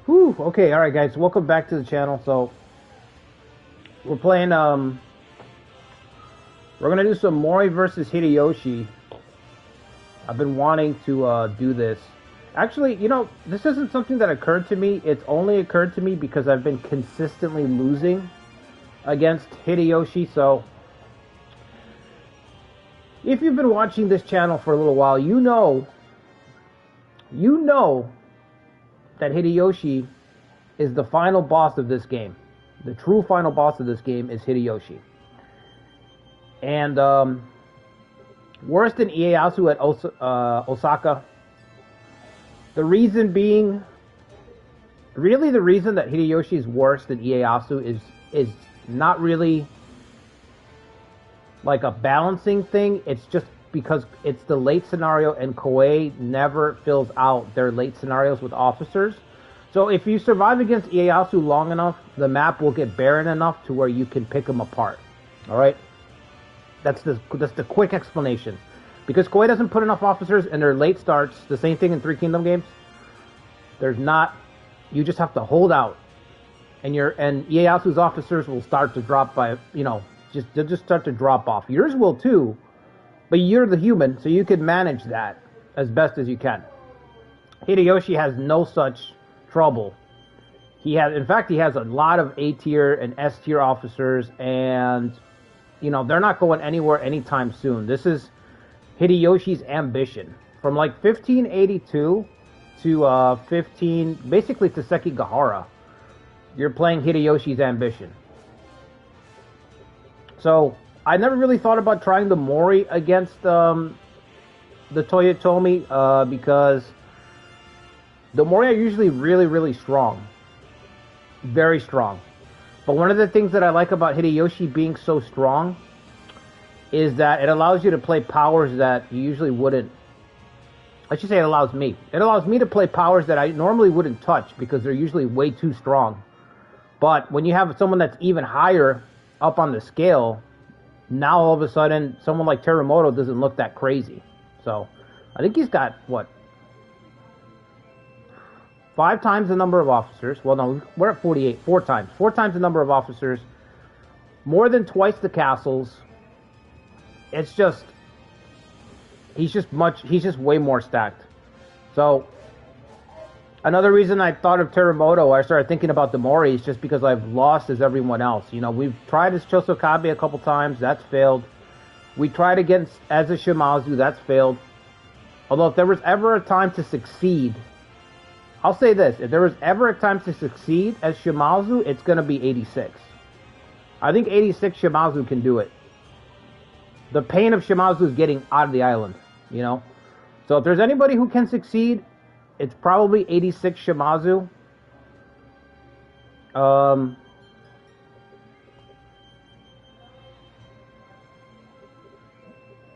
Whew, okay, alright guys, welcome back to the channel. So, we're playing, we're gonna do some Mori versus Hideyoshi. I've been wanting to, do this. Actually, you know, this isn't something that occurred to me. It's only occurred to me because I've been consistently losing against Hideyoshi, so... If you've been watching this channel for a little while, you know that Hideyoshi is the final boss of this game. The true final boss of this game is Hideyoshi. And worse than Ieyasu at Osaka. The reason being, really the reason that Hideyoshi is worse than Ieyasu is not really like a balancing thing. It's just because it's the late scenario, and Koei never fills out their late scenarios with officers. So if you survive against Ieyasu long enough, the map will get barren enough to where you can pick them apart. Alright? That's the quick explanation. Because Koei doesn't put enough officers in their late starts, the same thing in Three Kingdom games. There's not... You just have to hold out. And Ieyasu's officers will start to drop by, you know, they'll just start to drop off. Yours will too. But you're the human, so you can manage that as best as you can. Hideyoshi has no such trouble. In fact, he has a lot of A tier and S tier officers, and you know, they're not going anywhere anytime soon. This is Hideyoshi's ambition. From like 1582 to basically to Sekigahara, you're playing Hideyoshi's ambition. So I never really thought about trying the Mori against the Toyotomi because the Mori are usually really strong. Very strong. But one of the things that I like about Hideyoshi being so strong is that it allows you to play powers that you usually wouldn't. I should say it allows me. It allows me to play powers that I normally wouldn't touch because they're usually way too strong. But when you have someone that's even higher up on the scale, now all of a sudden someone like Terumoto doesn't look that crazy. So I think he's got what, 5 times the number of officers. Well, no, we're at 48. 4 times the number of officers, more than twice the castles. It's just he's just way more stacked. So another reason I thought of Terumoto, I started thinking about the Mori, is just because I've lost as everyone else. You know, we've tried as Chosokabe a couple times, that's failed. We tried against as a Shimazu, that's failed. Although if there was ever a time to succeed, I'll say this, if there was ever a time to succeed as Shimazu, it's going to be 86. I think 86 Shimazu can do it. The pain of Shimazu is getting out of the island, you know. So if there's anybody who can succeed, it's probably 86 Shimazu.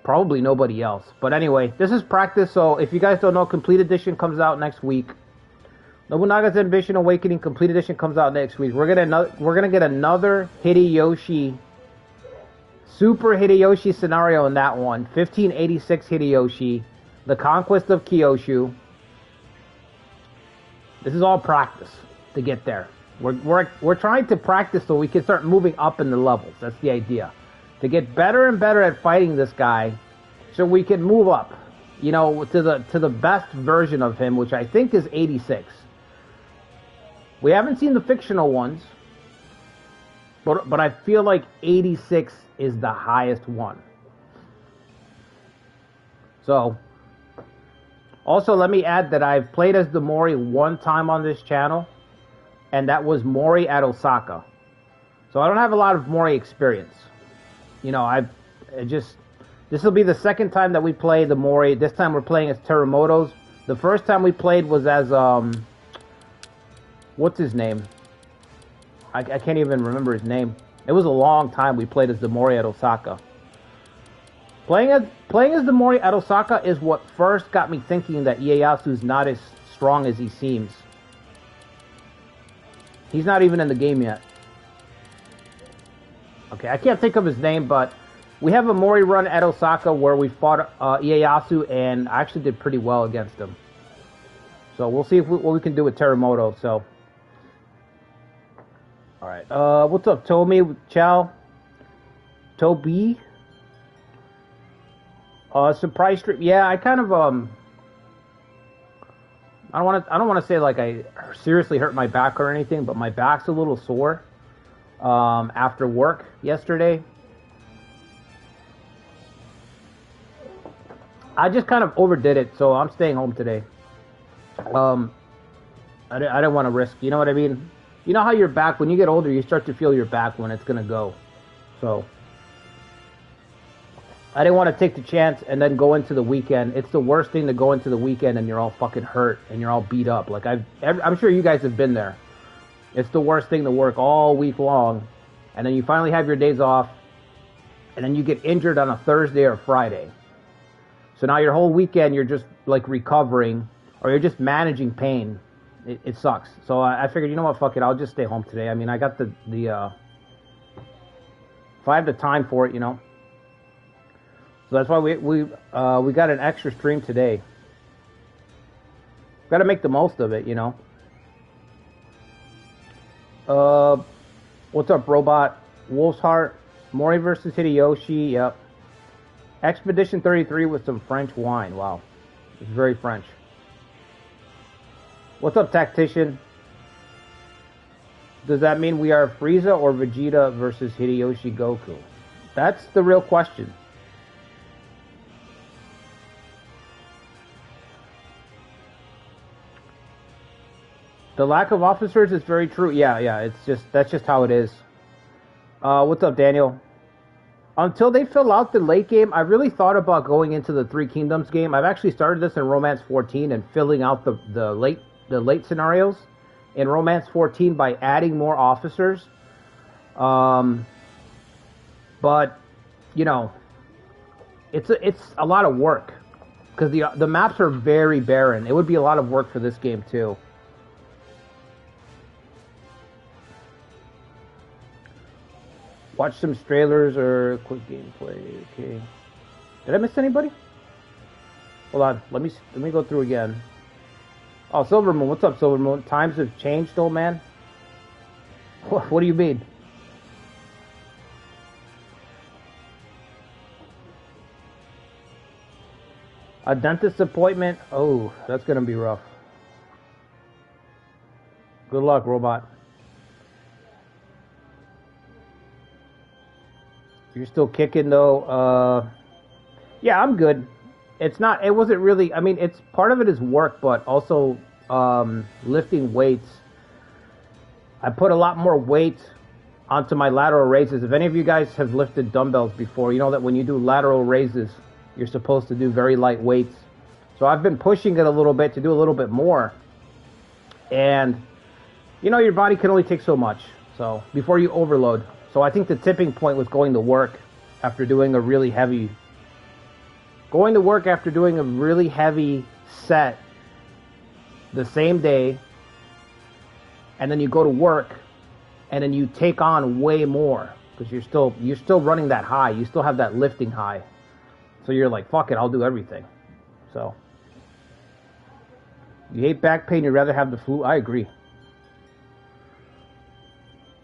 Probably nobody else. But anyway, this is practice. So if you guys don't know, Complete Edition comes out next week. Nobunaga's Ambition Awakening Complete Edition comes out next week. We're gonna get another Hideyoshi, Super Hideyoshi scenario in that one. 1586 Hideyoshi, the Conquest of Kyushu. This is all practice to get there. We're trying to practice so we can start moving up in the levels. That's the idea. To get better and better at fighting this guy, so we can move up, you know, to the best version of him, which I think is 86. We haven't seen the fictional ones, but I feel like 86 is the highest one. So, also let me add that I've played as the Mori one time on this channel, and that was Mori at Osaka. So I don't have a lot of Mori experience. You know, this will be the second time that we play the Mori. This time we're playing as Terumoto's. The first time we played was as, what's his name? I can't even remember his name. It was a long time we played as the Mori at Osaka. Playing as the Mori at Osaka is what first got me thinking that Ieyasu's not as strong as he seems. He's not even in the game yet. Okay, I can't think of his name, but we have a Mori run at Osaka where we fought Ieyasu, and I actually did pretty well against him. So we'll see what we can do with Terumoto. So All right. What's up, Tomi? Chow? Toby? Surprise stream. Yeah, I kind of I don't want to say like I seriously hurt my back or anything, but my back's a little sore after work yesterday. I just kind of overdid it, so I'm staying home today. I didn't want to risk, you know what I mean? You know how your back, when you get older, you start to feel your back when it's going to go. So I didn't want to take the chance and then go into the weekend. It's the worst thing to go into the weekend and you're all fucking hurt and you're all beat up. Like I'm sure you guys have been there. It's the worst thing to work all week long, and then you finally have your days off, and then you get injured on a Thursday or Friday. So now your whole weekend you're just like recovering, or you're just managing pain. It sucks. So I figured, you know what, fuck it, I'll just stay home today. I mean, I got the if I have the time for it, you know. So that's why we got an extra stream today. Got to make the most of it, you know. What's up, Robot? Wolf's Heart, Mori versus Hideyoshi. Yep. Expedition 33 with some French wine. Wow, it's very French. What's up, Tactician? Does that mean we are Frieza or Vegeta versus Hideyoshi Goku? That's the real question. The lack of officers is very true. Yeah. That's just how it is. What's up, Daniel? Until they fill out the late game, I really thought about going into the Three Kingdoms game. I've actually started this in Romance 14 and filling out the late scenarios in Romance 14 by adding more officers. But you know, it's a lot of work because the maps are very barren. It would be a lot of work for this game too. Watch some trailers or quick gameplay. Okay. Did I miss anybody? Hold on. Let me go through again. Oh, Silvermoon. What's up, Silvermoon? Times have changed, old man. What do you mean? A dentist appointment? Oh, that's gonna be rough. Good luck, robot. You're still kicking though. Yeah, I'm good. It wasn't really, I mean, it's part of it is work, but also lifting weights. I put a lot more weight onto my lateral raises. If any of you guys have lifted dumbbells before, you know that when you do lateral raises, you're supposed to do very light weights. So I've been pushing it a little bit to do a little bit more. And, you know, your body can only take so much. So before you overload. So I think the tipping point was going to work after doing a really heavy set the same day, and then you go to work and then you take on way more because you're still running that high. You still have that lifting high. So you're like, fuck it, I'll do everything. So you hate back pain, you'd rather have the flu. I agree.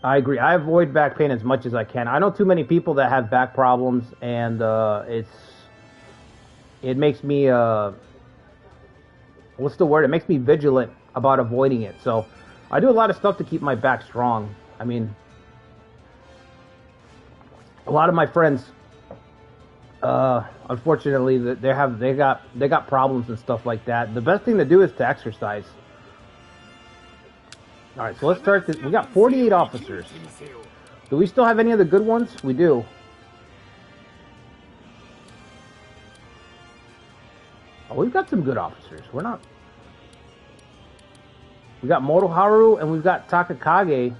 I avoid back pain as much as I can. I know too many people that have back problems, and it makes me what's the word? It makes me vigilant about avoiding it. So I do a lot of stuff to keep my back strong. I mean, a lot of my friends, unfortunately, they got problems and stuff like that. The best thing to do is to exercise. All right, so let's start this. We got 48 officers. Do we still have any of the good ones? We do. Oh, we've got some good officers. We got Motoharu and we've got Takakage.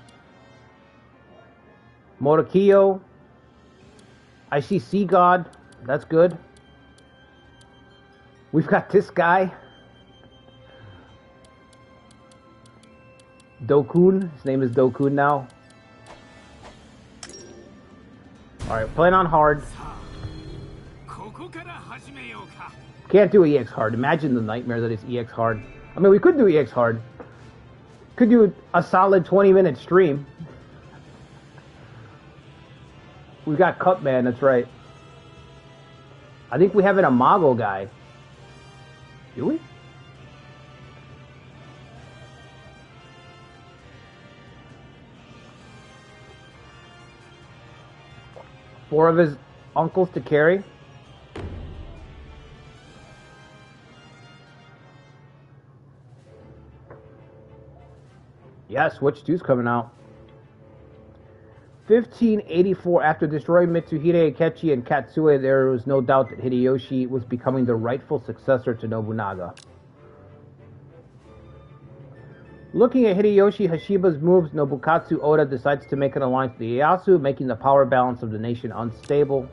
Motokiyo. I see Sea God. That's good. We've got this guy. Dokun. His name is Dokun now. Alright, playing on hard. Can't do EX hard. Imagine the nightmare that is EX hard. I mean, we could do EX hard. Could do a solid 20-minute stream. We got Cutman, that's right. I think we have an Imago guy. Do we? Four of his uncles to carry. Yeah, Switch 2's coming out. 1584, after destroying Mitsuhide, Akechi, and Katsue, there was no doubt that Hideyoshi was becoming the rightful successor to Nobunaga. Looking at Hideyoshi Hashiba's moves, Nobukatsu Oda decides to make an alliance with Ieyasu, making the power balance of the nation unstable.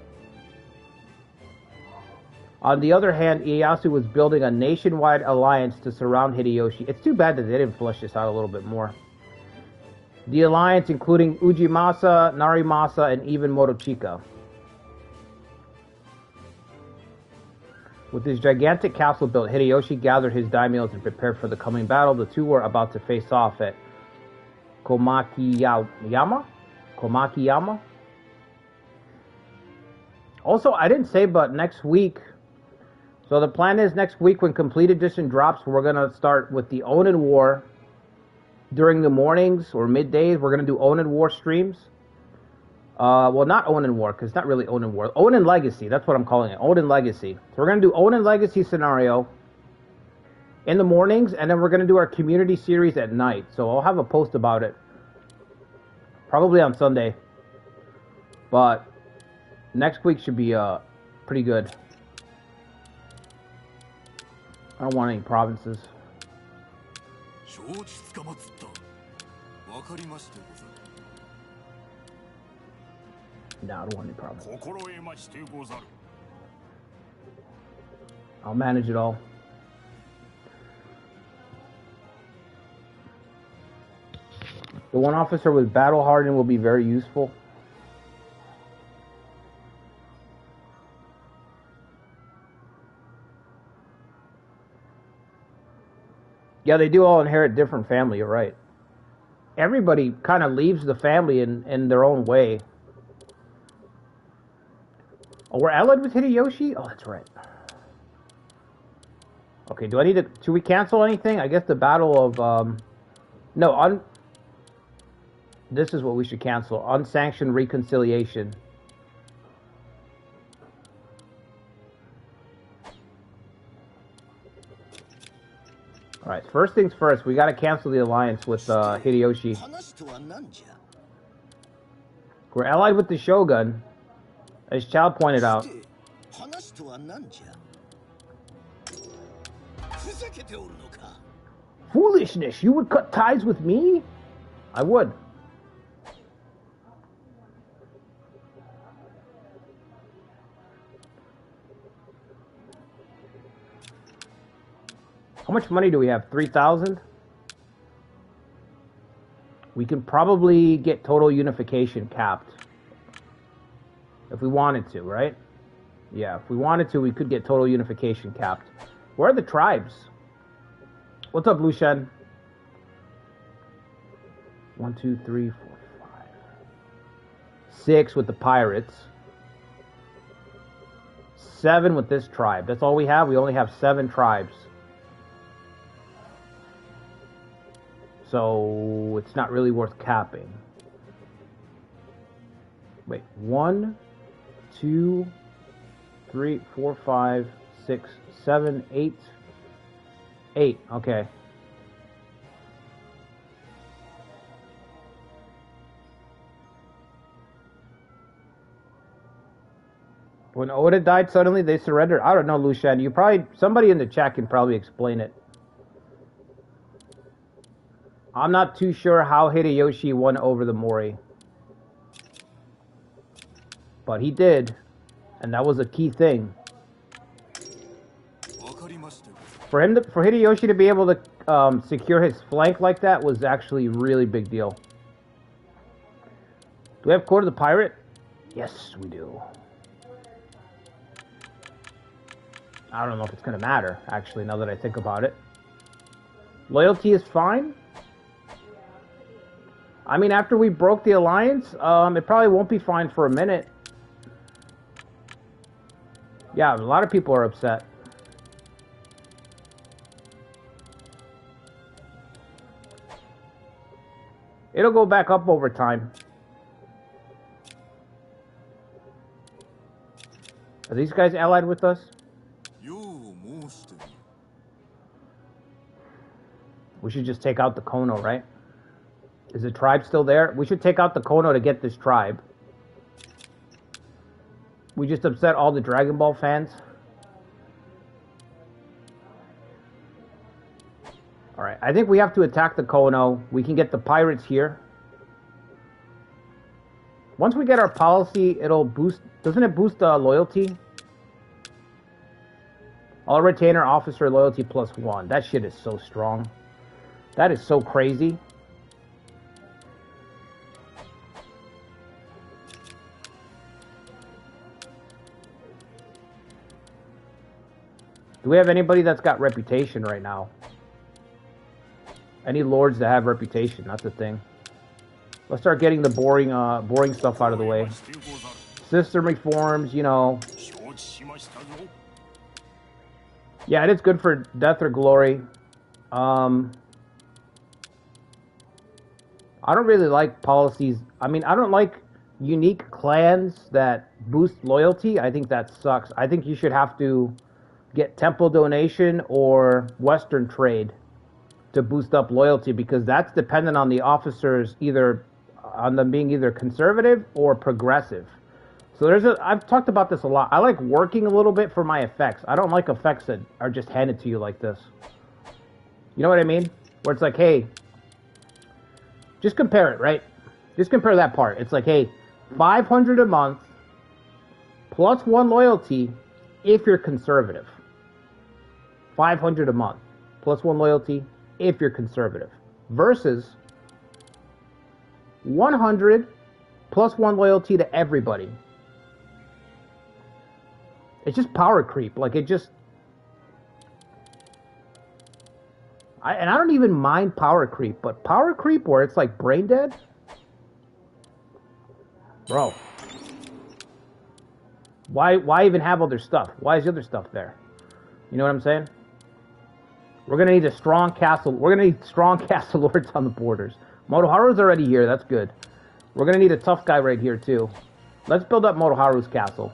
On the other hand, Ieyasu was building a nationwide alliance to surround Hideyoshi. It's too bad that they didn't flesh this out a little bit more. The alliance including Ujimasa, Narimasa, and even Morochika. With his gigantic castle built, Hideyoshi gathered his daimyos and prepared for the coming battle. The two were about to face off at Komakiyama? Also, I didn't say, but next week, so the plan is next week when Complete Edition drops, we're going to start with the Onin War. During the mornings or middays, we're going to do Onin War streams. Well, not Onin War, because it's not really Onin War. Onin Legacy, that's what I'm calling it. Onin Legacy. So we're going to do Onin Legacy scenario in the mornings, and then we're going to do our community series at night. So I'll have a post about it. Probably on Sunday. But next week should be pretty good. I don't want any provinces. No, I don't want any provinces. I'll manage it all. The one officer with battle hardened will be very useful. Yeah, they do all inherit different family, you're right. Everybody kind of leaves the family in their own way. Oh, we're allied with Hideyoshi? Oh, that's right. Okay, do I need to... Should we cancel anything? I guess the battle of... No, this is what we should cancel. Unsanctioned reconciliation. Alright, first things first, we gotta cancel the alliance with Hideyoshi. We're allied with the Shogun, as Child pointed out. Foolishness! You would cut ties with me? I would. How much money do we have? 3,000? We can probably get total unification capped. If we wanted to, right? Yeah, if we wanted to, we could get total unification capped. Where are the tribes? What's up, Lushan? 1, 2, 3, 4, 5. 6 with the pirates. 7 with this tribe. That's all we have? We only have 7 tribes. So it's not really worth capping. Wait, 1, 2, 3, 4, 5, 6, 7, 8. 8, okay. When Oda died suddenly, they surrendered. I don't know, Lushan. You probably... Somebody in the chat can probably explain it. I'm not too sure how Hideyoshi won over the Mori. But he did. And that was a key thing. For Hideyoshi to be able to secure his flank like that was actually a really big deal. Do we have Court of the Pirate? Yes, we do. I don't know if it's going to matter, actually, now that I think about it. Loyalty is fine. I mean, after we broke the alliance, it probably won't be fine for a minute. Yeah, a lot of people are upset. It'll go back up over time. Are these guys allied with us? We should just take out the Kono, right? Is the tribe still there? We should take out the Kono to get this tribe. We just upset all the Dragon Ball fans. Alright, I think we have to attack the Kono. We can get the pirates here. Once we get our policy, it'll boost... Doesn't it boost loyalty? All retainer officer loyalty +1. That shit is so strong. That is so crazy. Do we have anybody that's got reputation right now? Any lords that have reputation? That's the thing. Let's start getting the boring stuff out of the way. System reforms, you know. Yeah, it is good for death or glory. I don't really like policies. I mean, I don't like unique clans that boost loyalty. I think that sucks. I think you should have to get temple donation or Western trade to boost up loyalty, because that's dependent on the officers, either on them being either conservative or progressive. So I've talked about this a lot. I like working a little bit for my effects. I don't like effects that are just handed to you like this. You know what I mean? Where it's like, hey, just compare it, right? Just compare that part. It's like, hey, 500 a month plus 1 loyalty if you're conservative. 500 a month plus 1 loyalty if you're conservative. Versus 100 plus 1 loyalty to everybody. It's just power creep. Like, it just... And I don't even mind power creep, but power creep where it's like brain dead? Bro. Why even have other stuff? Why is the other stuff there? You know what I'm saying? We're going to need a strong castle. We're going to need strong castle lords on the borders. Motoharu's already here. That's good. We're going to need a tough guy right here, too. Let's build up Motoharu's castle.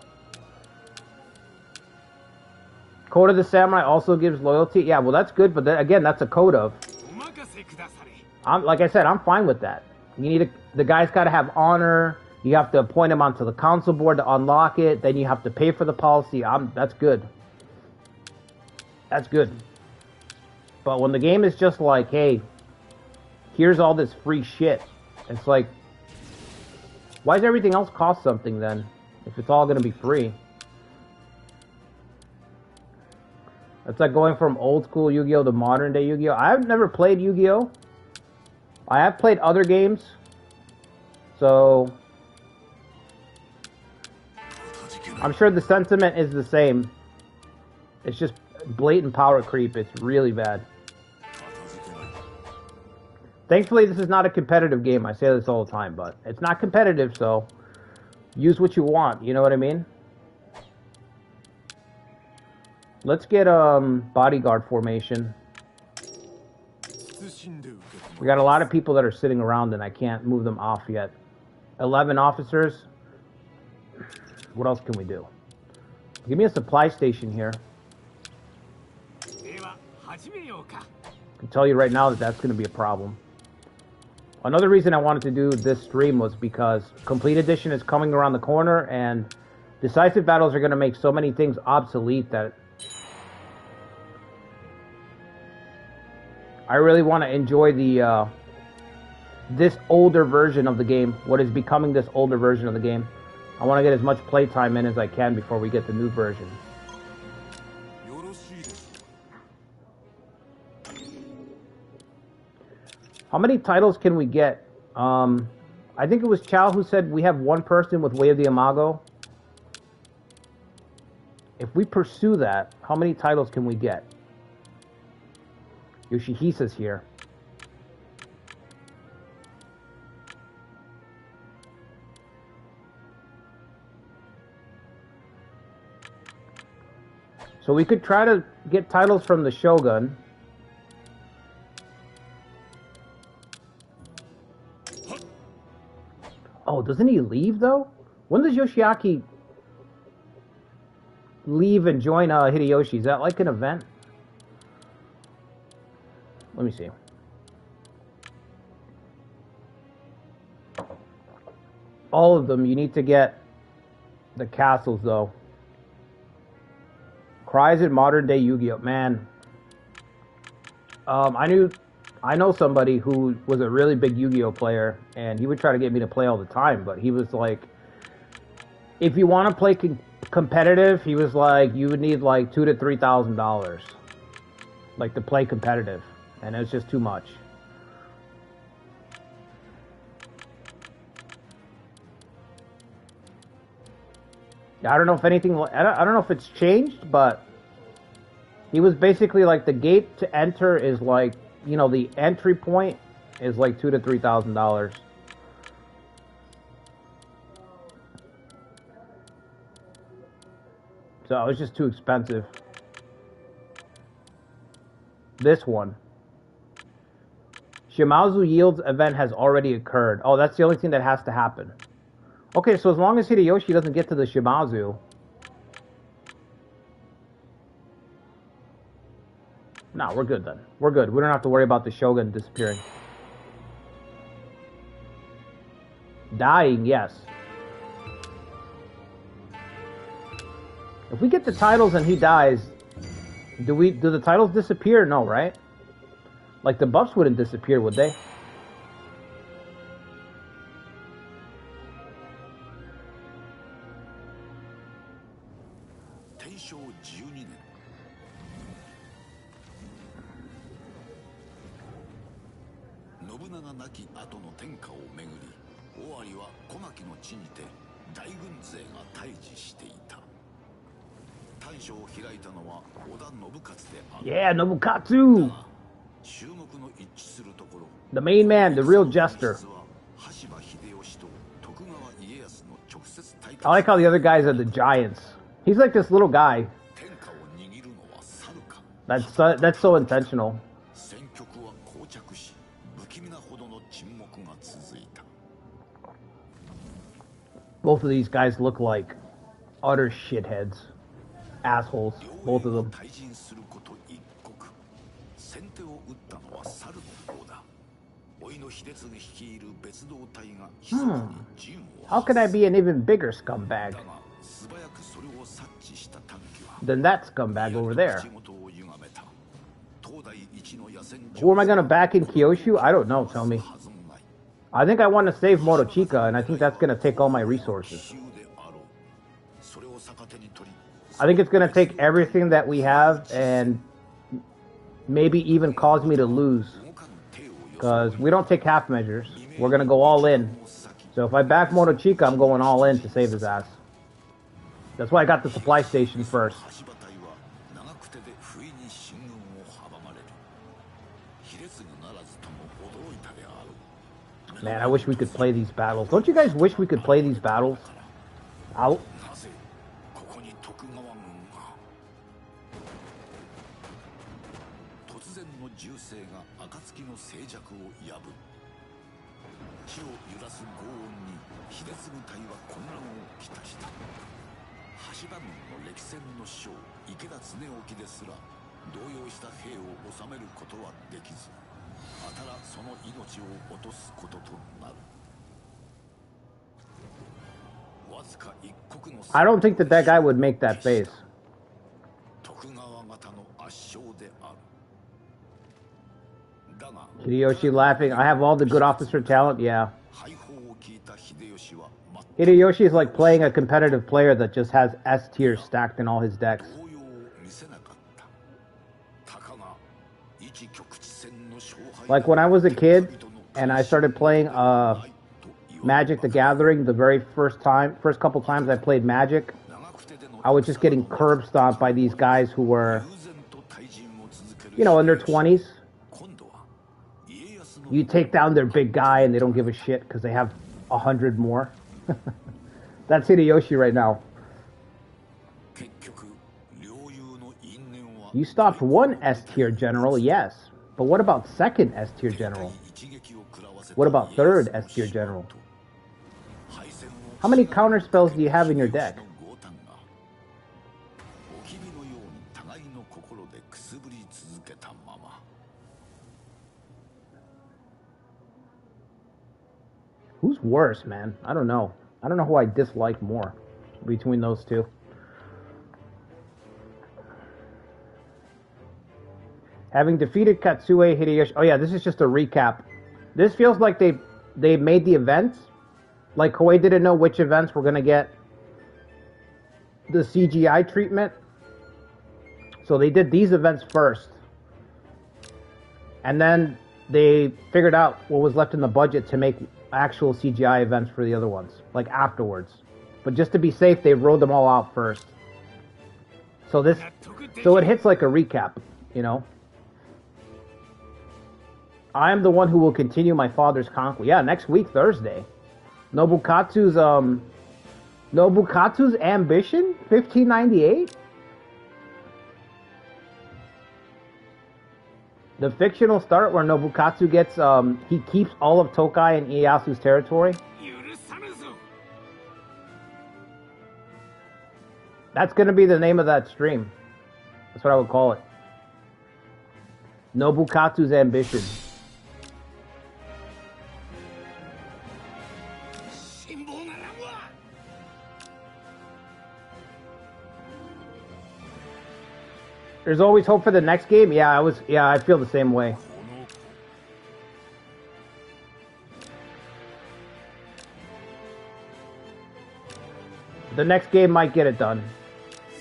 Code of the Samurai also gives loyalty. Yeah, well, that's good, but then, again, that's a code of. Like I said, I'm fine with that. You need the guy's got to have honor. You have to appoint him onto the council board to unlock it. Then you have to pay for the policy. That's good. That's good. But when the game is just like, hey, here's all this free shit, it's like, why does everything else cost something then, if it's all going to be free? It's like going from old school Yu-Gi-Oh! To modern day Yu-Gi-Oh! I've never played Yu-Gi-Oh! I have played other games, so I'm sure the sentiment is the same. It's just blatant power creep. It's really bad. Thankfully, this is not a competitive game. I say this all the time, but it's not competitive, so use what you want. You know what I mean? Let's get bodyguard formation. We got a lot of people that are sitting around and I can't move them off yet. 11 officers. What else can we do? Give me a supply station here. I can tell you right now that that's going to be a problem. Another reason I wanted to do this stream was because Complete Edition is coming around the corner and decisive battles are going to make so many things obsolete that I really want to enjoy the this older version of the game, what is becoming this older version of the game. I want to get as much playtime in as I can before we get the new version. How many titles can we get? I think it was Chow who said we have 1 person with Way of the Imago. If we pursue that, how many titles can we get? Yoshihisa's here. So we could try to get titles from the Shogun. Oh, doesn't he leave though? When does Yoshiaki leave and join Hideyoshi? Is that like an event? Let me see. All of them, you need to get the castles though. Cries in modern day Yu-Gi-Oh! Man. I know somebody who was a really big Yu-Gi-Oh! Player, and he would try to get me to play all the time, but he was like, if you want to play competitive, he was like, you would need like $2,000 to $3,000, like to play competitive, and it was just too much. I don't know if anything, I don't know if it's changed, but he was basically like, the gate to enter is like, you know, the entry point is like $2,000 to $3,000. So it's just too expensive. This one. Shimazu Yields event has already occurred. Oh, that's the only thing that has to happen. Okay, so as long as Hideyoshi doesn't get to the Shimazu. No, we're good then. We're good. We don't have to worry about the Shogun disappearing. Dying, yes. If we get the titles and he dies, do the titles disappear? No, right? Like the buffs wouldn't disappear, would they? Yeah, Nobukatsu! The main man, the real jester. I like how the other guys are the giants. He's like this little guy. That's so intentional. Both of these guys look like utter shitheads. Assholes, both of them. How can I be an even bigger scumbag than that scumbag over there? Who am I going to back in Kyoshu? I don't know, tell me. I think I want to save Morochika, and I think that's going to take all my resources. I think it's going to take everything that we have and maybe even cause me to lose. Because we don't take half measures. We're going to go all in. So if I back Morochika, I'm going all in to save his ass. That's why I got the supply station first. Man, I wish we could play these battles. Don't you guys wish we could play these battles? Out. I don't think that guy would make that face. Hideyoshi laughing. I have all the good officer talent. Yeah. Hideyoshi is like playing a competitive player that just has S tier stacked in all his decks. Like when I was a kid and I started playing Magic the Gathering, the very first couple times I played Magic, I was just getting curb stomped by these guys who were, you know, in their 20s. You take down their big guy and they don't give a shit because they have 100 more. That's Hideyoshi right now. You stopped one S-tier general, yes. But what about second S-tier general? What about third S-tier general? How many counter spells do you have in your deck? Who's worse, man? I don't know. I don't know who I dislike more between those two. Having defeated Katsue Hideyoshi... Oh yeah, this is just a recap. This feels like they made the events. Like Koei didn't know which events were going to get the CGI treatment. So they did these events first. And then they figured out what was left in the budget to make actual CGI events for the other ones. Like afterwards. But just to be safe, they rolled them all out first. So it hits like a recap, you know? I am the one who will continue my father's conquest. Yeah, next week, Thursday. Nobukatsu's ambition? 1598? The fictional start where Nobukatsu gets, he keeps all of Tokai and Ieyasu's territory. That's going to be the name of that stream. That's what I would call it. Nobukatsu's ambition. There's always hope for the next game? Yeah, I feel the same way. The next game might get it done.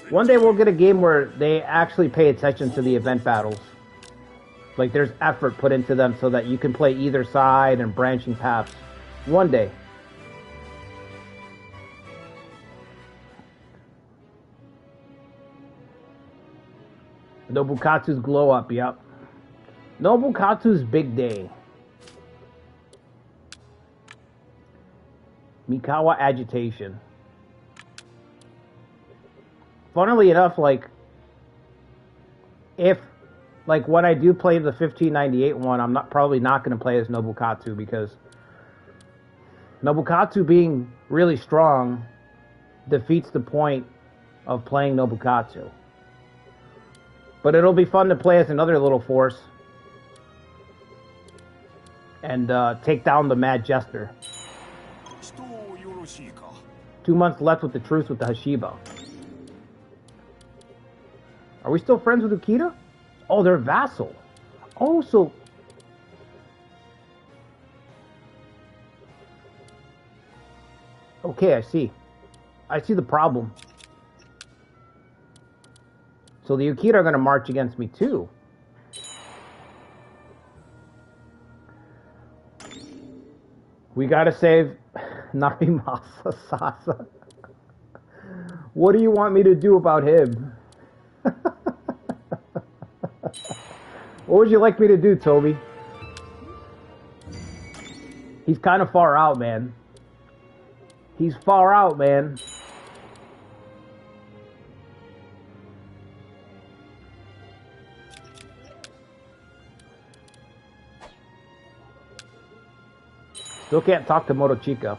One day we'll get a game where they actually pay attention to the event battles. Like there's effort put into them so that you can play either side and branching paths. One day. Nobukatsu's glow up, yep. Nobukatsu's big day. Mikawa agitation. Funnily enough, like, when I do play the 1598 one, I'm probably not going to play as Nobukatsu because Nobukatsu being really strong defeats the point of playing Nobukatsu. But it'll be fun to play as another little force and take down the Mad Jester. 2 months left with the truce with the Hashiba. Are we still friends with Ukita? Oh, they're vassal. Oh, so... Okay, I see. I see the problem. So the Ukita are going to march against me too. We got to save Narimasa Sasa. What do you want me to do about him? What would you like me to do, Toby? He's kind of far out, man. He's far out, man. Still can't talk to Motochika.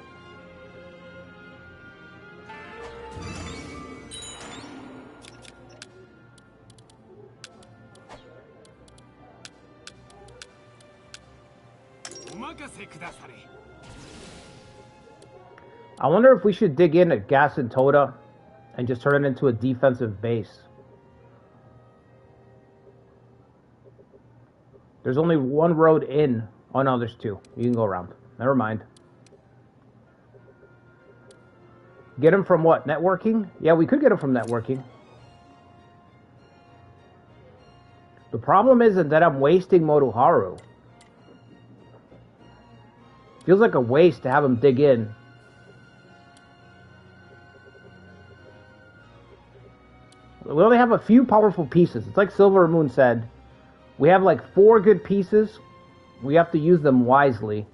I wonder if we should dig in at Gas and Toda and just turn it into a defensive base. There's only one road in. Oh no, there's two. You can go around. Never mind. Get him from what? Networking? Yeah, we could get him from networking. The problem isn't that I'm wasting Motoharu. Feels like a waste to have him dig in. We only have a few powerful pieces. It's like Silver Moon said. We have like 4 good pieces. We have to use them wisely.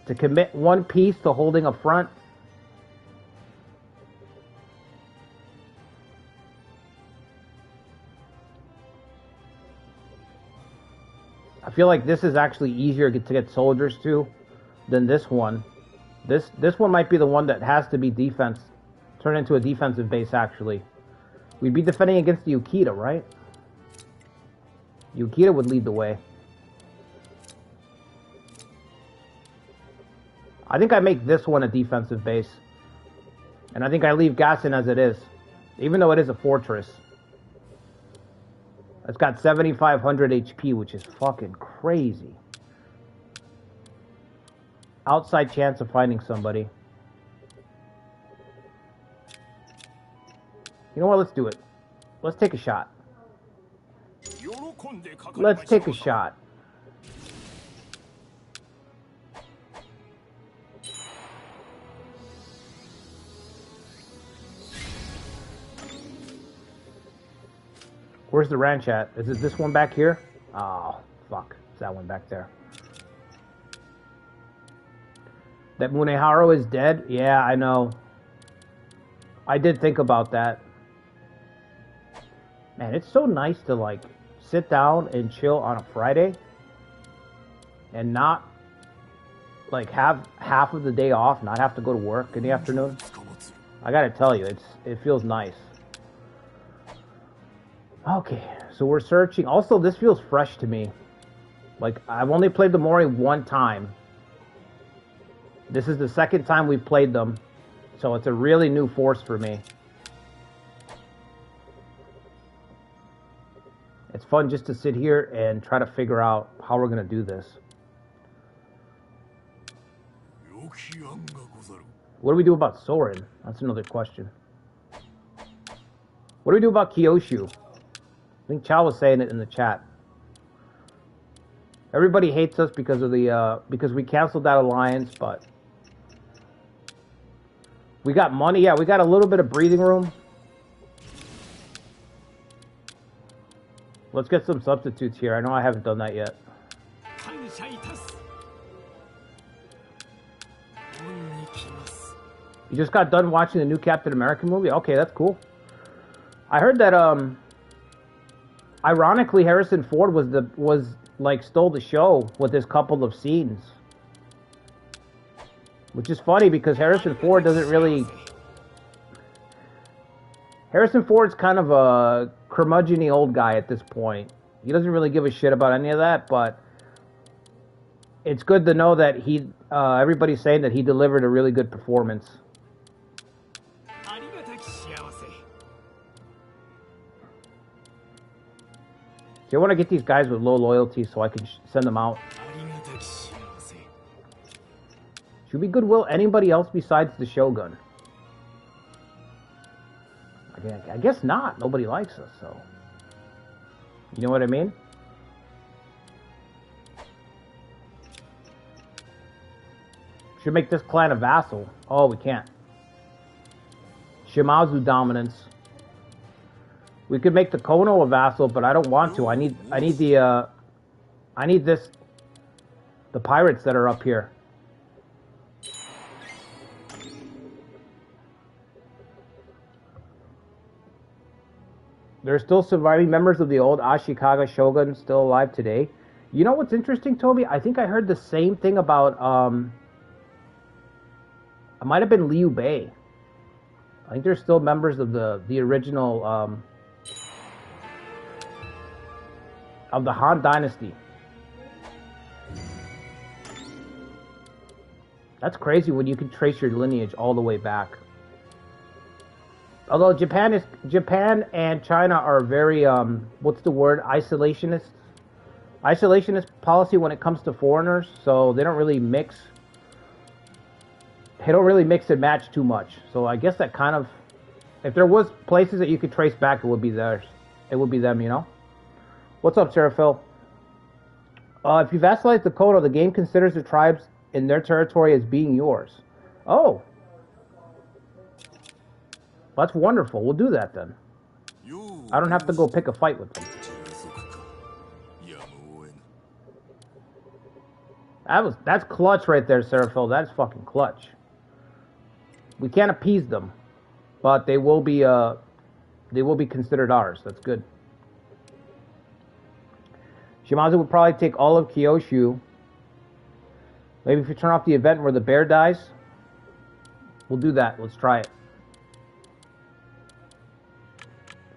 To commit one piece to holding a front. I feel like this is actually easier to get soldiers to than this one. This one might be the one that has to be defense, turn into a defensive base actually. We'd be defending against the Yukita, right? Yukita would lead the way. I think I make this one a defensive base. And I think I leave Gassen as it is. Even though it is a fortress. It's got 7,500 HP, which is fucking crazy. Outside chance of finding somebody. You know what? Let's do it. Let's take a shot. Let's take a shot. Where's the ranch at? Is it this one back here? Oh, fuck. It's that one back there. That Muneharu is dead? Yeah, I know. I did think about that. Man, it's so nice to, like, sit down and chill on a Friday and not, like, have half of the day off, not have to go to work in the afternoon. I gotta tell you, it feels nice. Okay, so we're searching. Also, this feels fresh to me. Like, I've only played the Mori one time. This is the second time we've played them, so it's a really new force for me. It's fun just to sit here and try to figure out how we're going to do this. What do we do about Soren? That's another question. What do we do about Kyoshu? I think Chow was saying it in the chat. Everybody hates us because of the because we canceled that alliance, but we got money. Yeah, we got a little bit of breathing room. Let's get some substitutes here. I know I haven't done that yet. You just got done watching the new Captain America movie? Okay, that's cool. I heard that ironically Harrison Ford was like stole the show with his couple of scenes. Which is funny because Harrison Ford doesn't really... Harrison Ford's kind of a curmudgeon-y old guy at this point. He doesn't really give a shit about any of that, but it's good to know that he, everybody's saying that he delivered a really good performance. So I want to get these guys with low loyalty so I can send them out. Should we goodwill anybody else besides the Shogun? I guess not. Nobody likes us, so... You know what I mean? Should make this clan a vassal. Oh, we can't. Shimazu dominance. We could make the Kono a vassal, but I don't want to. I need the pirates that are up here. There's still surviving members of the old Ashikaga Shogun still alive today. You know what's interesting, Toby? I think I heard the same thing about, it might have been Liu Bei. I think there's still members of the original, of the Han Dynasty. That's crazy when you can trace your lineage all the way back. Although Japan and China are very, what's the word? Isolationist policy when it comes to foreigners. So they don't really mix. They don't really mix and match too much. So I guess that kind of, if there was places that you could trace back, it would be theirs. It would be them, you know. What's up, Seraphil? If you vassalize the Kono, the game considers the tribes in their territory as being yours. Oh. That's wonderful. We'll do that then. I don't have to go pick a fight with them. That's clutch right there, Seraphil. That's fucking clutch. We can't appease them, but they will be considered ours. That's good. Shimazu would probably take all of Kyushu. Maybe if you turn off the event where the bear dies, we'll do that. Let's try it.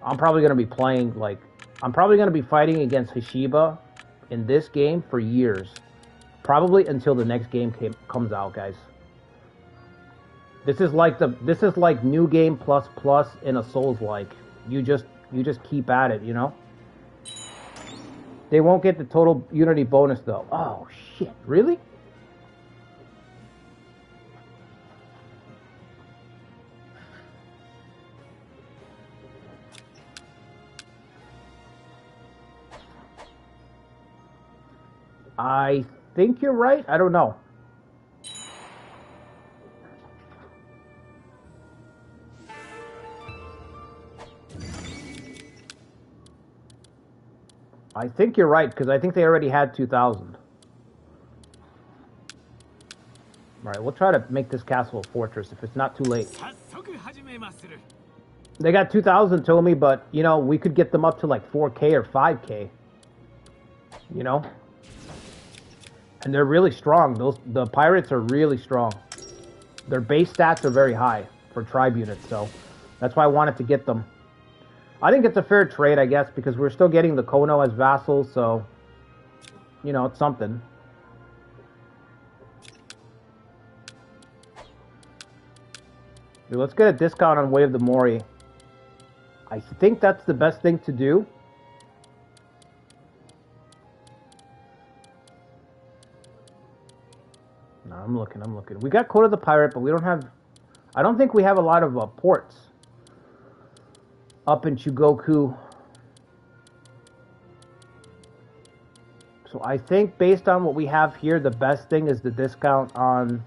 I'm probably going to be playing, like, I'm probably going to be fighting against Hashiba in this game for years. Probably until the next game comes out, guys. This is like new game plus plus in a Souls-like. You just keep at it, you know? They won't get the total Unity bonus, though. Oh, shit. Really? I think you're right. I don't know. I think you're right, because I think they already had 2,000. Alright, we'll try to make this castle a fortress if it's not too late. They got 2,000, Tomi, but, you know, we could get them up to like 4K or 5K. You know? And they're really strong. The pirates are really strong. Their base stats are very high for tribe units, so that's why I wanted to get them. I think it's a fair trade, I guess, because we're still getting the Kono as vassals, so, you know, it's something. Dude, let's get a discount on Way of the Mori. I think that's the best thing to do. No, I'm looking. We got Code of the Pirate, but we don't have... I don't think we have a lot of ports up in Chugoku. So I think based on what we have here, the best thing is the discount on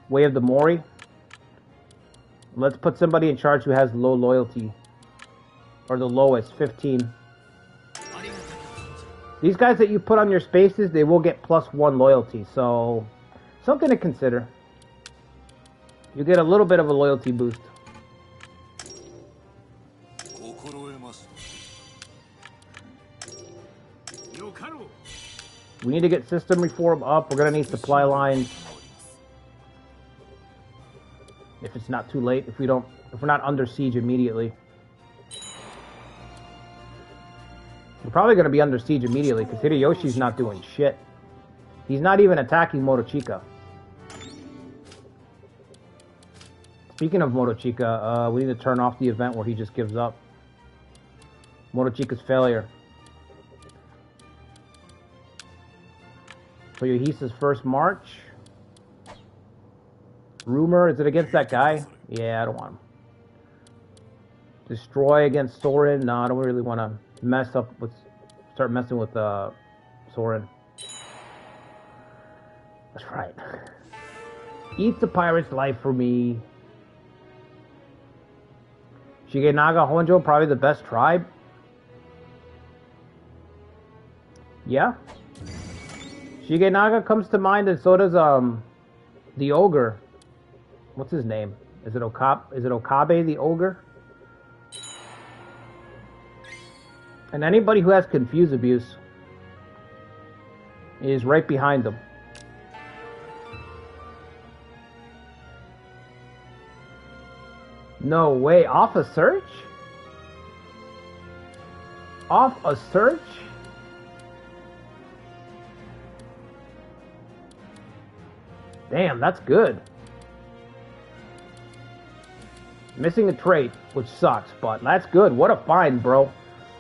Way of the Mori. Let's put somebody in charge who has low loyalty. Or the lowest, 15. These guys that you put on your spaces, they will get +1 loyalty, so... something to consider. You get a little bit of a loyalty boost. We need to get system reform up. We're going to need supply lines. If it's not too late, if we're not under siege immediately. We're probably going to be under siege immediately because Hideyoshi's not doing shit. He's not even attacking Motochika. Speaking of Motochika, we need to turn off the event where he just gives up. Motochika's failure. So Yohisa's first march. Rumor, is it against that guy? Yeah, I don't want him. Destroy against Soren. No, I don't really want to start messing with Soren. That's right. Eat the pirate's life for me. Shigenaga Honjo, probably the best tribe. Yeah. Shigenaga comes to mind, and so does the ogre. What's his name? Is it Okabe the ogre? And anybody who has Confuse Abuse is right behind them. No way. Off a search? Off a search? Damn, that's good. Missing a trait, which sucks, but that's good. What a find, bro.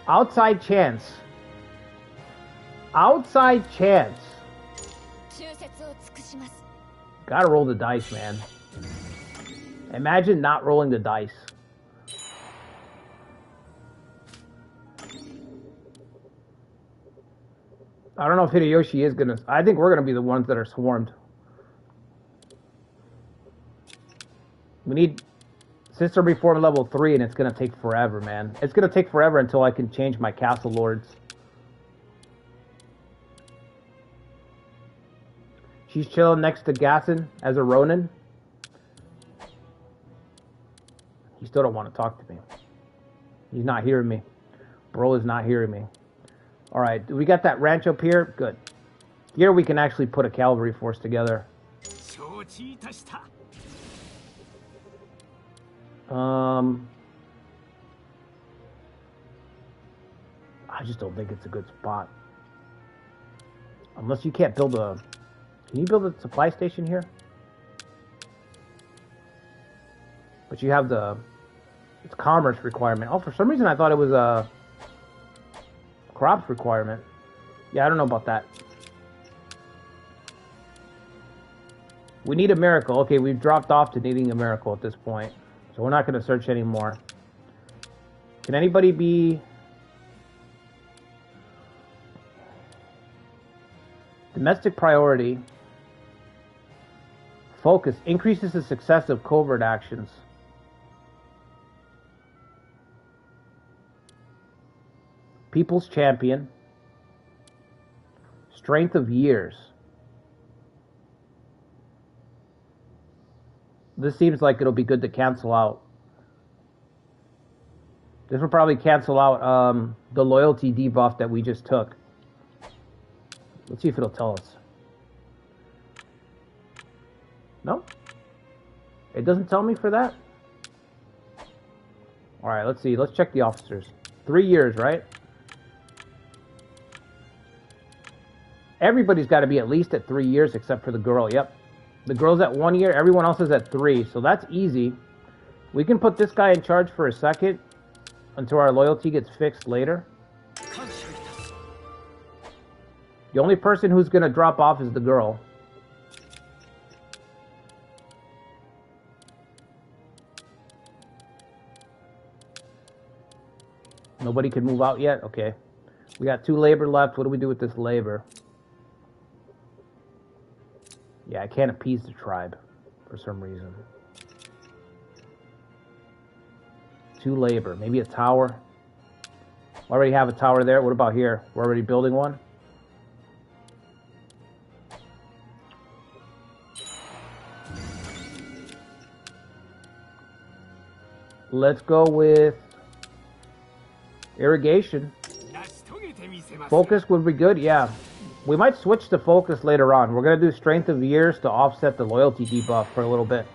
Outside chance. Outside chance. Gotta roll the dice, man. Imagine not rolling the dice. I don't know if Hideyoshi is gonna... I think we're gonna be the ones that are swarmed. We need System Reform level 3, and it's gonna take forever, man. It's gonna take forever until I can change my castle lords. She's chilling next to Gasson as a Ronin. He still don't want to talk to me. He's not hearing me. Bro is not hearing me. Alright, we got that ranch up here? Good. Here we can actually put a cavalry force together. I just don't think it's a good spot. Unless you can't build a... Can you build a supply station here? But you have the... It's commerce requirement. Oh, for some reason I thought it was a... crops requirement. Yeah, I don't know about that. We need a miracle. Okay, we've dropped off to needing a miracle at this point. So we're not going to search anymore. Can anybody be... Domestic priority. Focus. Increases the success of covert actions. People's champion. Strength of years. This seems like it'll be good to cancel out. This will probably cancel out the loyalty debuff that we just took. Let's see if it'll tell us. No? It doesn't tell me for that? Alright, let's see. Let's check the officers. 3 years, right? Everybody's got to be at least at 3 years except for the girl. Yep. The girl's at 1 year. Everyone else is at 3. So that's easy. We can put this guy in charge for a second until our loyalty gets fixed later. The only person who's going to drop off is the girl. Nobody can move out yet? Okay. We got 2 labor left. What do we do with this labor? Yeah, I can't appease the tribe for some reason. 2 labor. Maybe a tower. We already have a tower there. What about here? We're already building one. Let's go with irrigation. Focus would be good, yeah. We might switch to focus later on. We're going to do strength of years to offset the loyalty debuff for a little bit.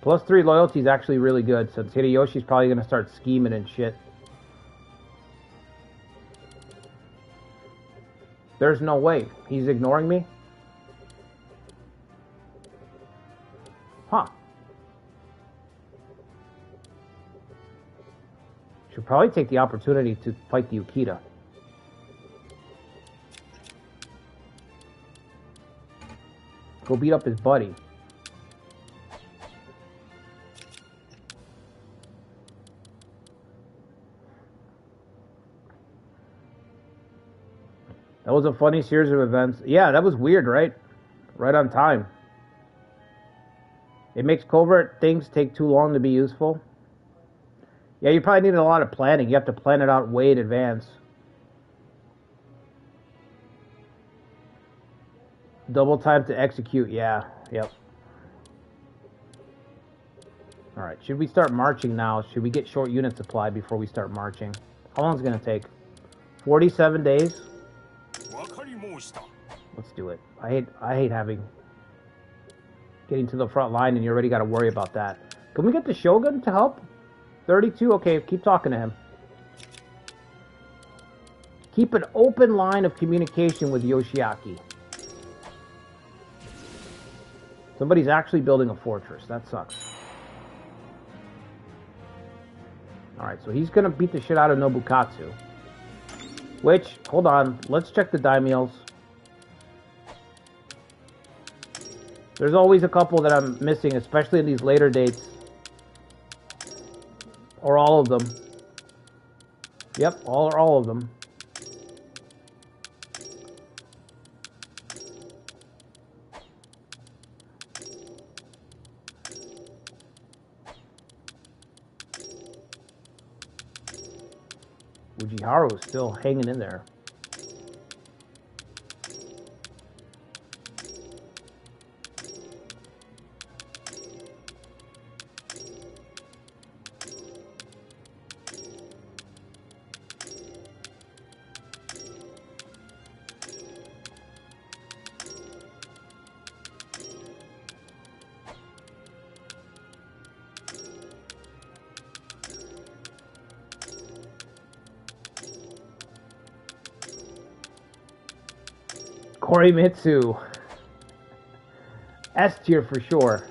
+3 loyalty is actually really good, since Hideyoshi's probably going to start scheming and shit. There's no way. He's ignoring me? Huh. Should probably take the opportunity to fight the Ukita. Go beat up his buddy. That was a funny series of events. Yeah, that was weird, right? Right on time. It makes covert things take too long to be useful. Yeah, you probably need a lot of planning. You have to plan it out way in advance. Double time to execute, yeah. Yep. Alright, should we start marching now? Should we get short unit supply before we start marching? How long is it going to take? 47 days? Let's do it. I hate getting to the front line and you already got to worry about that. Can we get the Shogun to help? 32? Okay, keep talking to him. Keep an open line of communication with Yoshiaki. Somebody's actually building a fortress. That sucks. Alright, so he's going to beat the shit out of Nobukatsu. Which, hold on, let's check the daimyos. There's always a couple that I'm missing, especially in these later dates. Or all of them. Yep, all of them. Ujiharu is still hanging in there. Korimitsu. S tier for sure.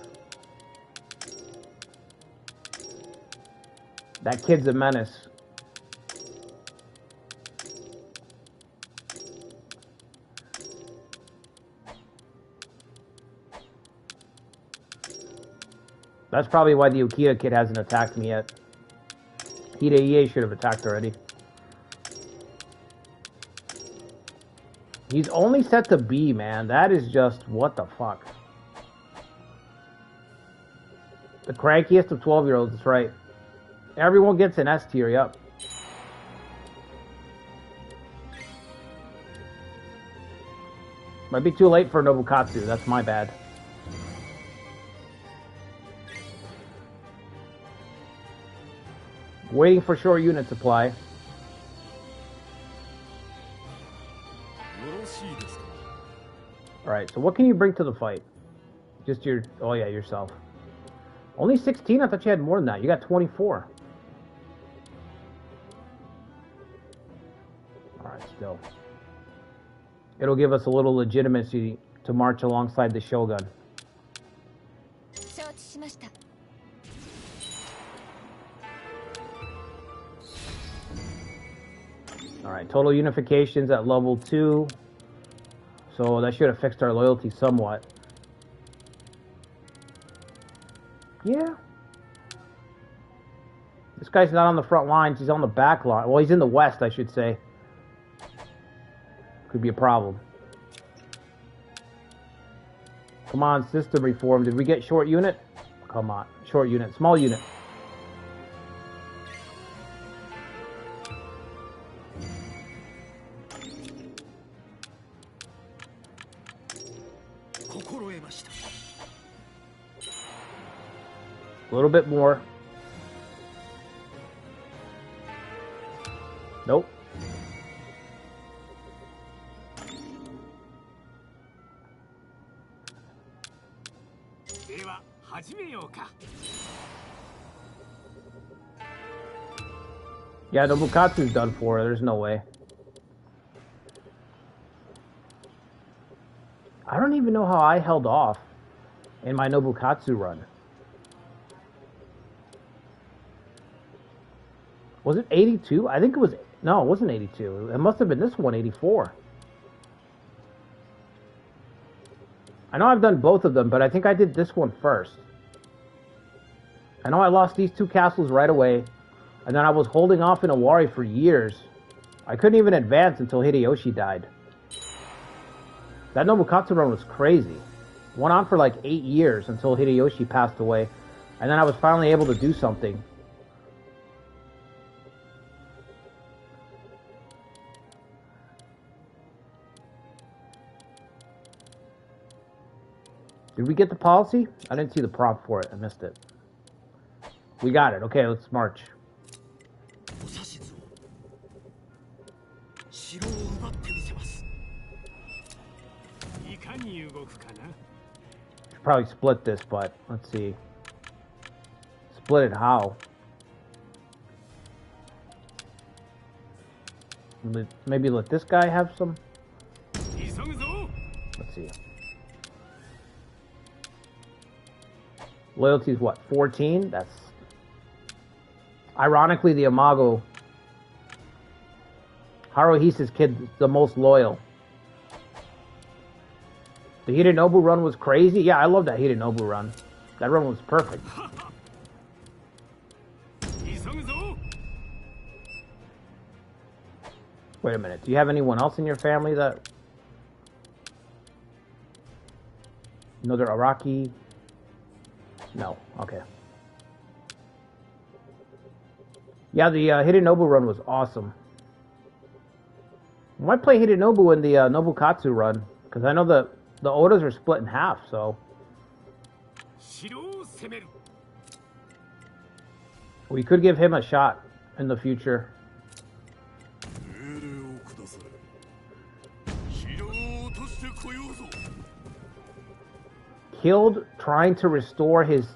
That kid's a menace. That's probably why the Ukita kid hasn't attacked me yet. Hideye should have attacked already. He's only set to B, man. That is just, what the fuck. The crankiest of 12-year-olds, that's right. Everyone gets an S tier, yup. Might be too late for Nobukatsu, that's my bad. Waiting for short unit supply. Alright, so what can you bring to the fight? Just your... oh yeah, yourself. Only 16? I thought you had more than that. You got 24. Alright, still. It'll give us a little legitimacy to march alongside the Shogun. Alright, total unifications at level 2. So that should have fixed our loyalty somewhat. Yeah. This guy's not on the front lines, he's on the back line. Well, he's in the west, I should say. Could be a problem. Come on, system reform. Did we get short unit? Come on. Short unit. Small unit. A little bit more. Nope. Yeah, Nobukatsu's done for. There's no way. I don't even know how I held off in my Nobukatsu run. Was it 82? I think it was... no, it wasn't 82. It must have been this one, 84. I know I've done both of them, but I think I did this one first. I know I lost these two castles right away, and then I was holding off in Awari for years. I couldn't even advance until Hideyoshi died. That Nobukatsu run was crazy. Went on for like 8 years until Hideyoshi passed away, and then I was finally able to do something. Did we get the policy? I didn't see the prompt for it. I missed it. We got it. Okay, let's march. Should probably split this, but let's see. Split it how? Maybe let this guy have some? Let's see. Loyalty is what, 14? That's... ironically, the Imago... Haruhisa's kid, the most loyal. The Hidenobu run was crazy. Yeah, I love that Hidenobu run. That run was perfect. Wait a minute. Do you have anyone else in your family that... another Araki? No. Okay. Yeah, the Hidenobu run was awesome. I might play Hidenobu in the Nobukatsu run, because I know the Odas are split in half, so... we could give him a shot in the future. Killed trying to restore his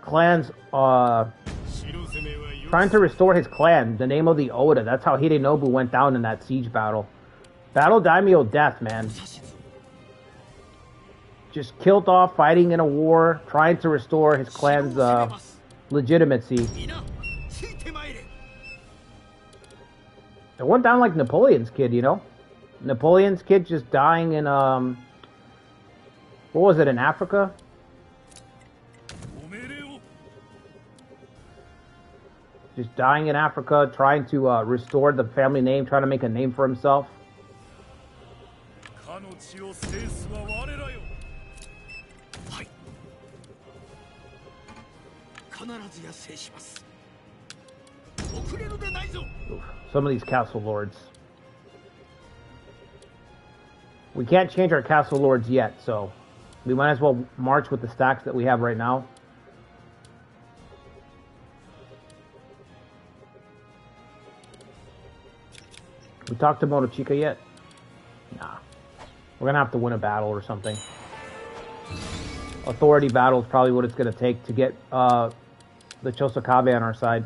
clan's trying to restore his clan, the name of the Oda. That's how Hidenobu went down in that siege battle. Battle Daimyo death, man. Just killed off, fighting in a war, trying to restore his clan's legitimacy. It went down like Napoleon's kid, you know? Napoleon's kid just dying in, what was it, in Africa? Just dying in Africa, trying to restore the family name, trying to make a name for himself. Oof, some of these castle lords. We can't change our castle lords yet, so we might as well march with the stacks that we have right now. We talked to Motochika yet? Nah. We're gonna have to win a battle or something. Authority battle is probably what it's gonna take to get the Chosokabe on our side.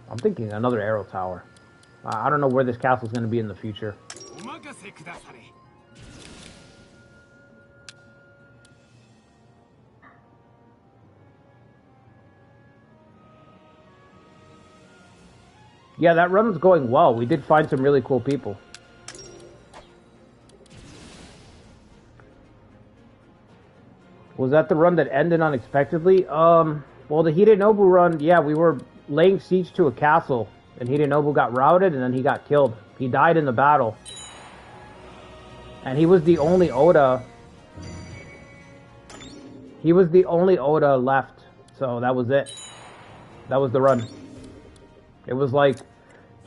I'm thinking another arrow tower. I don't know where this castle is gonna be in the future. Yeah, that run was going well. We did find some really cool people. Was that the run that ended unexpectedly? Well, the Hidenobu run, yeah, we were laying siege to a castle, and Hidenobu got routed, and then he got killed. He died in the battle. And he was the only Oda. He was the only Oda left, so that was it. That was the run. It was like,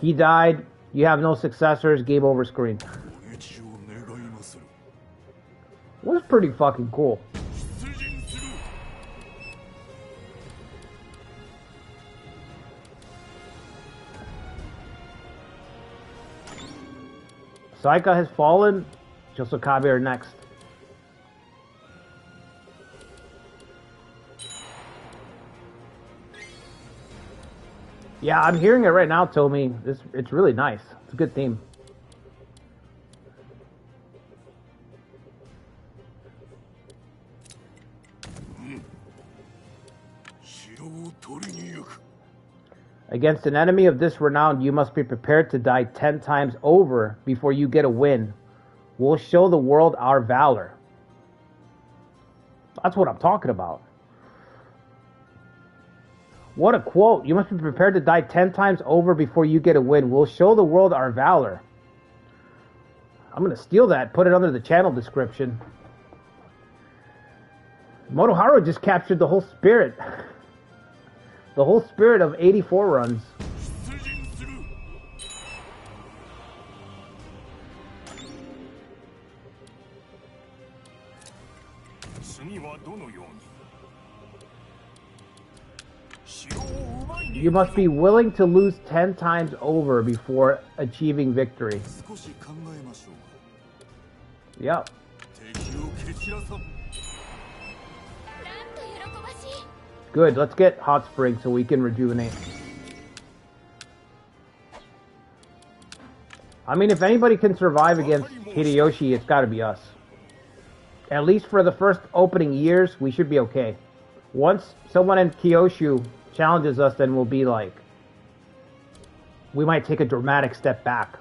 he died, you have no successors, game over screen. It was pretty fucking cool. Saika has fallen, Chosokabe are next. Yeah, I'm hearing it right now, Tomi. It's really nice. It's a good theme. Against an enemy of this renown, you must be prepared to die 10 times over before you get a win. We'll show the world our valor. That's what I'm talking about. What a quote. You must be prepared to die 10 times over before you get a win. We'll show the world our valor. I'm going to steal that, put it under the channel description. Motoharu just captured the whole spirit. The whole spirit of 84 runs. You must be willing to lose 10 times over before achieving victory. Yep. Good, let's get hot spring so we can rejuvenate. I mean, if anybody can survive against Hideyoshi, it's gotta be us. At least for the first opening years, we should be okay. Once someone in Kyushu challenges us, then we'll be like... we might take a dramatic step back.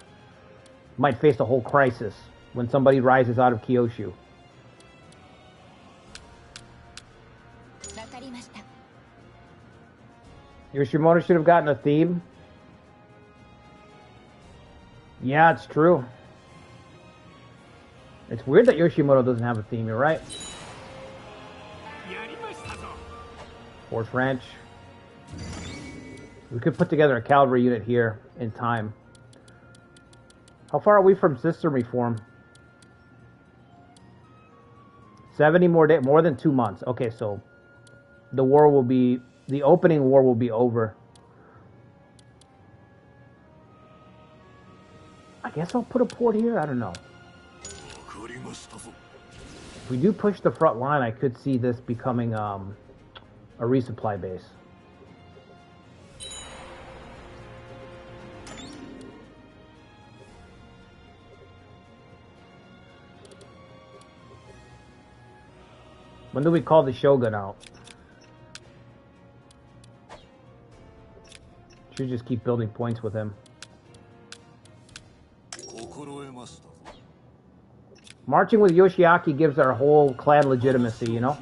Might face a whole crisis when somebody rises out of Kyushu. Yoshimoto should have gotten a theme. Yeah, it's true. It's weird that Yoshimoto doesn't have a theme, you're right. Horse Ranch. We could put together a cavalry unit here in time. How far are we from system reform? 70 more days, more than 2 months. Okay, so the war will be... the opening war will be over. I guess I'll put a port here? I don't know. If we do push the front line, I could see this becoming a resupply base. When do we call the Shogun out? Should just keep building points with him. Marching with Yoshiaki gives our whole clan legitimacy, you know?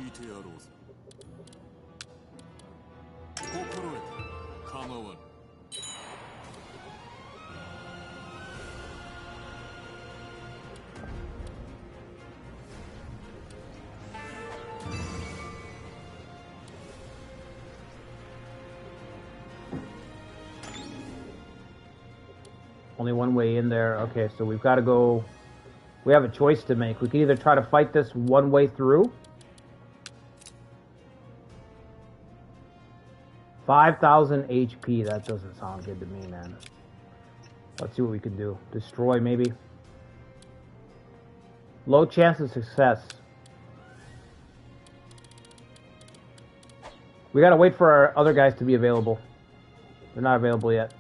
Only one way in there. Okay, so we've got to go... We have a choice to make. We can either try to fight this one way through. 5,000 HP. That doesn't sound good to me, man. Let's see what we can do. Destroy, maybe. Low chance of success. We gotta wait for our other guys to be available. They're not available yet.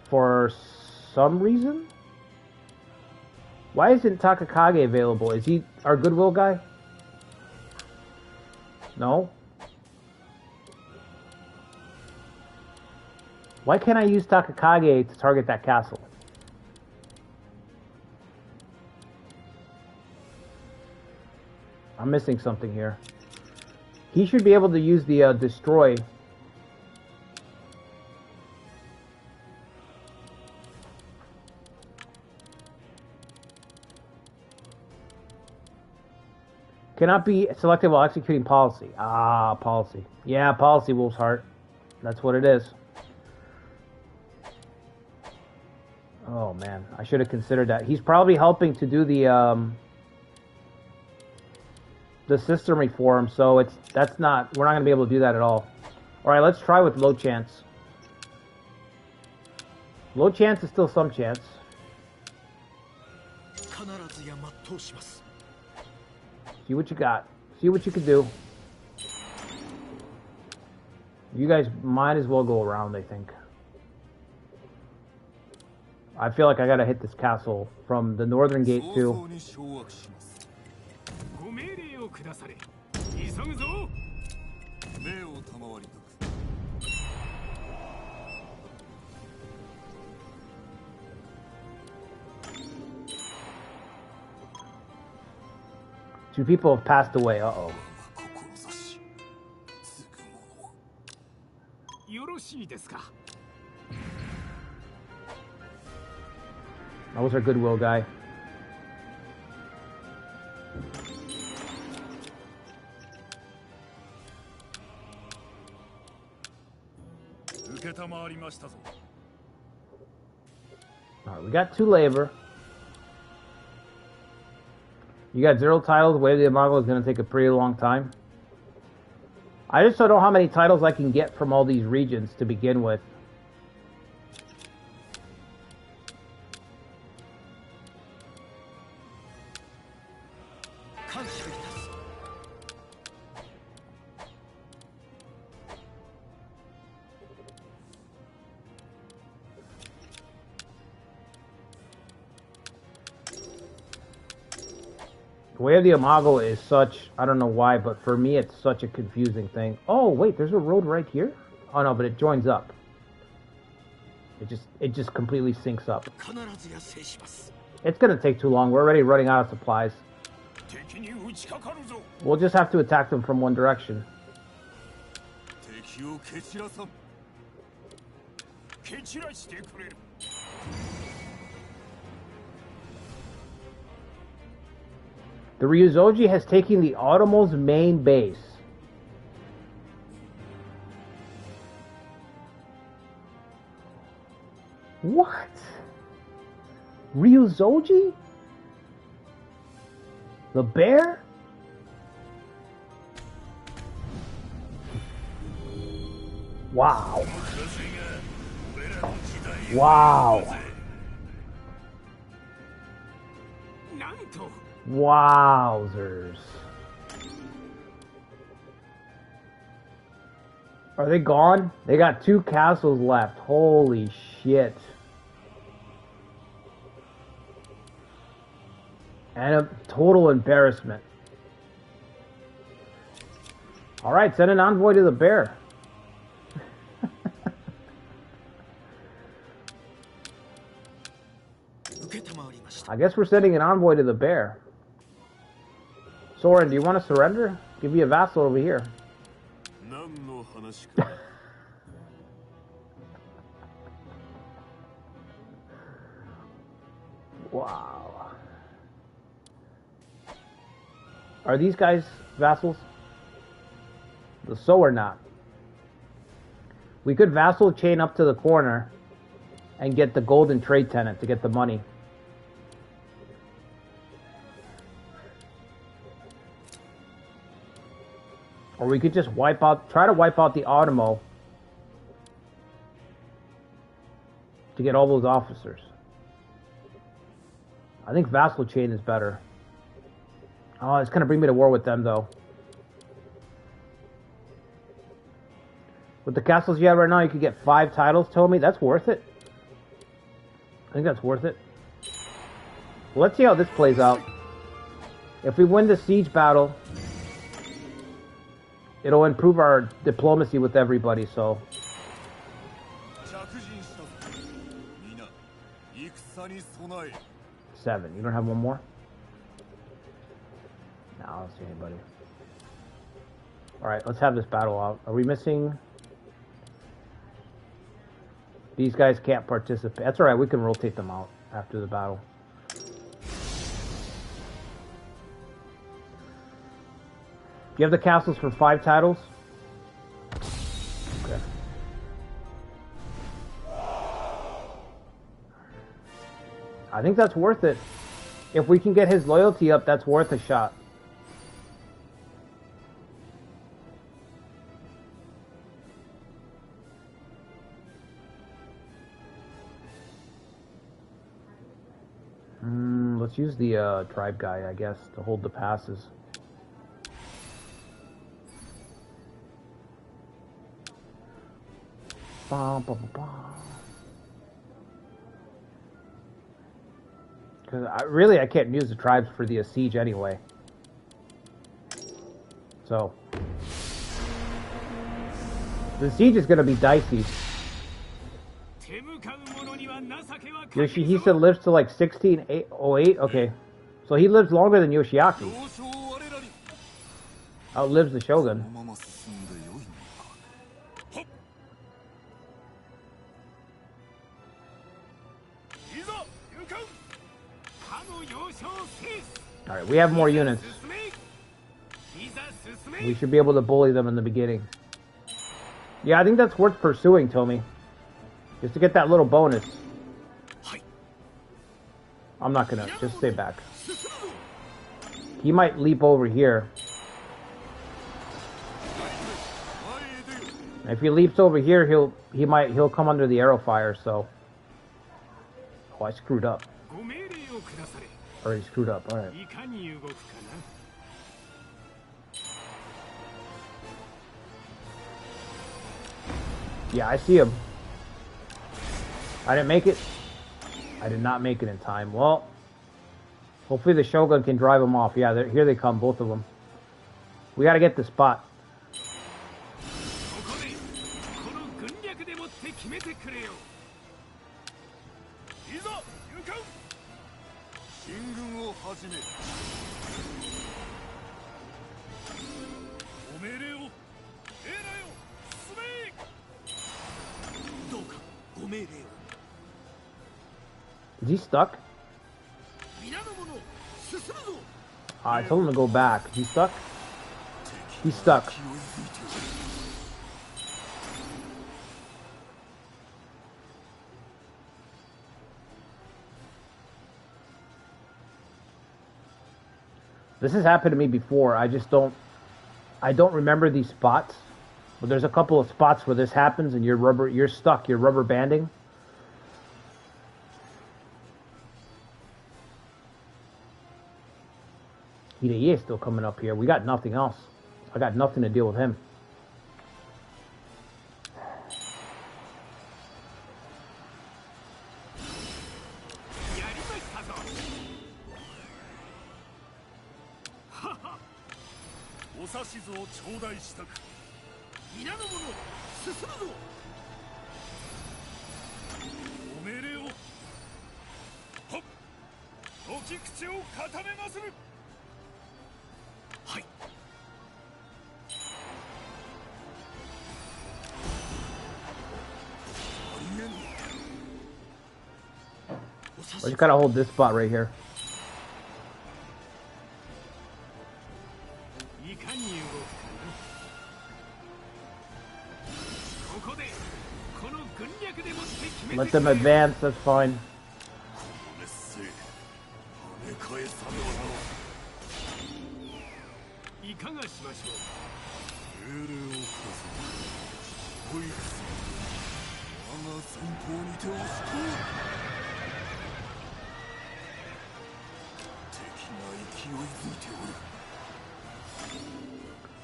For some reason? Why isn't Takakage available? Is he our goodwill guy? No? Why can't I use Takakage to target that castle? I'm missing something here. He should be able to use the destroy. Cannot be selected while executing policy. Ah, policy. Yeah, policy, Wolf's Heart. That's what it is. Oh, man. I should have considered that. He's probably helping to do the system reform, so we're not going to be able to do that at all. Alright, let's try with low chance. Low chance is still some chance. See what you got. See what you can do. You guys might as well go around, I think. I feel like I gotta hit this castle from the northern gate too. Two people have passed away. Uh-oh. That was our goodwill guy. Alright, we got 2 labor. You got 0 titles. Wave of the Imago is going to take a pretty long time. I just don't know how many titles I can get from all these regions to begin with. Way of the Imago is such, I don't know why, but for me it's such a confusing thing. Oh wait, there's a road right here? Oh no, but it joins up. It just completely syncs up. It's gonna take too long. We're already running out of supplies. We'll just have to attack them from one direction. The Ryuzoji has taken the Automo's main base. What? Ryuzoji? The bear? Wow. Wow. Wowzers. Are they gone? They got 2 castles left. Holy shit. And a total embarrassment. All right, send an envoy to the bear. I guess we're sending an envoy to the bear. Soren, do you want to surrender? Give you a vassal over here. Wow. Are these guys vassals? So or not. We could vassal chain up to the corner and get the golden trade tenant to get the money. Or we could just try to wipe out the Automo to get all those officers. I think vassal chain is better. Oh, it's gonna bring me to war with them though. With the castles you have right now, you could get 5 titles, Tomi. That's worth it. I think that's worth it. Well, let's see how this plays out. If we win the siege battle, it'll improve our diplomacy with everybody, so. 7. You don't have one more? No, I don't see anybody. Alright, let's have this battle out. Are we missing? These guys can't participate. That's alright, we can rotate them out after the battle. Do you have the castles for 5 titles? Okay. I think that's worth it. If we can get his loyalty up, that's worth a shot. Let's use the tribe guy, I guess, to hold the passes. Because I can't use the tribes for the siege anyway. So the siege is going to be dicey. Yoshihisa lives to like 1608. Okay, so he lives longer than Yoshiaki. Outlives the shogun. Alright, we have more units. We should be able to bully them in the beginning. Yeah, I think that's worth pursuing, Tomi. Just to get that little bonus. I'm not gonna, just stay back. He might leap over here. If he leaps over here, he'll come under the arrow fire, so. Oh, I screwed up. Already screwed up, alright. Yeah, I see him. I didn't make it. I did not make it in time. Well, hopefully the Shogun can drive them off. Yeah, here they come, both of them. We gotta get the spot. Is he stuck? I told him to go back. Is he stuck? He's stuck. This has happened to me before. I don't remember these spots. But there's a couple of spots where this happens and you're stuck, you're rubber banding. Hideye is still coming up here. We got nothing else. I got nothing to deal with him. We just gotta hold this spot right here. Let them advance, that's fine.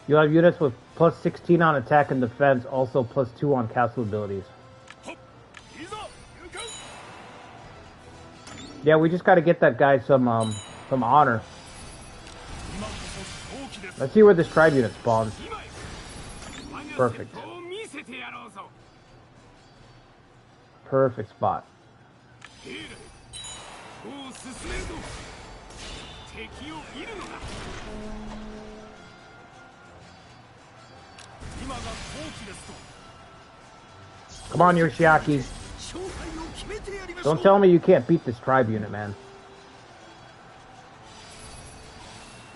You have units with plus 16 on attack and defense, also plus 2 on castle abilities. Yeah, we just gotta get that guy some honor. Let's see where this tribe unit spawns. Perfect. Perfect spot. Come on, Yoshiaki. Don't tell me you can't beat this tribe unit, man.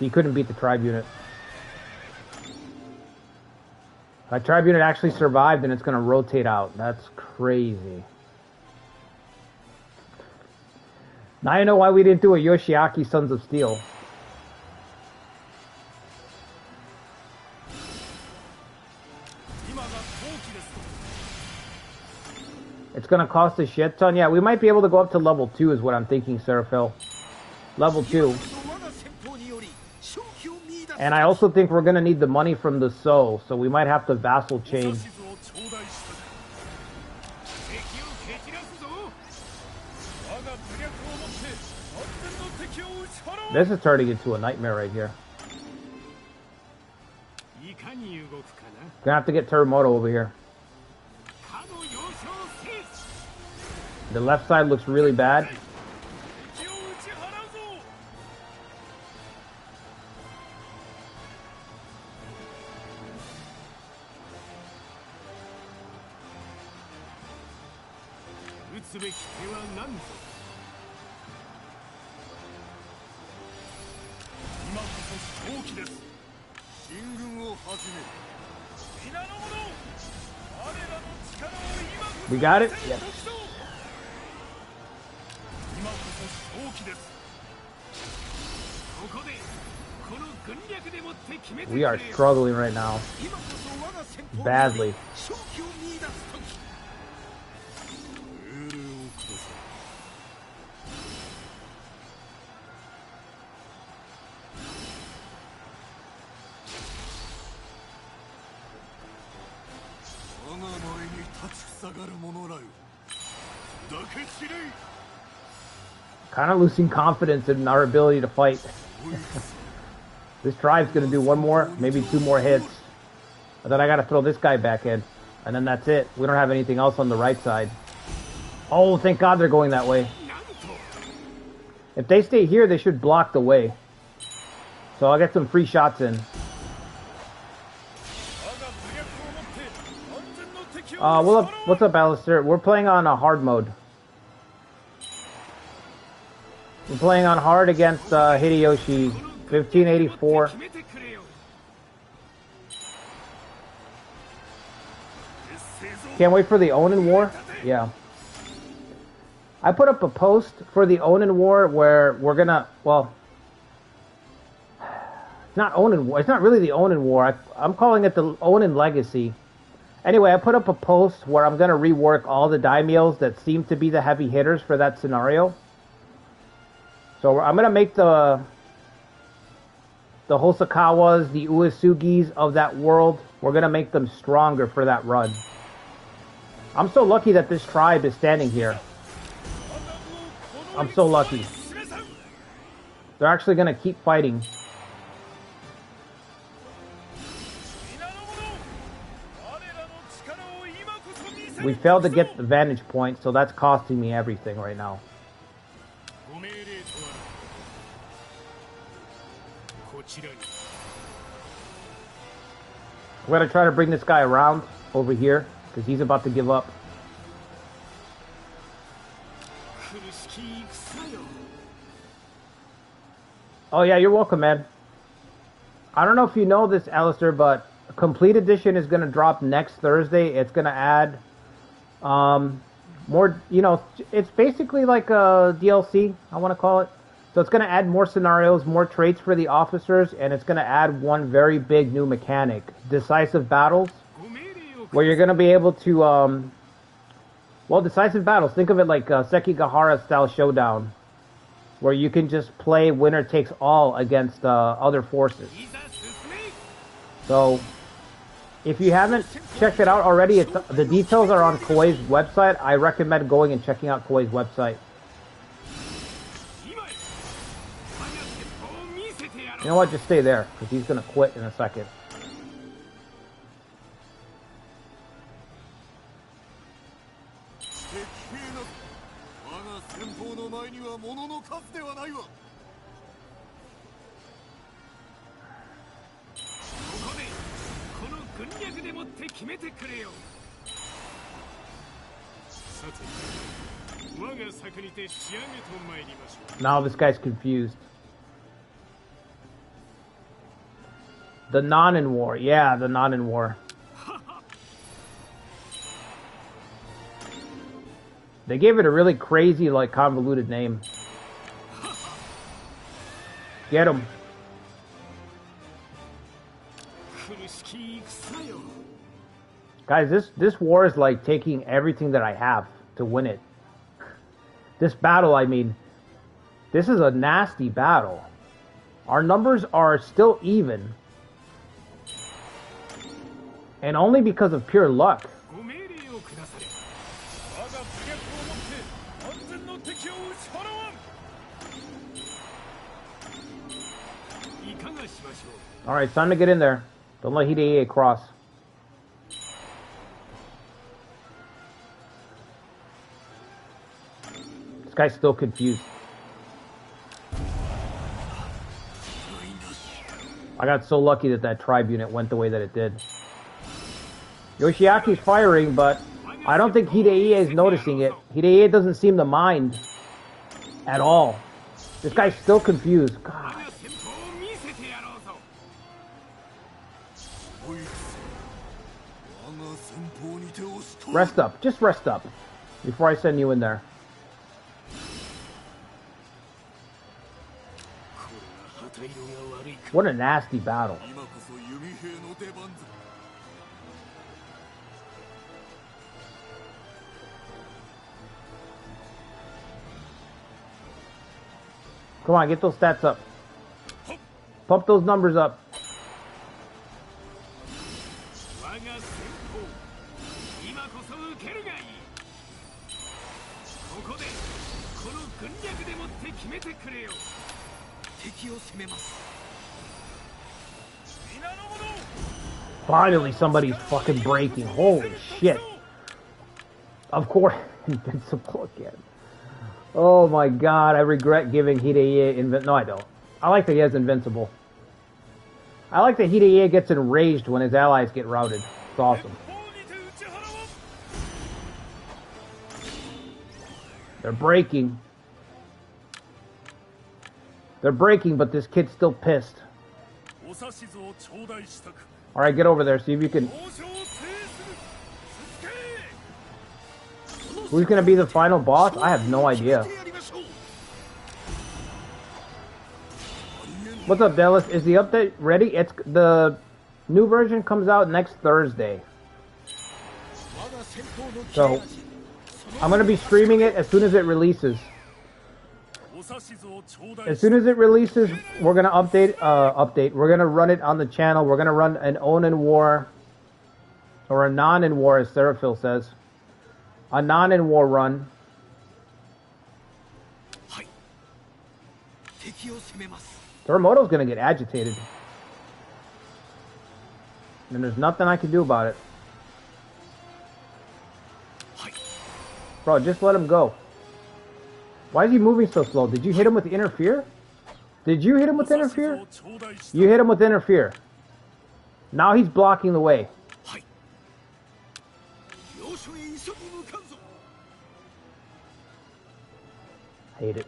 You couldn't beat the tribe unit. That tribe unit actually survived and it's going to rotate out. That's crazy. Now I know why we didn't do a Yoshiaki Sons of Steel. It's going to cost a shit ton. Yeah, we might be able to go up to level 2 is what I'm thinking, Seraphil. Level 2. And I also think we're going to need the money from the soul, so we might have to vassal chain. This is turning into a nightmare right here. Gonna have to get Terumoto over here. The left side looks really bad. We got it? Yes. We are struggling right now. Badly. Kind of losing confidence in our ability to fight. This tribe's gonna do one more, maybe 2 more hits. And then I gotta throw this guy back in. And then that's it. We don't have anything else on the right side. Oh, thank God they're going that way. If they stay here, they should block the way. So I'll get some free shots in. What's up, Alistair? We're playing on a hard mode. We're playing on hard against Hideyoshi, 1584. Can't wait for the Onin War? Yeah. I put up a post for the Onin War where we're gonna, well, it's not Onin War. It's not really the Onin War. I'm calling it the Onin Legacy. Anyway, I put up a post where I'm gonna rework all the daimyos that seem to be the heavy hitters for that scenario. So I'm gonna make the Hosokawas, the Uesugis of that world. We're gonna make them stronger for that run. I'm so lucky that this tribe is standing here. I'm so lucky. They're actually gonna keep fighting. We failed to get the vantage point, so that's costing me everything right now. We're gonna try to bring this guy around over here, because he's about to give up. Oh yeah, you're welcome, man. I don't know if you know this, Alistair, but Complete Edition is gonna drop next Thursday. It's gonna add more, you know, it's basically like a DLC, I want to call it. So it's going to add more scenarios, more traits for the officers, and it's going to add one very big new mechanic, decisive battles, where you're going to be able to, well, decisive battles, think of it like Sekigahara style showdown, where you can just play winner takes all against other forces. So if you haven't checked it out already, the details are on Koei's website. I recommend going and checking out Koei's website. You know what? Just stay there, because he's going to quit in a second. Now this guy's confused. The non-in war. Yeah, the non-in war. They gave it a really crazy, like, convoluted name. Get him. Guys, this war is like taking everything that I have to win it. This battle, I mean, this is a nasty battle. Our numbers are still even. And only because of pure luck. Alright, it's time to get in there. Don't let Hidei cross. This guy's still confused. I got so lucky that that tribe unit went the way that it did. Yoshiaki's firing, but I don't think Hidei is noticing it. Hidei doesn't seem to mind at all. This guy's still confused. God. Rest up. Just rest up before I send you in there. What a nasty battle. Come on, get those stats up. Pump those numbers up. Finally, somebody's fucking breaking. Holy shit. Of course, invincible again. Oh my god, I regret giving Hidei no, I don't. I like that he has invincible. I like that Hidei gets enraged when his allies get routed. It's awesome. They're breaking. They're breaking, but this kid's still pissed. Alright, get over there, see if you can... Who's gonna be the final boss? I have no idea. What's up, Dallas? Is the update ready? It's the new version comes out next Thursday. So I'm gonna be streaming it as soon as it releases. As soon as it releases, we're gonna update. We're gonna run it on the channel. We're gonna run an own-in war or a non-in war, as Seraphil says. A non-in war run. Terumoto's gonna get agitated. And there's nothing I can do about it. Bro, just let him go. Why is he moving so slow? Did you hit him with interfere? Did you hit him with interfere? You hit him with interfere. Now he's blocking the way. Hate it.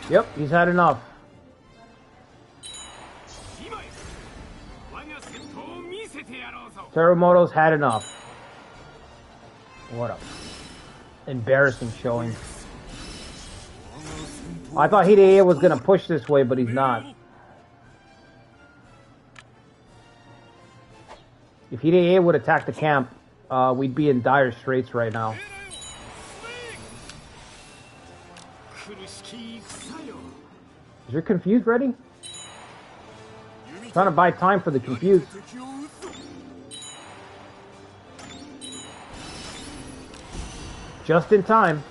Yep, he's had enough. Terumoto's had enough. What a embarrassing showing. I thought Hideye was going to push this way, but he's not. If Hideye would attack the camp, we'd be in dire straits right now. Is your confused ready? Trying to buy time for the confused. Just in time.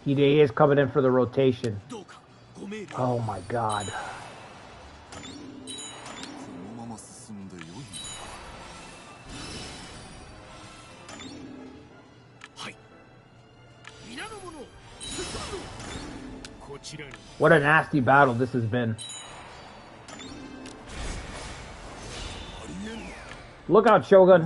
Hideye is coming in for the rotation. Oh my god. What a nasty battle this has been. Look out, Shogun.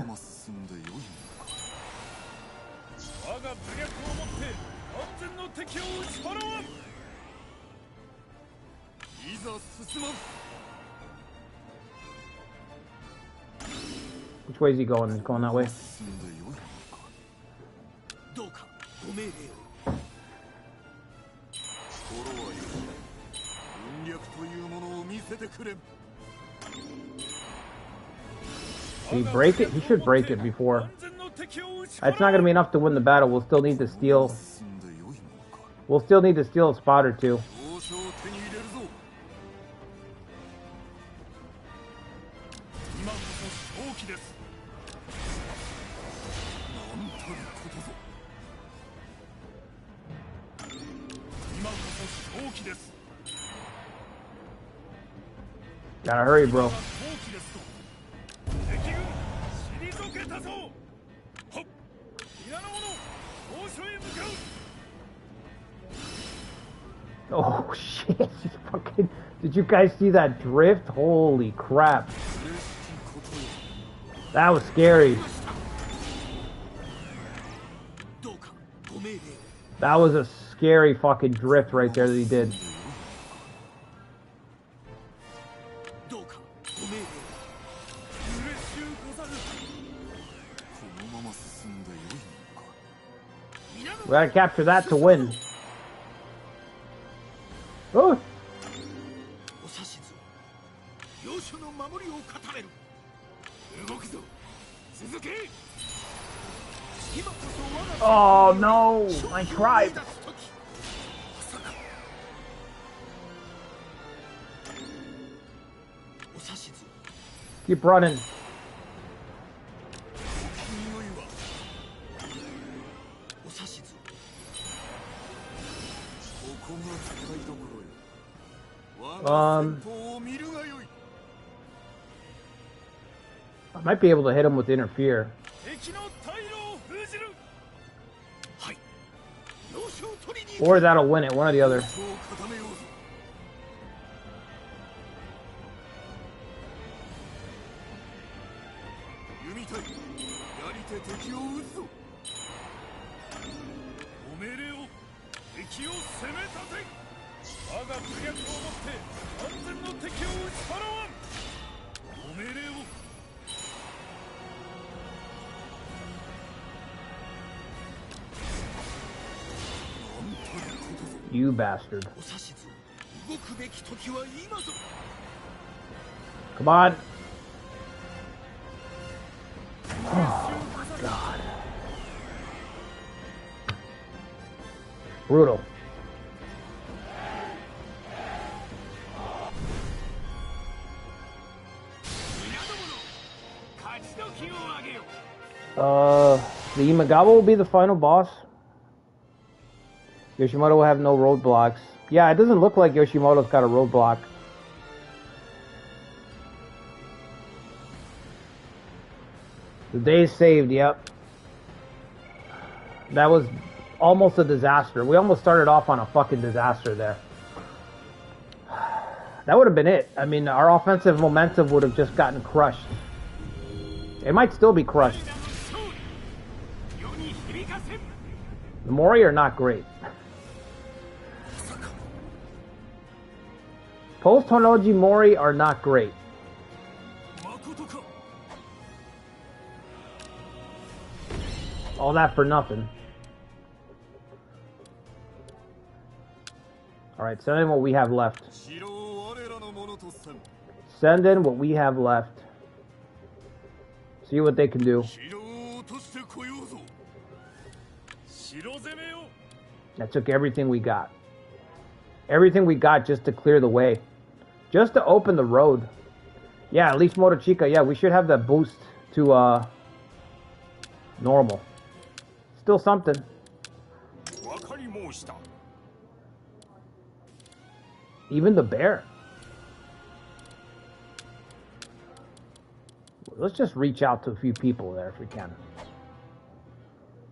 Which way is he going? He's going that way. Did he break it? He should break it before. It's not going to be enough to win the battle. We'll still need to steal. We'll still need to steal a spot or two. Gotta hurry, bro. Oh shit, fucking, did you guys see that drift? Holy crap. That was scary. That was a scary fucking drift right there that he did. We gotta capture that to win. Oh! Oh no! I tried. Keep running. I might be able to hit him with interfere. Or that'll win it, one or the other. You bastard. Come on. Oh my god. Brutal. The Imagawa will be the final boss. Yoshimoto will have no roadblocks. Yeah, it doesn't look like Yoshimoto's got a roadblock. The day's saved, yep. That was almost a disaster. We almost started off on a fucking disaster there. That would have been it. I mean, our offensive momentum would have just gotten crushed. It might still be crushed. The Mori are not great. Post Honoji Mori are not great. All that for nothing. Alright, send in what we have left. Send in what we have left. See what they can do. That took everything we got. Everything we got just to clear the way. Just to open the road. Yeah, at least Motochika, yeah, we should have that boost to, normal. Still something. Even the bear. Let's just reach out to a few people there if we can.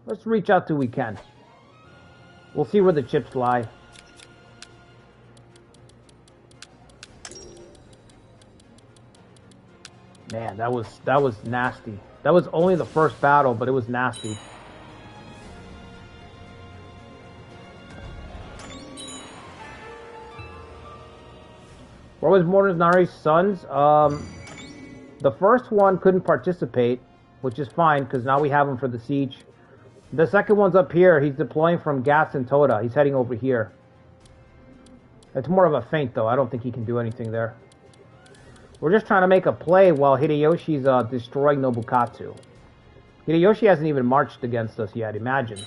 Let's reach out till we can. We'll see where the chips lie. Man, that was nasty. That was only the first battle, but it was nasty. Where was Morinari's sons? The first one couldn't participate, which is fine, because now we have him for the siege. The second one's up here. He's deploying from Gas and Toda. He's heading over here. It's more of a feint, though. I don't think he can do anything there. We're just trying to make a play while Hideyoshi's destroying Nobukatsu. Hideyoshi hasn't even marched against us yet, imagine.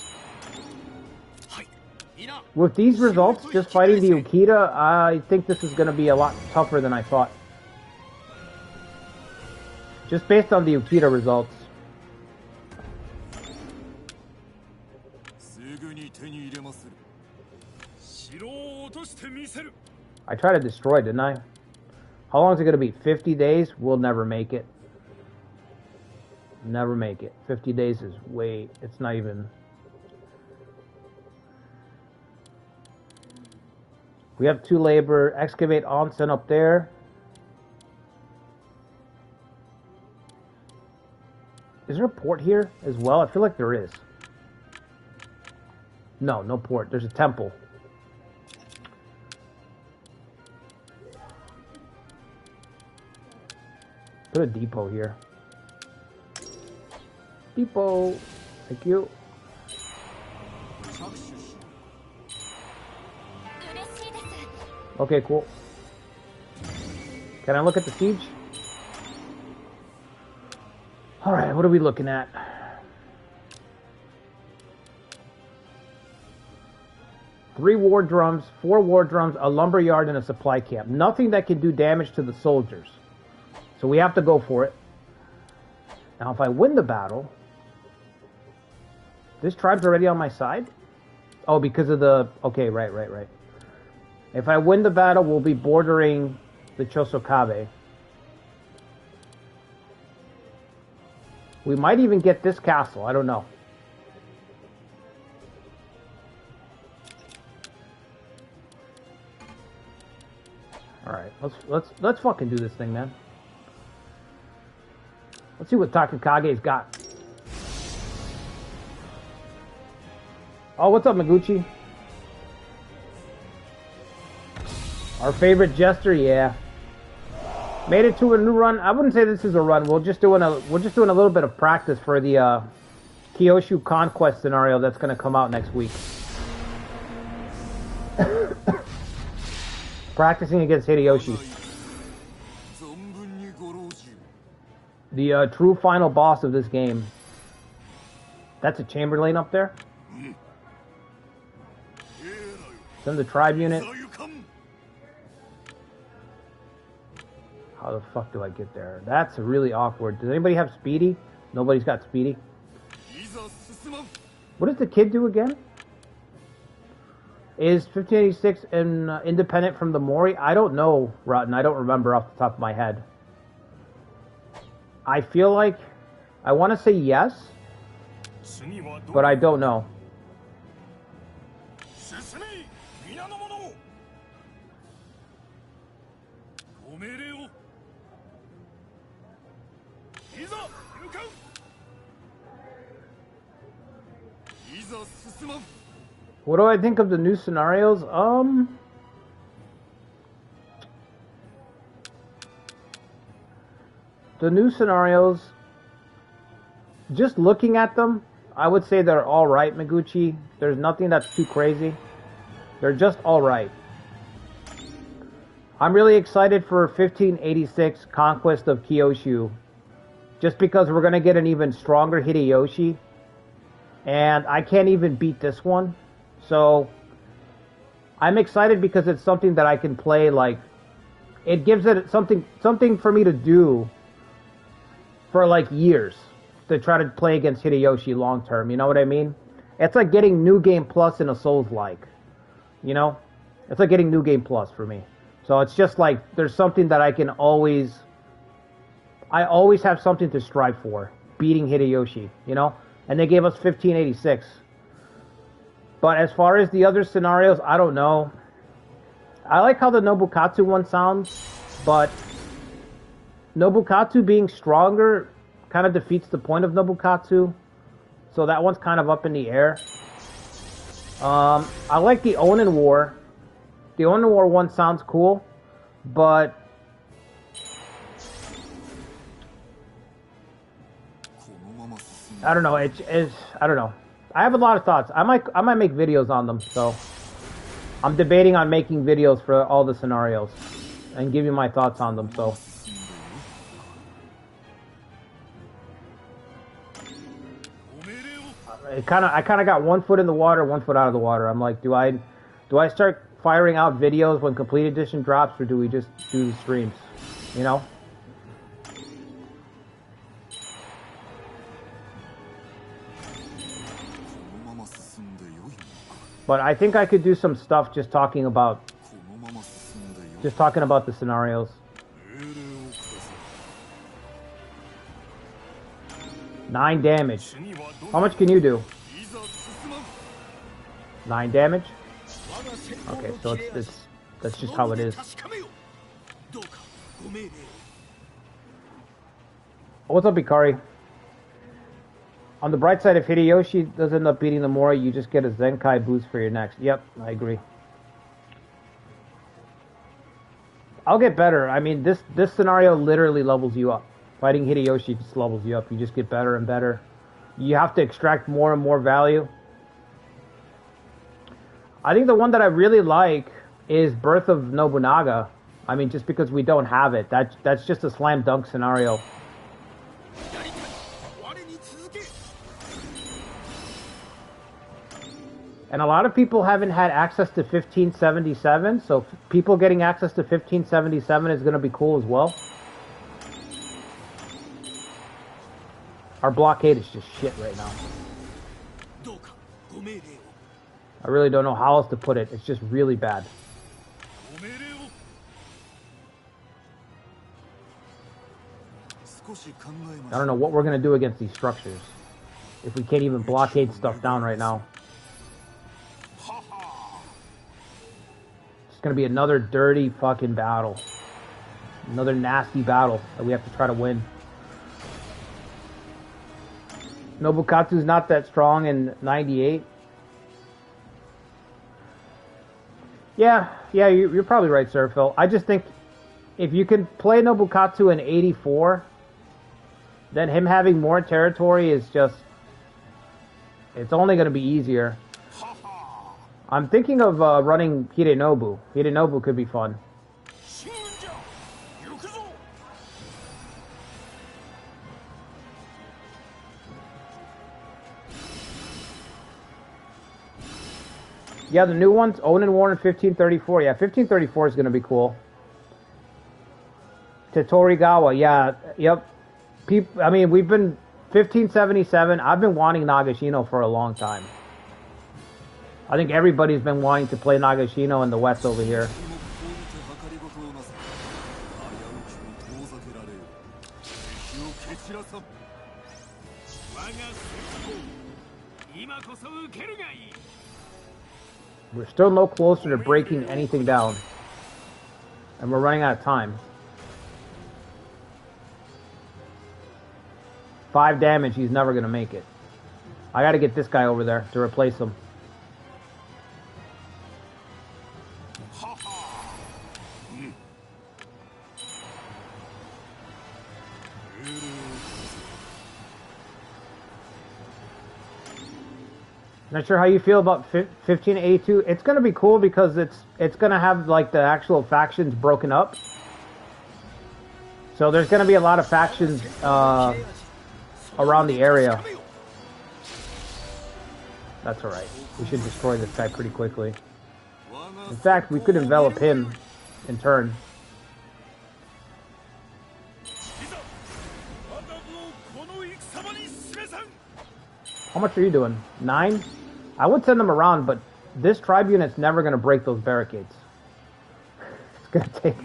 With these results, just fighting the Ukita, I think this is going to be a lot tougher than I thought. Just based on the Ukita results. I tried to destroy, didn't I? How long is it going to be? 50 days? We'll never make it. Never make it. 50 days is way... It's not even... We have 2 labor. Excavate onsen up there. Is there a port here as well? I feel like there is. No, no port. There's a temple. Put a depot here. Depot. Thank you. Okay, cool. Can I look at the siege? Alright, what are we looking at? Three war drums, 4 war drums, a lumber yard, and a supply camp. Nothing that can do damage to the soldiers. So we have to go for it. Now, if I win the battle... This tribe's already on my side? Oh, because of the... Okay, right. If I win the battle, we'll be bordering the Chosokabe. We might even get this castle. I don't know. All right, let's fucking do this thing, man. Let's see what Takakage's got. Oh, what's up, Maguchi? Our favorite jester, yeah. Made it to a new run. I wouldn't say this is a run. We're just doing a little bit of practice for the Kyoshu Conquest scenario that's going to come out next week. Practicing against Hideyoshi. The true final boss of this game. That's a Chamberlain up there. Send the tribe unit. How the fuck do I get there? That's really awkward. Does anybody have Speedy? Nobody's got Speedy. What does the kid do again? Is 1586 independent from the Mori? I don't know, Rotten. I don't remember off the top of my head. I feel like I want to say yes, but I don't know. What do I think of the new scenarios? The new scenarios, just looking at them, I would say they're alright, Maguchi. There's nothing that's too crazy. They're just alright. I'm really excited for 1586 Conquest of Kyoshu, just because we're going to get an even stronger Hideyoshi, and I can't even beat this one. So I'm excited because it's something that I can play, like, it gives it something for me to do for like years, to try to play against Hideyoshi long term, you know what I mean? It's like getting New Game Plus in a Souls-like, you know? It's like getting New Game Plus for me. So it's just like, there's something that I always have something to strive for, beating Hideyoshi, you know? And they gave us 1586. But as far as the other scenarios, I don't know. I like how the Nobukatsu one sounds, but Nobukatsu being stronger kind of defeats the point of Nobukatsu. So that one's kind of up in the air. I like the Onin War. The Onin War one sounds cool, but I don't know. I don't know. I have a lot of thoughts. I might make videos on them. So I'm debating on making videos for all the scenarios and give you my thoughts on them. So I kind of got one foot in the water, one foot out of the water. I'm like, do I start firing out videos when Complete Edition drops, or do we just do the streams? You know? But I think I could do some stuff just talking about the scenarios. 9 damage. How much can you do? 9 damage? Okay, so that's just how it is. What's up, Ikari? On the bright side, if Hideyoshi does end up beating the Mori, you just get a Zenkai boost for your next. Yep, I agree. I'll get better. I mean, this scenario literally levels you up. Fighting Hideyoshi just levels you up. You just get better and better. You have to extract more and more value. I think the one that I really like is Birth of Nobunaga. I mean, just because we don't have it. That's just a slam dunk scenario. And a lot of people haven't had access to 1577, so people getting access to 1577 is going to be cool as well. Our blockade is just shit right now. I really don't know how else to put it. It's just really bad. I don't know what we're going to do against these structures if we can't even blockade stuff down right now. It's going to be another dirty fucking battle. Another nasty battle that we have to try to win. Nobukatsu's not that strong in 98. Yeah, you're probably right, Sir Phil. I just think if you can play Nobukatsu in 84, then him having more territory is just... It's only going to be easier. I'm thinking of running Hidenobu. Hidenobu could be fun. Yeah, the new ones, Onin War and 1534. Yeah, 1534 is going to be cool. Totorigawa, yeah, yep. I mean, we've been 1577. I've been wanting Nagashino for a long time. I think everybody's been wanting to play Nagashino in the West over here. We're still no closer to breaking anything down. And we're running out of time. 5 damage, he's never going to make it. I got to get this guy over there to replace him. Not sure how you feel about 1582. It's going to be cool because it's going to have like the actual factions broken up. So there's going to be a lot of factions around the area. That's alright. We should destroy this guy pretty quickly. In fact, we could envelop him in turn. How much are you doing? 9? I would send them around, but this tribe unit's never going to break those barricades. It's going to take...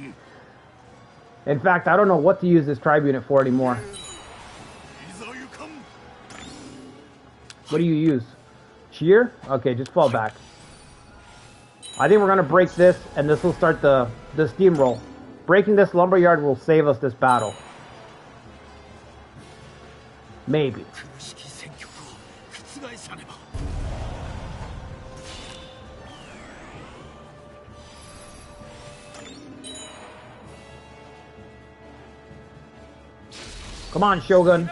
In fact, I don't know what to use this tribe unit for anymore. What do you use? Cheer? Okay, just fall back. I think we're going to break this, and this will start the steamroll. Breaking this lumberyard will save us this battle. Maybe. Come on, Shogun.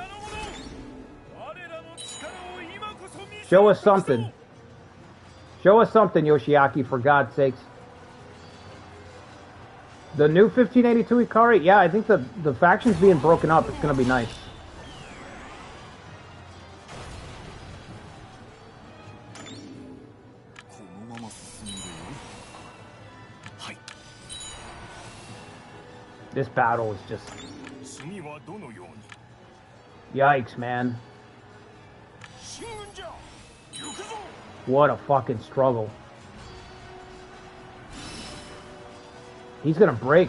Show us something. Show us something, Yoshiaki, for God's sakes. The new 1582 Ikari, yeah, I think the factions being broken up, it's going to be nice. This battle is just... Yikes, man. What a fucking struggle. He's gonna break.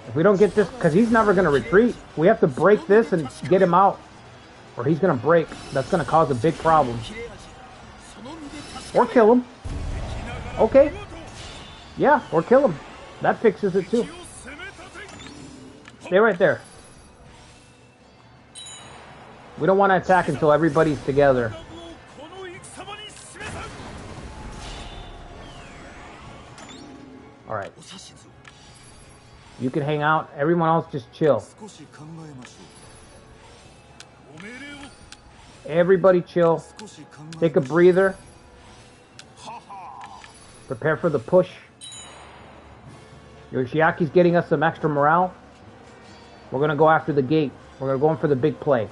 If we don't get this, because he's never gonna retreat. We have to break this and get him out, or he's gonna break. That's gonna cause a big problem. Or kill him. Okay. Yeah, or kill him. That fixes it too. Stay right there. We don't want to attack until everybody's together. Alright. You can hang out. Everyone else just chill. Everybody chill. Take a breather. Prepare for the push. Yoshiaki's getting us some extra morale. We're going to go after the gate. We're going to go in for the big play.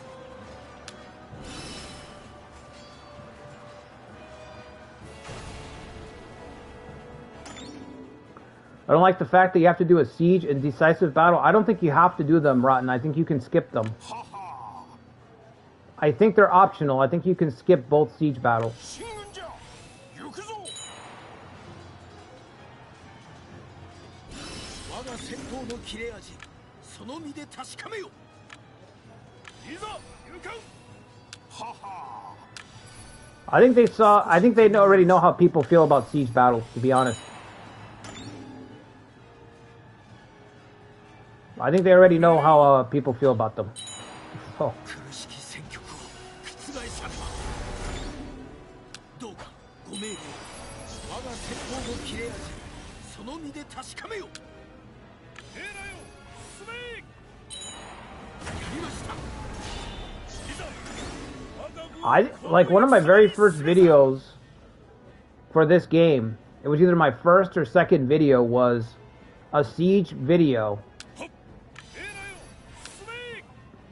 I don't like the fact that you have to do a siege and decisive battle. I don't think you have to do them, Rotten. I think you can skip them. I think they're optional. I think you can skip both siege battles. I think they already know how people feel about siege battles, to be honest. I think they already know how people feel about them. Oh. Like one of my very first videos for this game, it was either my first or second video, was a siege video.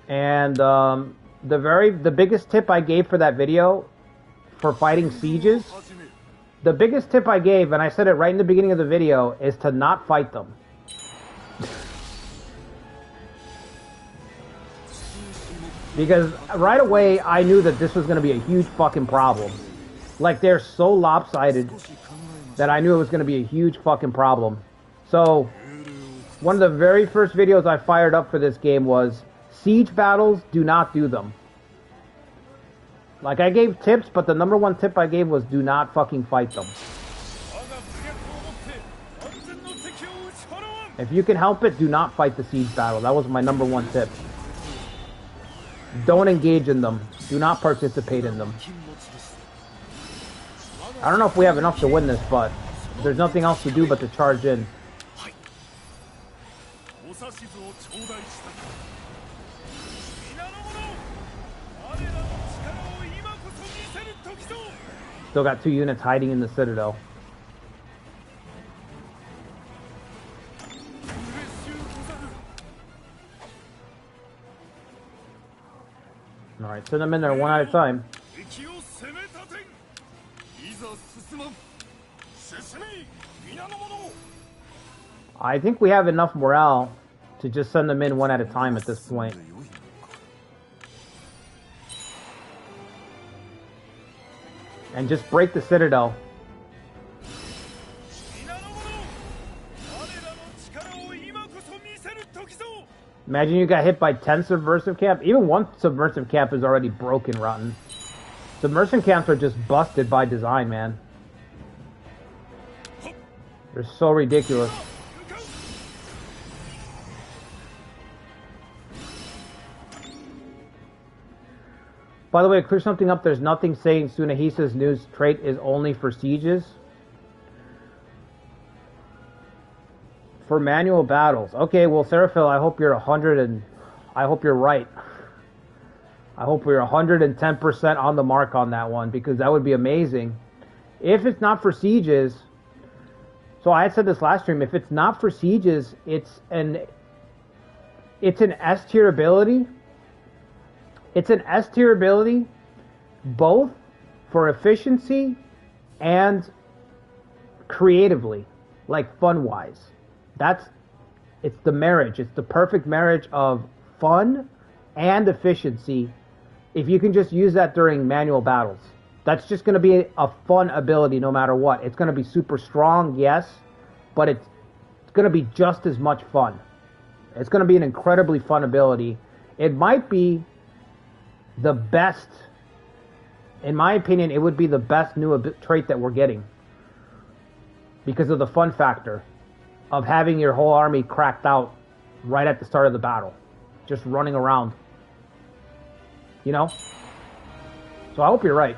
And the biggest tip I gave for that video for fighting sieges, the biggest tip I gave, and I said it right in the beginning of the video, is to not fight them. Because right away I knew that this was going to be a huge fucking problem. Like, they're so lopsided that I knew it was going to be a huge fucking problem. So one of the very first videos I fired up for this game was siege battles, do not do them. Like, I gave tips, but the number one tip I gave was do not fucking fight them. If you can help it, do not fight the siege battle. That was my number one tip. Don't engage in them. Do not participate in them. I don't know if we have enough to win this, but there's nothing else to do but to charge in. Still got 2 units hiding in the citadel. Alright, send them in there one at a time. I think we have enough morale to just send them in one at a time at this point. And just break the citadel. Imagine you got hit by 10 subversive camp. Even one subversive camp is already broken, rotten. Submersion camps are just busted by design, man. They're so ridiculous. By the way, to clear something up, there's nothing saying Tsunahisa's new trait is only for sieges. For manual battles. Okay, well, Seraphil, I hope you're 100 and... I hope you're right. I hope we're 110% on the mark on that one, because that would be amazing. If it's not for sieges... So I had said this last stream, if it's not for sieges, it's an S tier ability. It's an S tier ability, both for efficiency and creatively, like fun-wise. It's the marriage. It's the perfect marriage of fun and efficiency. If you can just use that during manual battles, that's just going to be a fun ability no matter what. It's going to be super strong, yes, but it's going to be just as much fun. It's going to be an incredibly fun ability. It might be the best, in my opinion, it would be the best new trait that we're getting because of the fun factor of having your whole army cracked out right at the start of the battle, just running around, you know? So I hope you're right.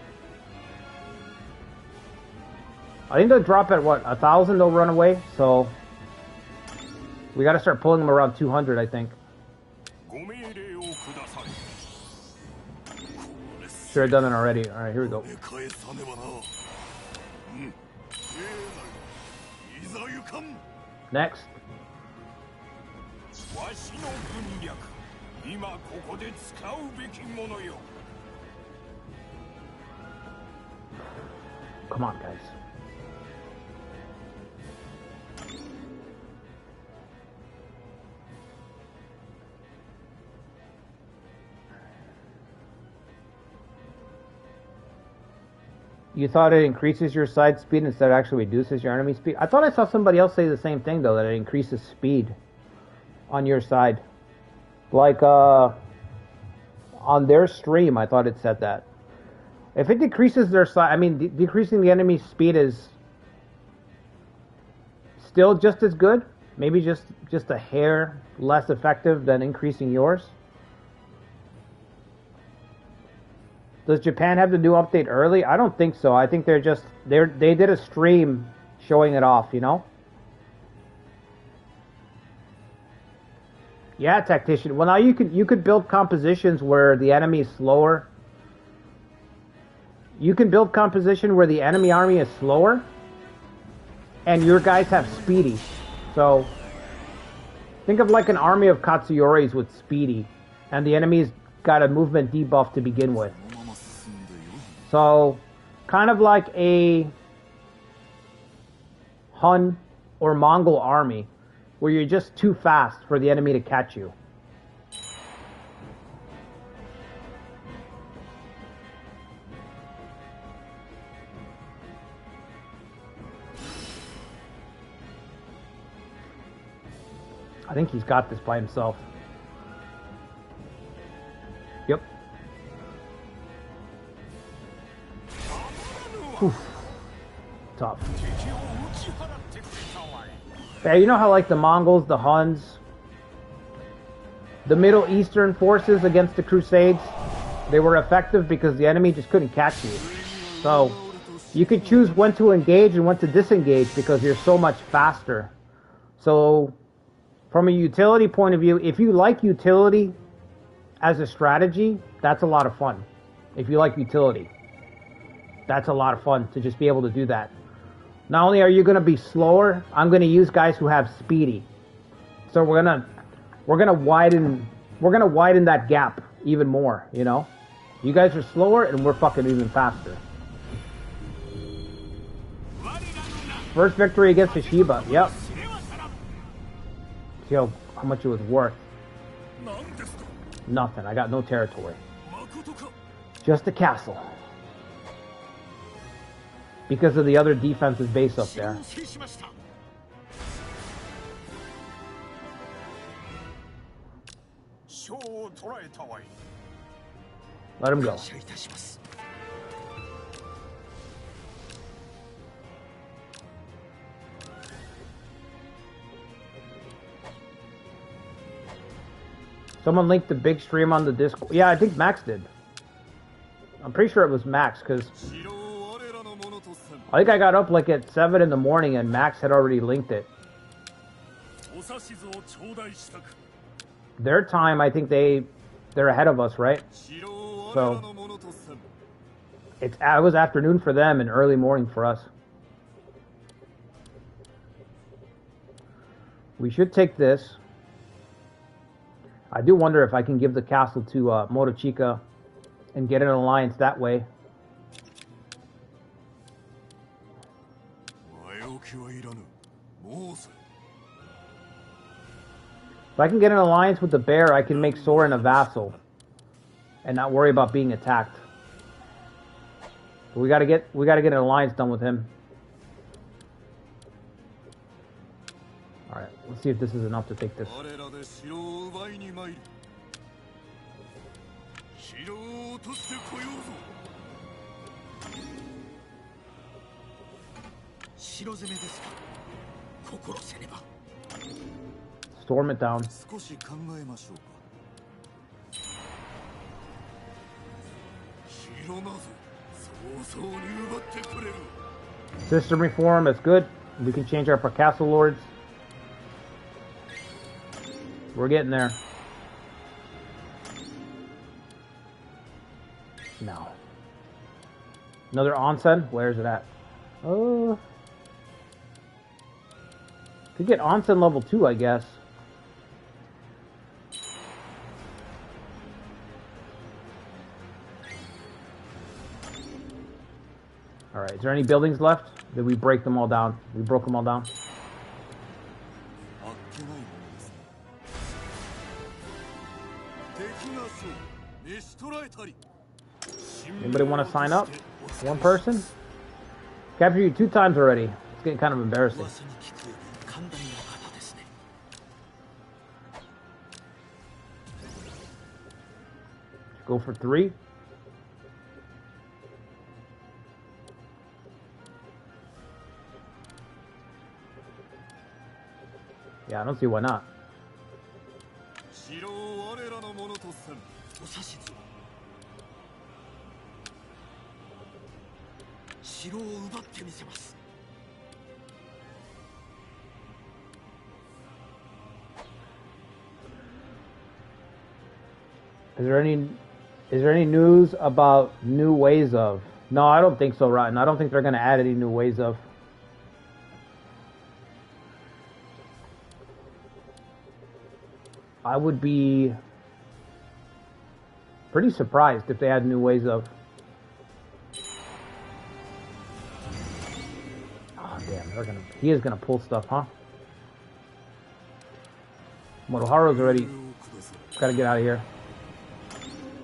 I think they'll drop at what, 1,000 they'll run away, so we gotta start pulling them around 200, I think. Should have done it already. Alright, here we go. Next. Come on, guys. You thought it increases your side speed instead of actually reduces your enemy speed? I thought I saw somebody else say the same thing, though, that it increases speed on your side. Like, on their stream, I thought it said that. If it decreases their side, I mean, decreasing the enemy's speed is still just as good. Maybe just a hair less effective than increasing yours. Does Japan have the new update early? I don't think so. I think they did a stream showing it off, you know? Yeah, tactician. Well, now you could build compositions where the enemy is slower. You can build composition where the enemy army is slower and your guys have speedy. So think of like an army of Katsuyoris with speedy and the enemy's got a movement debuff to begin with. So kind of like a Hun or Mongol army where you're just too fast for the enemy to catch you. I think he's got this by himself. Yep. Oof. Tough. Yeah, you know how like the Mongols, the Huns, the Middle Eastern forces against the Crusades, they were effective because the enemy just couldn't catch you. So you could choose when to engage and when to disengage because you're so much faster. So from a utility point of view, if you like utility as a strategy, that's a lot of fun. If you like utility, that's a lot of fun to just be able to do that. Not only are you going to be slower, I'm going to use guys who have speedy. So we're gonna widen that gap even more, you know? You guys are slower and we're fucking even faster. First victory against Hashiba, yep. See how much it was worth. Nothing, I got no territory. Just a castle. Because of the other defenses base up there. Let him go. Someone linked the big stream on the Discord. Yeah, I think Max did. I'm pretty sure it was Max, because I think I got up like at 7 in the morning and Max had already linked it. Their time, I think they're ahead of us, right? So it was afternoon for them and early morning for us. We should take this. I do wonder if I can give the castle to Motochika and get an alliance that way. If I can get an alliance with the bear, I can make Soren a vassal and not worry about being attacked. But we gotta get an alliance done with him. Alright, let's see if this is enough to take this. Storm it down. System reform, that's good. We can change our castle lords. We're getting there. No. Another onsen? Where is it at? Oh. Could get onsen level 2, I guess. Alright, is there any buildings left? Did we break them all down? We broke them all down? Anybody want to sign up? One person? Captured you 2 times already. It's getting kind of embarrassing. Go for 3. Yeah, I don't see why not. Is there any news about new ways of? No, I don't think so, Rotten. I don't think they're going to add any new ways of. I would be pretty surprised if they had new ways of. Oh damn, he is gonna pull stuff, huh? Motoharu's already gotta get out of here.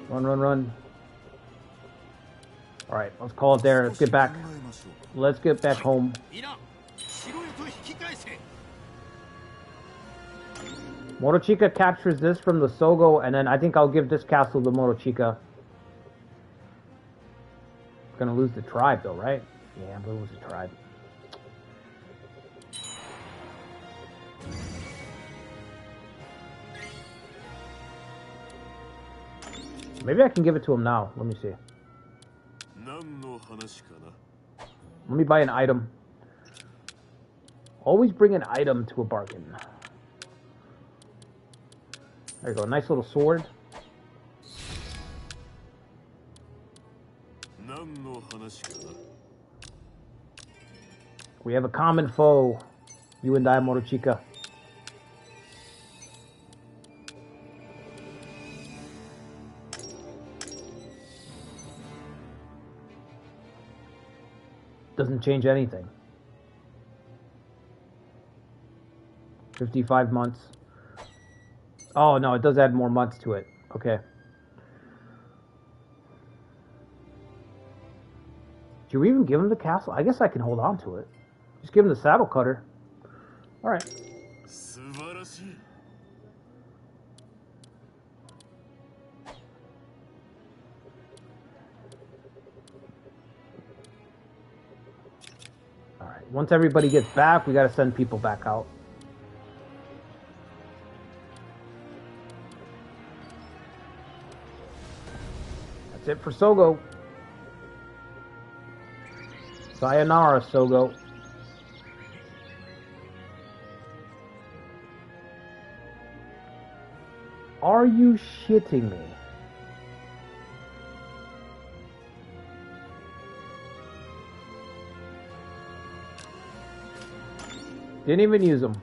Run, run, run. Alright, let's call it there. Let's get back. Let's get back home. Morochika captures this from the Sogo, and then I think I'll give this castle to Morochika. Gonna lose the tribe though, right? Yeah, I'm gonna lose the tribe. Maybe I can give it to him now. Let me see. Let me buy an item. Always bring an item to a bargain. There you go, nice little sword. We have a common foe. You and I, Morochika. Doesn't change anything. 55 months. Oh, no, it does add more months to it. Okay. Should we even give him the castle? I guess I can hold on to it. Just give him the saddle cutter. Alright. Alright, once everybody gets back, we gotta send people back out. That's it for Sogo. Sayonara, Sogo. Are you shitting me? Didn't even use them.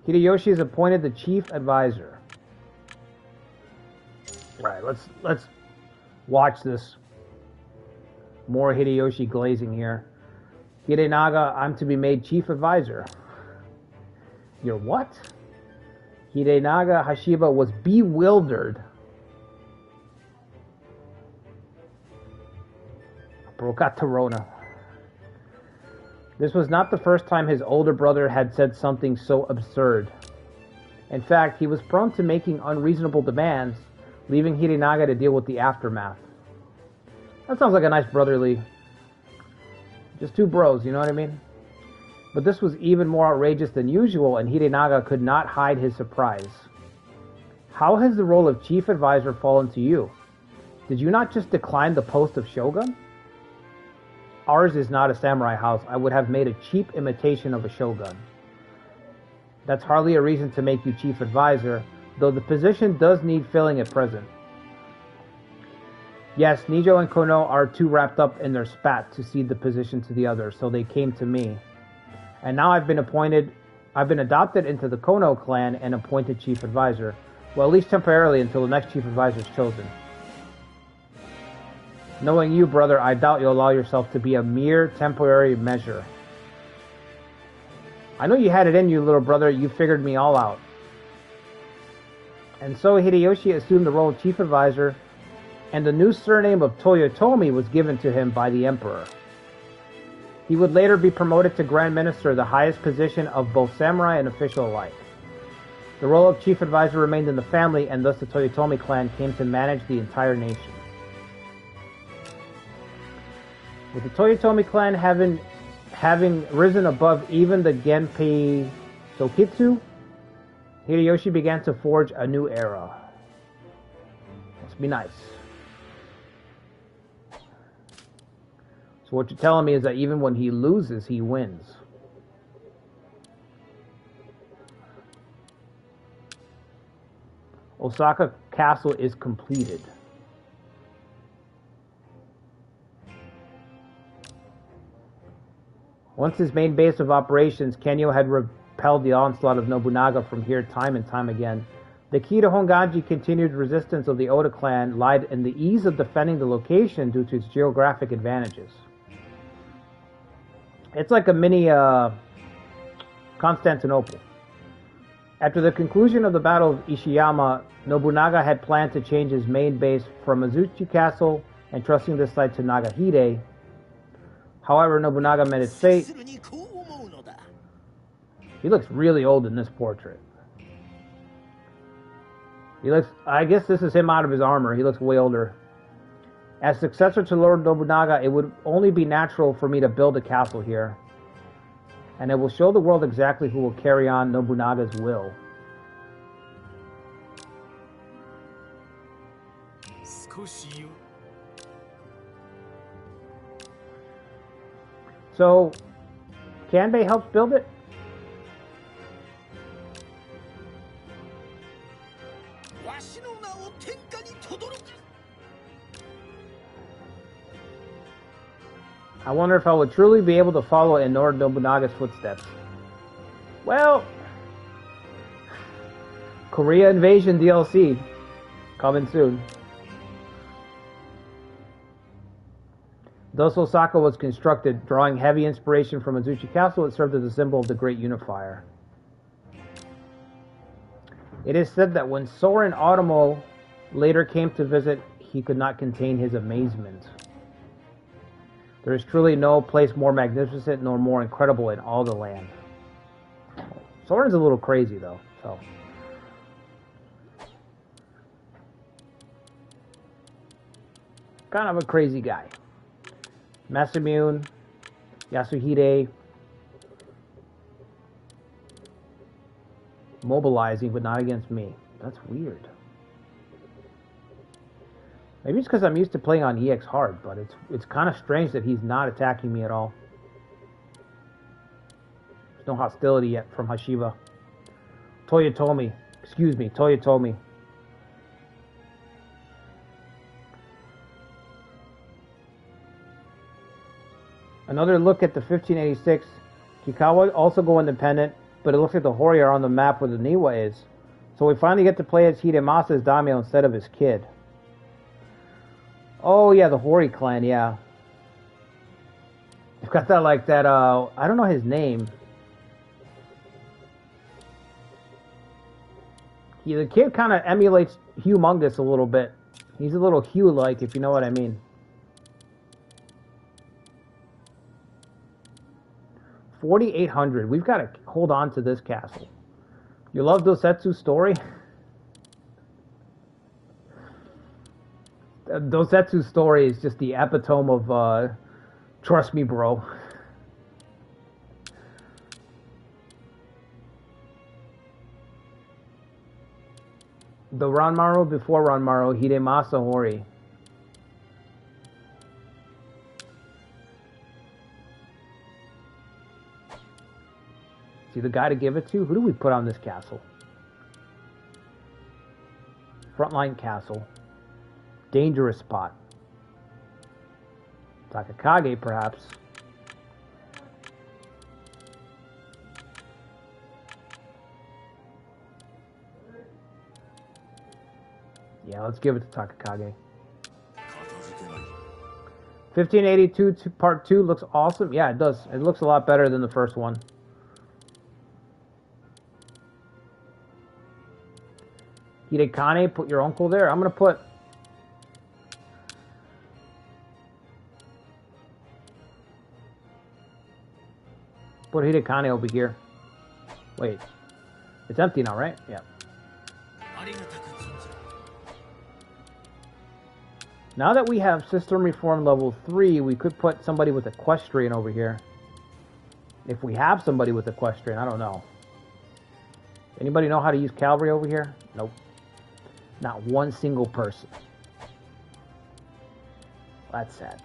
Hideyoshi is appointed the chief advisor. Alright, let's watch this. More Hideyoshi glazing here. Hidenaga, I'm to be made chief advisor. You're what? Hidenaga Hashiba was bewildered. Broke out Torona. This was not the first time his older brother had said something so absurd. In fact, he was prone to making unreasonable demands, leaving Hidenaga to deal with the aftermath. That sounds like a nice brotherly... Just two bros, you know what I mean? But this was even more outrageous than usual, and Hidenaga could not hide his surprise. How has the role of chief advisor fallen to you? Did you not just decline the post of shogun? Ours is not a samurai house. I would have made a cheap imitation of a shogun. That's hardly a reason to make you chief advisor, though the position does need filling at present. Yes, Nijo and Kono are too wrapped up in their spat to cede the position to the other, so they came to me. And now I've been adopted into the Kono clan and appointed chief advisor. Well, at least temporarily until the next chief advisor is chosen. Knowing you, brother, I doubt you'll allow yourself to be a mere temporary measure. I know you had it in you, little brother. You figured me all out. And so Hideyoshi assumed the role of chief advisor, and the new surname of Toyotomi was given to him by the emperor. He would later be promoted to Grand Minister, the highest position of both samurai and official alike. The role of chief advisor remained in the family, and thus the Toyotomi clan came to manage the entire nation. With the Toyotomi clan having risen above even the Genpei Tokitsu, Hideyoshi began to forge a new era. Must be nice. So what you're telling me is that even when he loses, he wins. Osaka Castle is completed. Once his main base of operations, Kenyo had repelled the onslaught of Nobunaga from here time and time again. The key to Honganji continued resistance of the Oda clan lied in the ease of defending the location due to its geographic advantages. It's like a mini Constantinople. After the conclusion of the Battle of Ishiyama, Nobunaga had planned to change his main base from Azuchi Castle, entrusting this site to Nagahide. However, Nobunaga met his fate. He looks really old in this portrait. He looks, I guess this is him out of his armor. He looks way older. As successor to Lord Nobunaga, it would only be natural for me to build a castle here. And it will show the world exactly who will carry on Nobunaga's will. So, Kanbei helps build it? I wonder if I would truly be able to follow in Lord Nobunaga's footsteps. Well, Korea Invasion DLC coming soon. Thus Osaka was constructed, drawing heavy inspiration from Azuchi Castle. It served as a symbol of the Great Unifier. It is said that when Soren Otomo later came to visit, he could not contain his amazement. There is truly no place more magnificent nor more incredible in all the land. Soren's a little crazy though, so. Kind of a crazy guy. Masamune, Yasuhide, mobilizing, but not against me. That's weird. Maybe it's because I'm used to playing on EX hard, but it's kind of strange that he's not attacking me at all. There's no hostility yet from Hashiba. Toyotomi. Excuse me, Toyotomi. Another look at the 1586. Kikawa also go independent, but it looks like the Hori are on the map where the Niwa is. So we finally get to play as Hidemasa's daimyo instead of his kid. Oh yeah, the Hori clan, yeah. It's got that like that, I don't know his name. The kid kind of emulates Humongous a little bit. He's a little Hugh-like, if you know what I mean. 4,800. We've got to hold on to this castle. You love Dosetsu's story? Dosetsu's story is just the epitome of, trust me, bro. The Ranmaru before Ranmaru, Hidemasa Hori. See the guy to give it to? Who do we put on this castle? Frontline castle. Dangerous spot. Takakage, perhaps. Yeah, let's give it to Takakage. 1582 Part 2 looks awesome. Yeah, it does. It looks a lot better than the first one. Hidekane, put your uncle there. I'm going to put... Put Hidekane over here. Wait. It's empty now, right? Yeah. Now that we have System Reform level 3, we could put somebody with Equestrian over here. If we have somebody with Equestrian, I don't know. Anybody know how to use Cavalry over here? Nope. Not one single person. That's sad.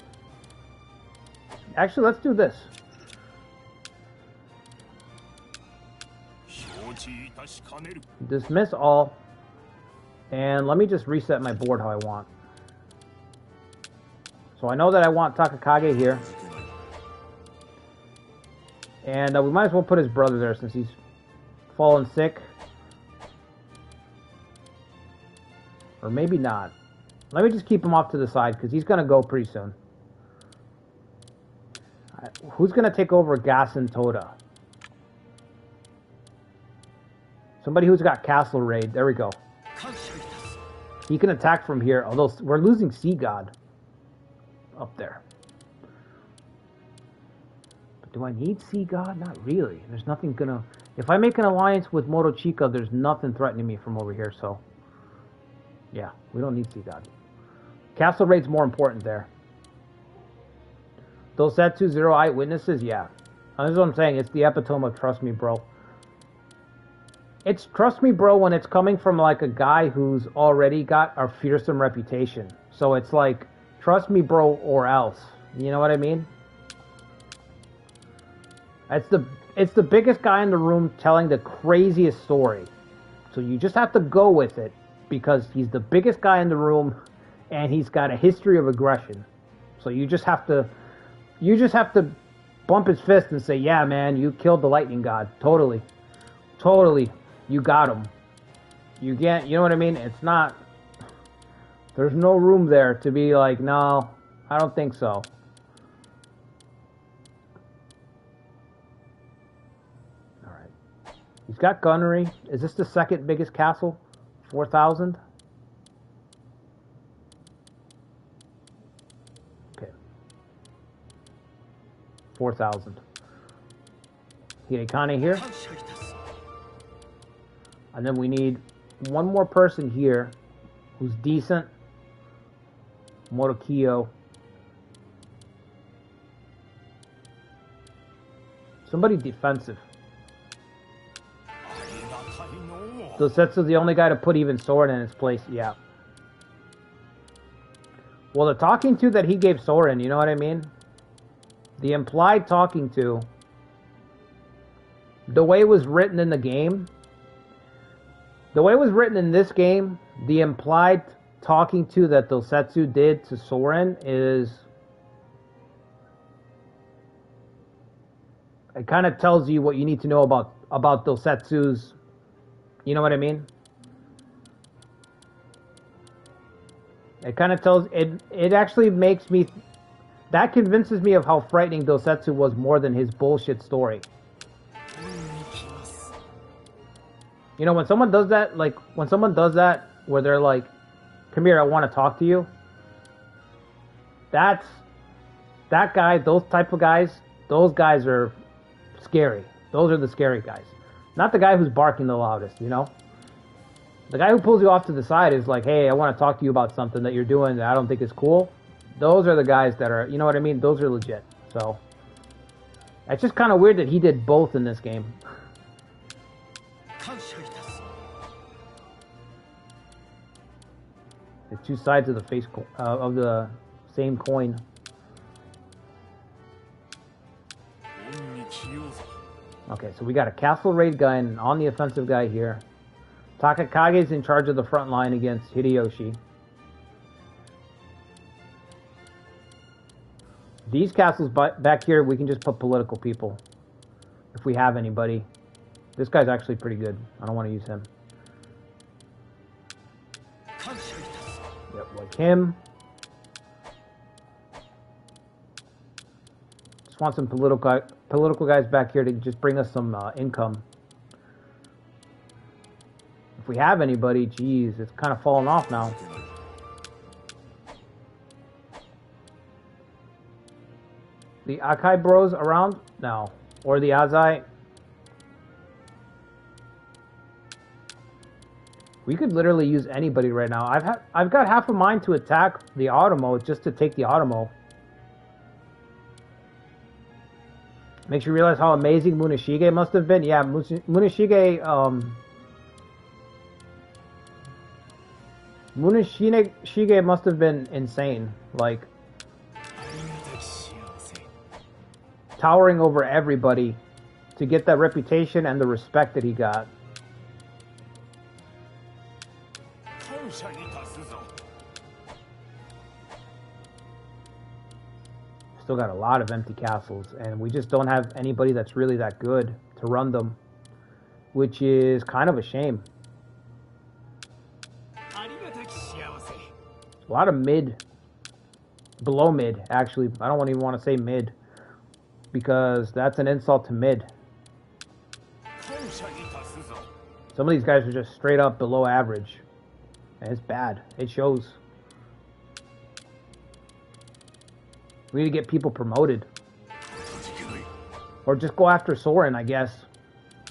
Actually, let's do this. Dismiss all. And let me just reset my board how I want. So I know that I want Takakage here. And we might as well put his brother there since he's fallen sick. Or maybe not. Let me just keep him off to the side because he's going to go pretty soon. Who's going to take over Gassen Toda? Somebody who's got Castle Raid. There we go. He can attack from here, although we're losing Sea God up there. But do I need Sea God? Not really. There's nothing gonna... If I make an alliance with Morochika, there's nothing threatening me from over here, so... Yeah, we don't need Sea God. Castle Raid's more important there. Dosetsu Zero Eyewitnesses? Yeah. That's what I'm saying. It's the epitome of trust me, bro. It's trust me, bro, when it's coming from like a guy who's already got a fearsome reputation. So it's like, trust me, bro, or else. You know what I mean? It's the biggest guy in the room telling the craziest story. So you just have to go with it because he's the biggest guy in the room and he's got a history of aggression. So you just have to bump his fist and say, yeah, man, you killed the lightning god. Totally. Totally. You got him. You can't, you know what I mean? It's not, there's no room there to be like, no, I don't think so. Alright. He's got gunnery. Is this the second biggest castle? 4,000? Okay. 4,000. Hirekane here. And then we need one more person here who's decent. Morokiyo. Somebody defensive. Dosetsu's the only guy to put even Soren in his place. Yeah. Well, the talking to that he gave Soren, you know what I mean? The implied talking to, the way it was written in the game, the way it was written in this game, the implied talking to that Dosetsu did to Soren is... It kind of tells you what you need to know about Dosetsu's... You know what I mean? It kind of tells... It actually makes me... That convinces me of how frightening Dosetsu was more than his bullshit story. You know, when someone does that, like, when someone does that, where they're like, come here, I want to talk to you. That guy, those type of guys, those guys are scary. Those are the scary guys. Not the guy who's barking the loudest, you know? The guy who pulls you off to the side is like, hey, I want to talk to you about something that you're doing that I don't think is cool. Those are the guys that are, you know what I mean? Those are legit. So, it's just kind of weird that he did both in this game. The two sides of the face of the same coin. Okay, so we got a castle raid guy and an on the offensive guy here. Takakage's in charge of the front line against Hideyoshi. These castles back here, we can just put political people. If we have anybody. This guy's actually pretty good. I don't want to use him. Yep, like him. Just want some political guys back here to just bring us some income. If we have anybody, geez, it's kind of falling off now. The Akai bros around? No. Or the Azai? We could literally use anybody right now. I've got half a mind to attack the Automo just to take the Automo. Makes you realize how amazing Muneshige must have been. Yeah, Muneshige must have been insane. Like, towering over everybody to get that reputation and the respect that he got. Still got a lot of empty castles, and we just don't have anybody that's really that good to run them, which is kind of a shame. A lot of mid, below mid, actually. I don't even want to say mid, because that's an insult to mid. Some of these guys are just straight up below average, and it's bad. It shows. We need to get people promoted. Or just go after Soren, I guess.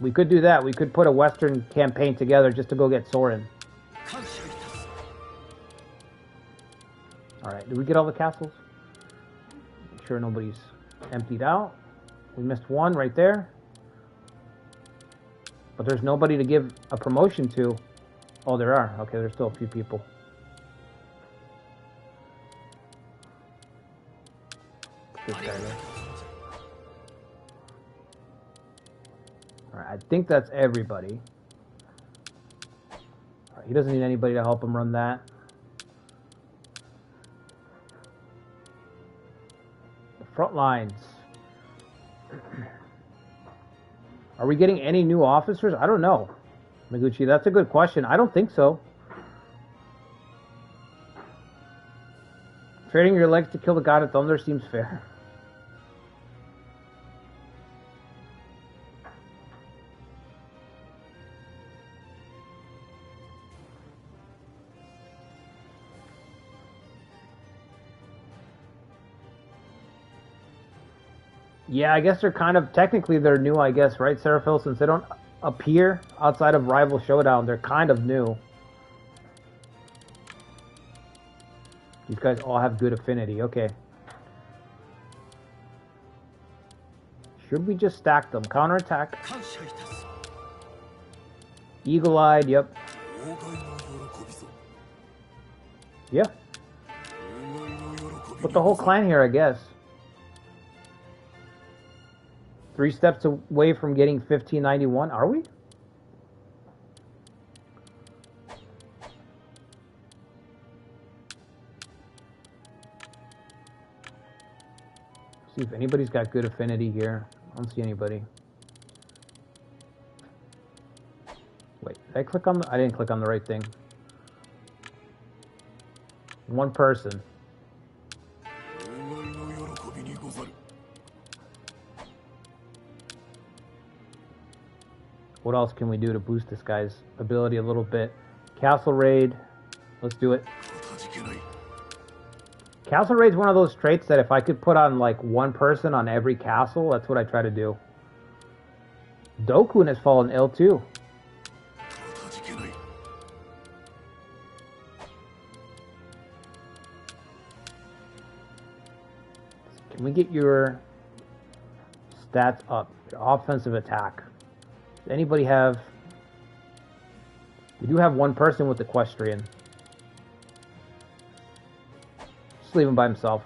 We could do that. We could put a Western campaign together just to go get Soren. Alright, did we get all the castles? Make sure nobody's emptied out. We missed one right there. But there's nobody to give a promotion to. Oh, there are. Okay, there's still a few people. This guy there. Alright, I think that's everybody. Alright, he doesn't need anybody to help him run that. The front lines. Are we getting any new officers? I don't know. Miguchi, that's a good question. I don't think so. Trading your legs to kill the God of Thunder seems fair. Yeah, I guess they're kind of, technically they're new, I guess, right, Seraphil? Since they don't appear outside of Rival Showdown, they're kind of new. These guys all have good affinity, okay. Should we just stack them? Counterattack. Eagle-eyed, yep. Yeah. Put the whole clan here, I guess. 3 steps away from getting 1591. Are we? See if anybody's got good affinity here. I don't see anybody. Wait, did I click on the... I didn't click on the right thing. One person. What else can we do to boost this guy's ability a little bit? Castle Raid. Let's do it. Castle Raid's one of those traits that if I could put on like one person on every castle, that's what I try to do. Dokun has fallen ill too. Can we get your stats up? Your offensive attack. Does anybody have... We do have one person with Equestrian. Just leave him by himself.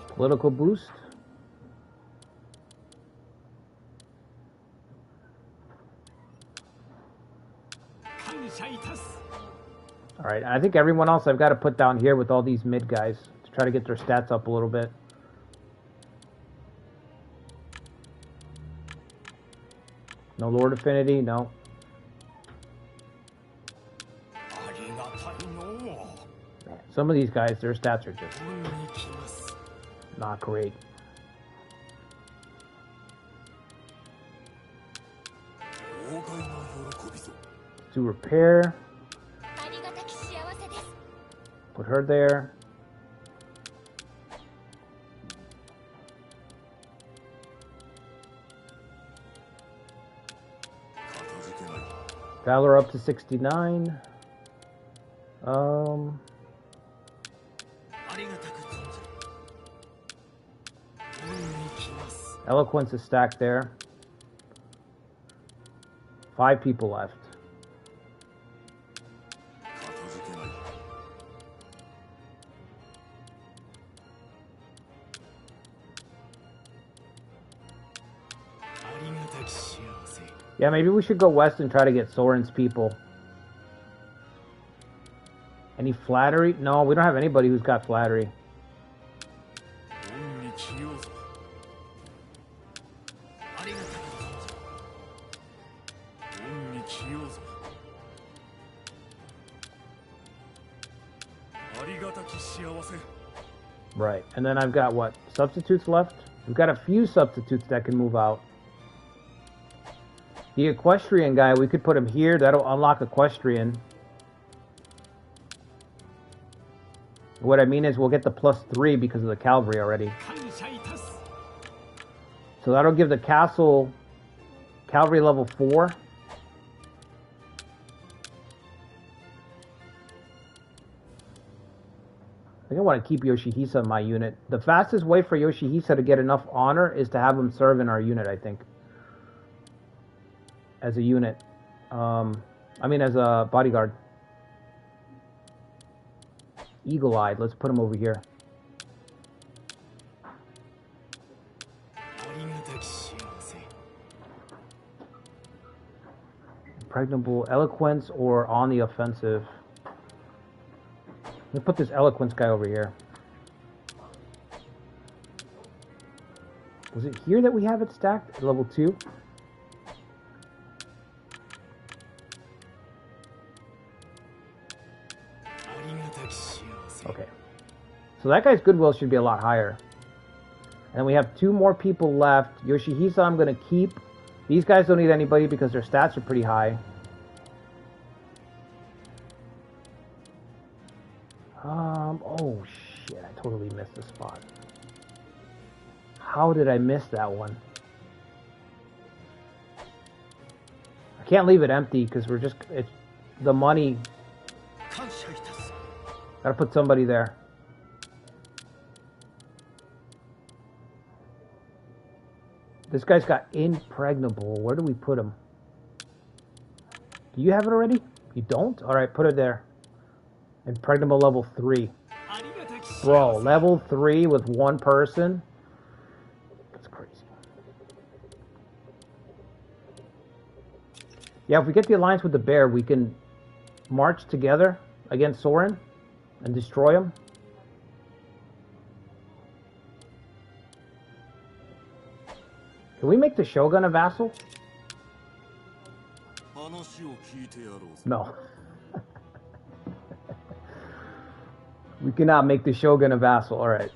Political boost. Alright, I think everyone else I've got to put down here with all these mid guys to try to get their stats up a little bit. No Lord Affinity, no. Man, some of these guys, their stats are just not great. To repair. Put her there. Valor up to 69. Eloquence is stacked there. 5 people left. Yeah, maybe we should go west and try to get Soren's people. Any flattery? No, we don't have anybody who's got flattery. Right, and then I've got what? Substitutes left? We've got a few substitutes that can move out. The equestrian guy, we could put him here. That'll unlock equestrian. What I mean is we'll get the +3 because of the cavalry already. So that'll give the castle cavalry level 4. I think I want to keep Yoshihisa in my unit. The fastest way for Yoshihisa to get enough honor is to have him serve in our unit, I think. As a unit. I mean as a bodyguard. Eagle-eyed. Let's put him over here. Impregnable eloquence or on the offensive. Let me put this eloquence guy over here. Was it here that we have it stacked at level 2? Okay. So that guy's goodwill should be a lot higher. And we have 2 more people left. Yoshihisa I'm going to keep. These guys don't need anybody because their stats are pretty high. Oh shit, I totally missed the spot. How did I miss that one? I can't leave it empty because we're just, it's the money. Gotta put somebody there. This guy's got impregnable. Where do we put him? Do you have it already? You don't? Alright, put it there. Impregnable level 3. Bro, level 3 with 1 person? That's crazy. Yeah, if we get the alliance with the bear, we can march together against Soren and destroy him. Can we make the Shogun a vassal? No. We cannot make the Shogun a vassal. Alright.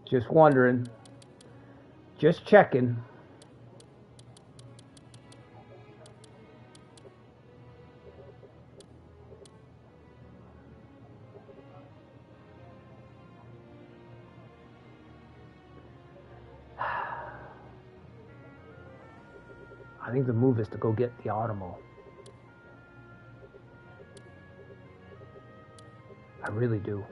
Just wondering. Just checking. I think the move is to go get the Automo. I really do.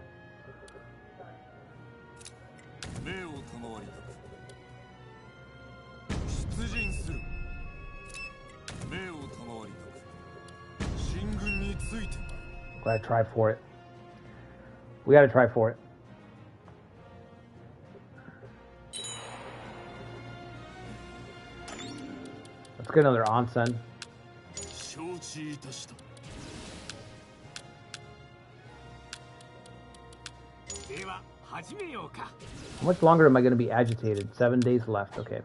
Gotta try for it. We gotta try for it. Let's get another onsen. How much longer am I going to be agitated? 7 days left. Okay.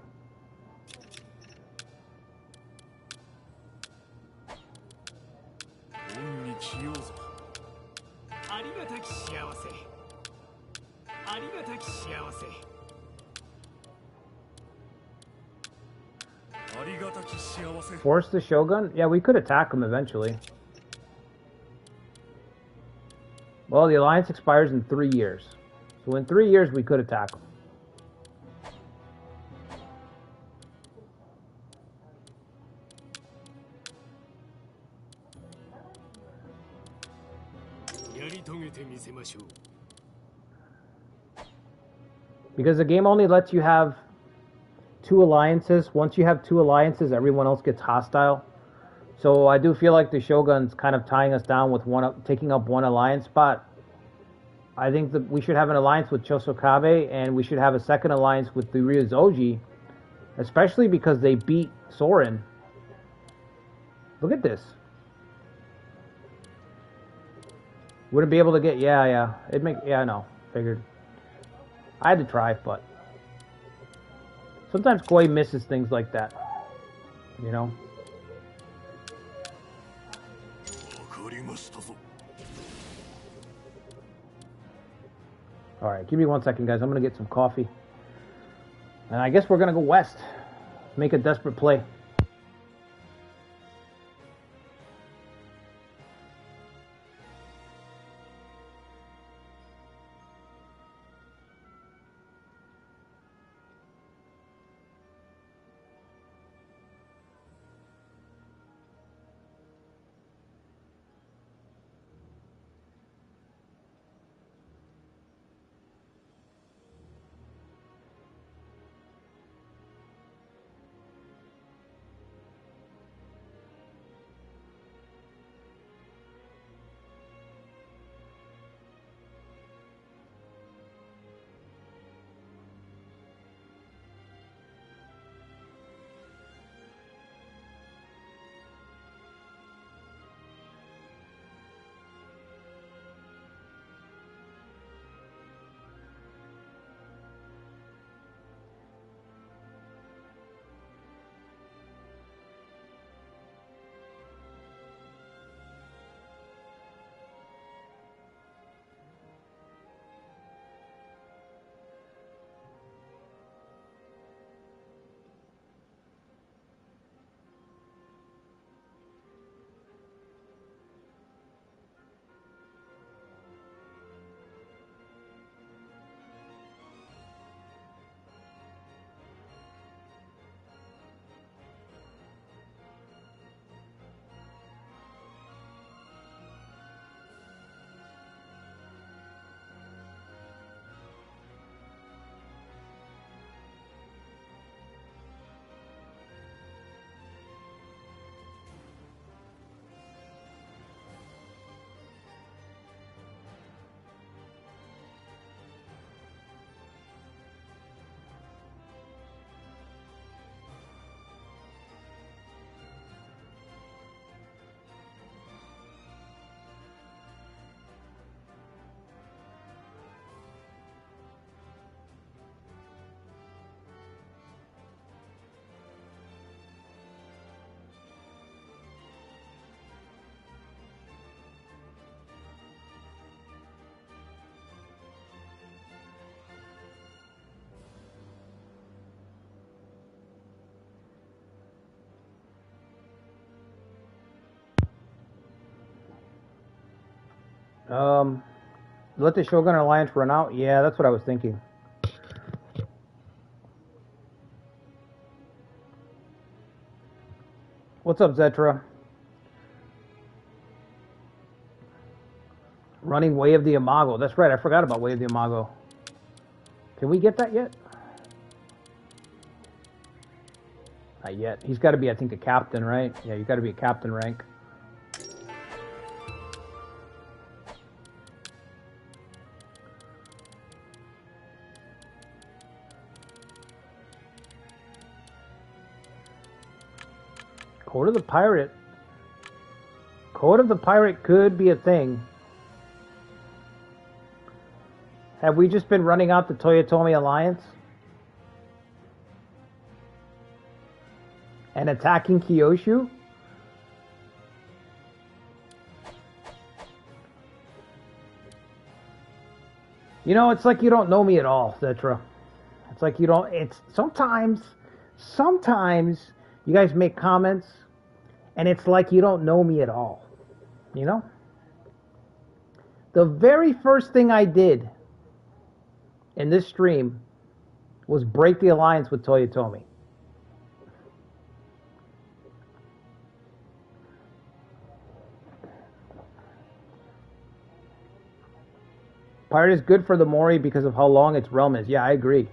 Force the Shogun? Yeah, we could attack him eventually. Well, the alliance expires in 3 years. So in 3 years, we could attack him. Because the game only lets you have 2 alliances. Once you have 2 alliances, everyone else gets hostile. So I do feel like the Shogun's kind of tying us down with taking up 1 alliance spot. I think that we should have an alliance with Chosokabe, and we should have a second alliance with the Ryuzoji, Especially because they beat Soren. Look at this. Wouldn't be able to get... Yeah. Yeah, I know. Figured. I had to try, but... Sometimes Koei misses things like that. You know? Alright, give me 1 second, guys. I'm gonna get some coffee. And I guess we're gonna go west. Make a desperate play. Let the Shogun Alliance run out? Yeah, that's what I was thinking. What's up, Zetra? Running Way of the Imago. That's right, I forgot about Way of the Imago. Can we get that yet? Not yet. He's got to be, I think, a captain, right? Yeah, you got to be a captain rank. Code of the Pirate. Code of the Pirate could be a thing. Have we just been running out the Toyotomi Alliance? And attacking Kyushu? You know, it's like you don't know me at all, Cetra. It's like you don't... It's sometimes you guys make comments and it's like you don't know me at all. You know? The very first thing I did in this stream was break the alliance with Toyotomi. Pirate is good for the Mori because of how long its realm is. Yeah, I agree.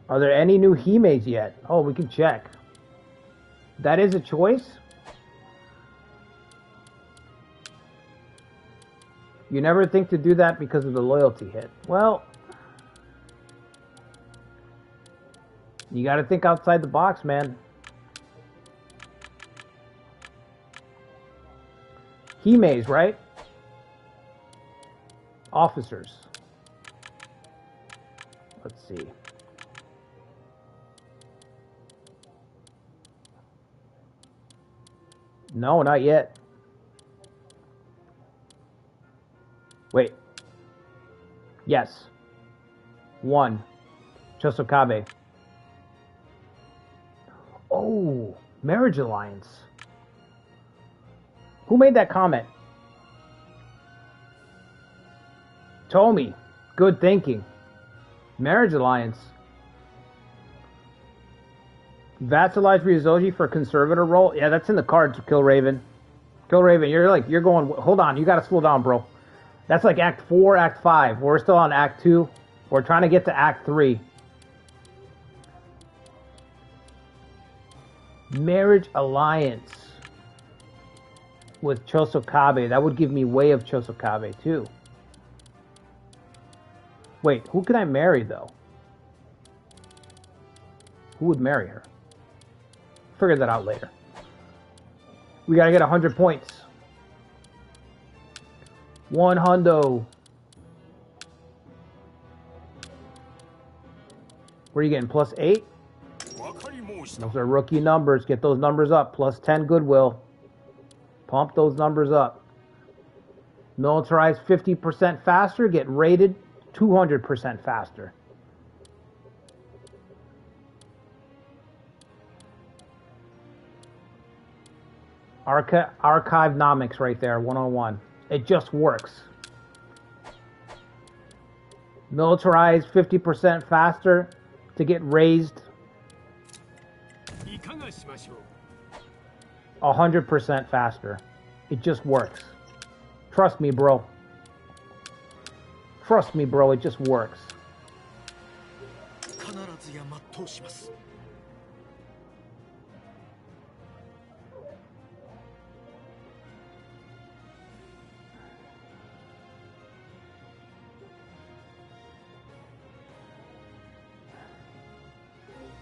Are there any new Himes yet? Oh, we can check. That is a choice. You never think to do that because of the loyalty hit. Well, You got to think outside the box, man. Hime's, right? Officers. Let's see. No, not yet. Wait. Yes. 1. Chosokabe. Oh, marriage alliance. Who made that comment? Tomi. Good thinking. Marriage alliance. Vassalize Ryozoji for conservator role. Yeah, that's in the cards. Kill Raven. Kill Raven. You're going. Hold on. You got to slow down, bro. That's like Act 4, Act 5. We're still on Act 2. We're trying to get to Act 3. Marriage alliance with Chosokabe. That would give me way of Chosokabe too. Wait, who can I marry though? Who would marry her? Figure that out later. We gotta get 100 points. 100. Where are you getting? +8? Those are rookie numbers. Get those numbers up. +10 goodwill. Pump those numbers up. Militarize 50% faster. Get rated 200% faster. Archive-nomics right there, 101. It just works. Militarize 50% faster to get raised 100% faster. It just works. Trust me, bro. Trust me, bro. It just works.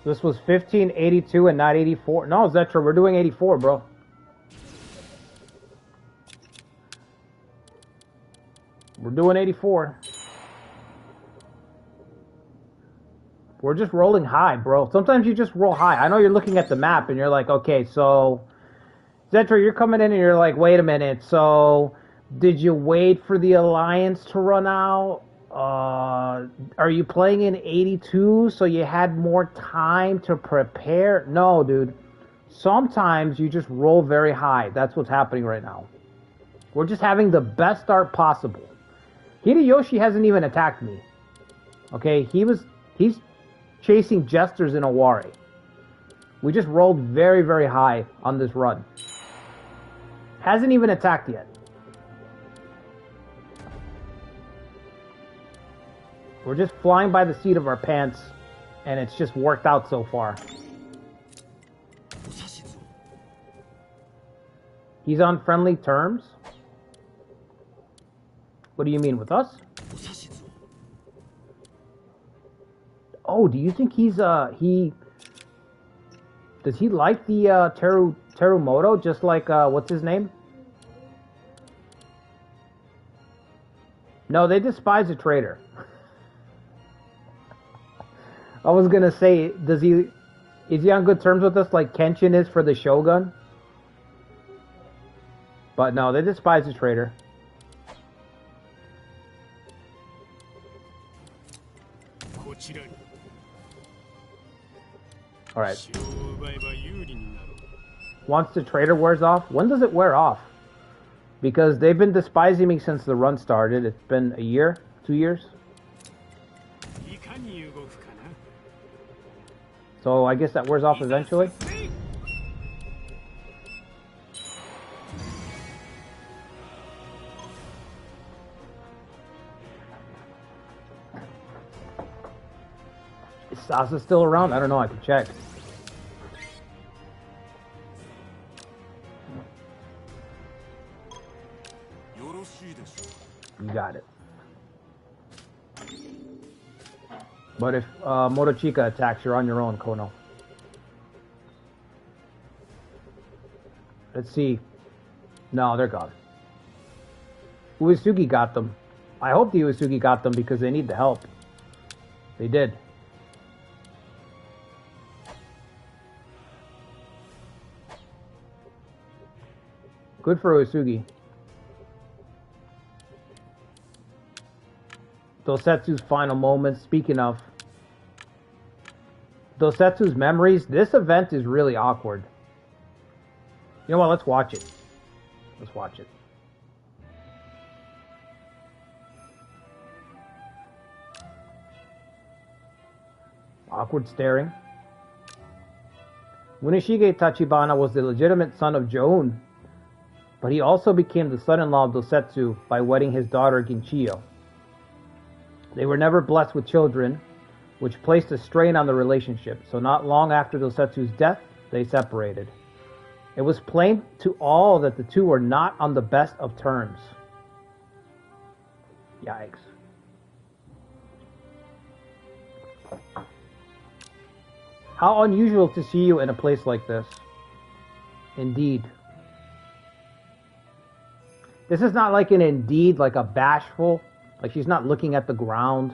This was 1582 and not 84. No, Zetra, we're doing 84, bro. We're doing 84. We're just rolling high, bro. Sometimes you just roll high. I know you're looking at the map and you're like, okay, so Zetra, you're coming in and you're like, wait a minute. So did you wait for the alliance to run out? Are you playing in 82 so you had more time to prepare? No, dude. Sometimes you just roll very high. That's what's happening right now. We're just having the best start possible. Hideyoshi hasn't even attacked me. Okay, he's chasing jesters in Awari. We just rolled very, very high on this run. Hasn't even attacked yet. We're just flying by the seat of our pants, and it's just worked out so far. He's on friendly terms? What do you mean, with us? Oh, do you think he's, does he like the, Terumoto, just like, what's his name? No, they despise a traitor. I was gonna say, is he on good terms with us like Kenshin is for the Shogun? But no, they despise a traitor. Alright. Once the traitor wears off, when does it wear off? Because they've been despising me since the run started. It's been a year, 2 years. So I guess that wears off eventually. Is Sasa still around? I don't know, I can check. You got it. But if Morochika attacks, you're on your own, Kono. Let's see. No, they're gone. Uesugi got them. I hope the Uesugi got them because they need the help. They did. Good for Uesugi. Dosetsu's final moments. Speaking of Dosetsu's memories, this event is really awkward. You know what? Let's watch it. Let's watch it. Awkward staring. Muneshige Tachibana was the legitimate son of Joun, but he also became the son-in-law of Dosetsu by wedding his daughter Ginchiyo. They were never blessed with children, which placed a strain on the relationship, so not long after Dosetsu's death, they separated. It was plain to all that the two were not on the best of terms. Yikes. How unusual to see you in a place like this. Indeed. This is not like an indeed, like a bashful, like she's not looking at the ground.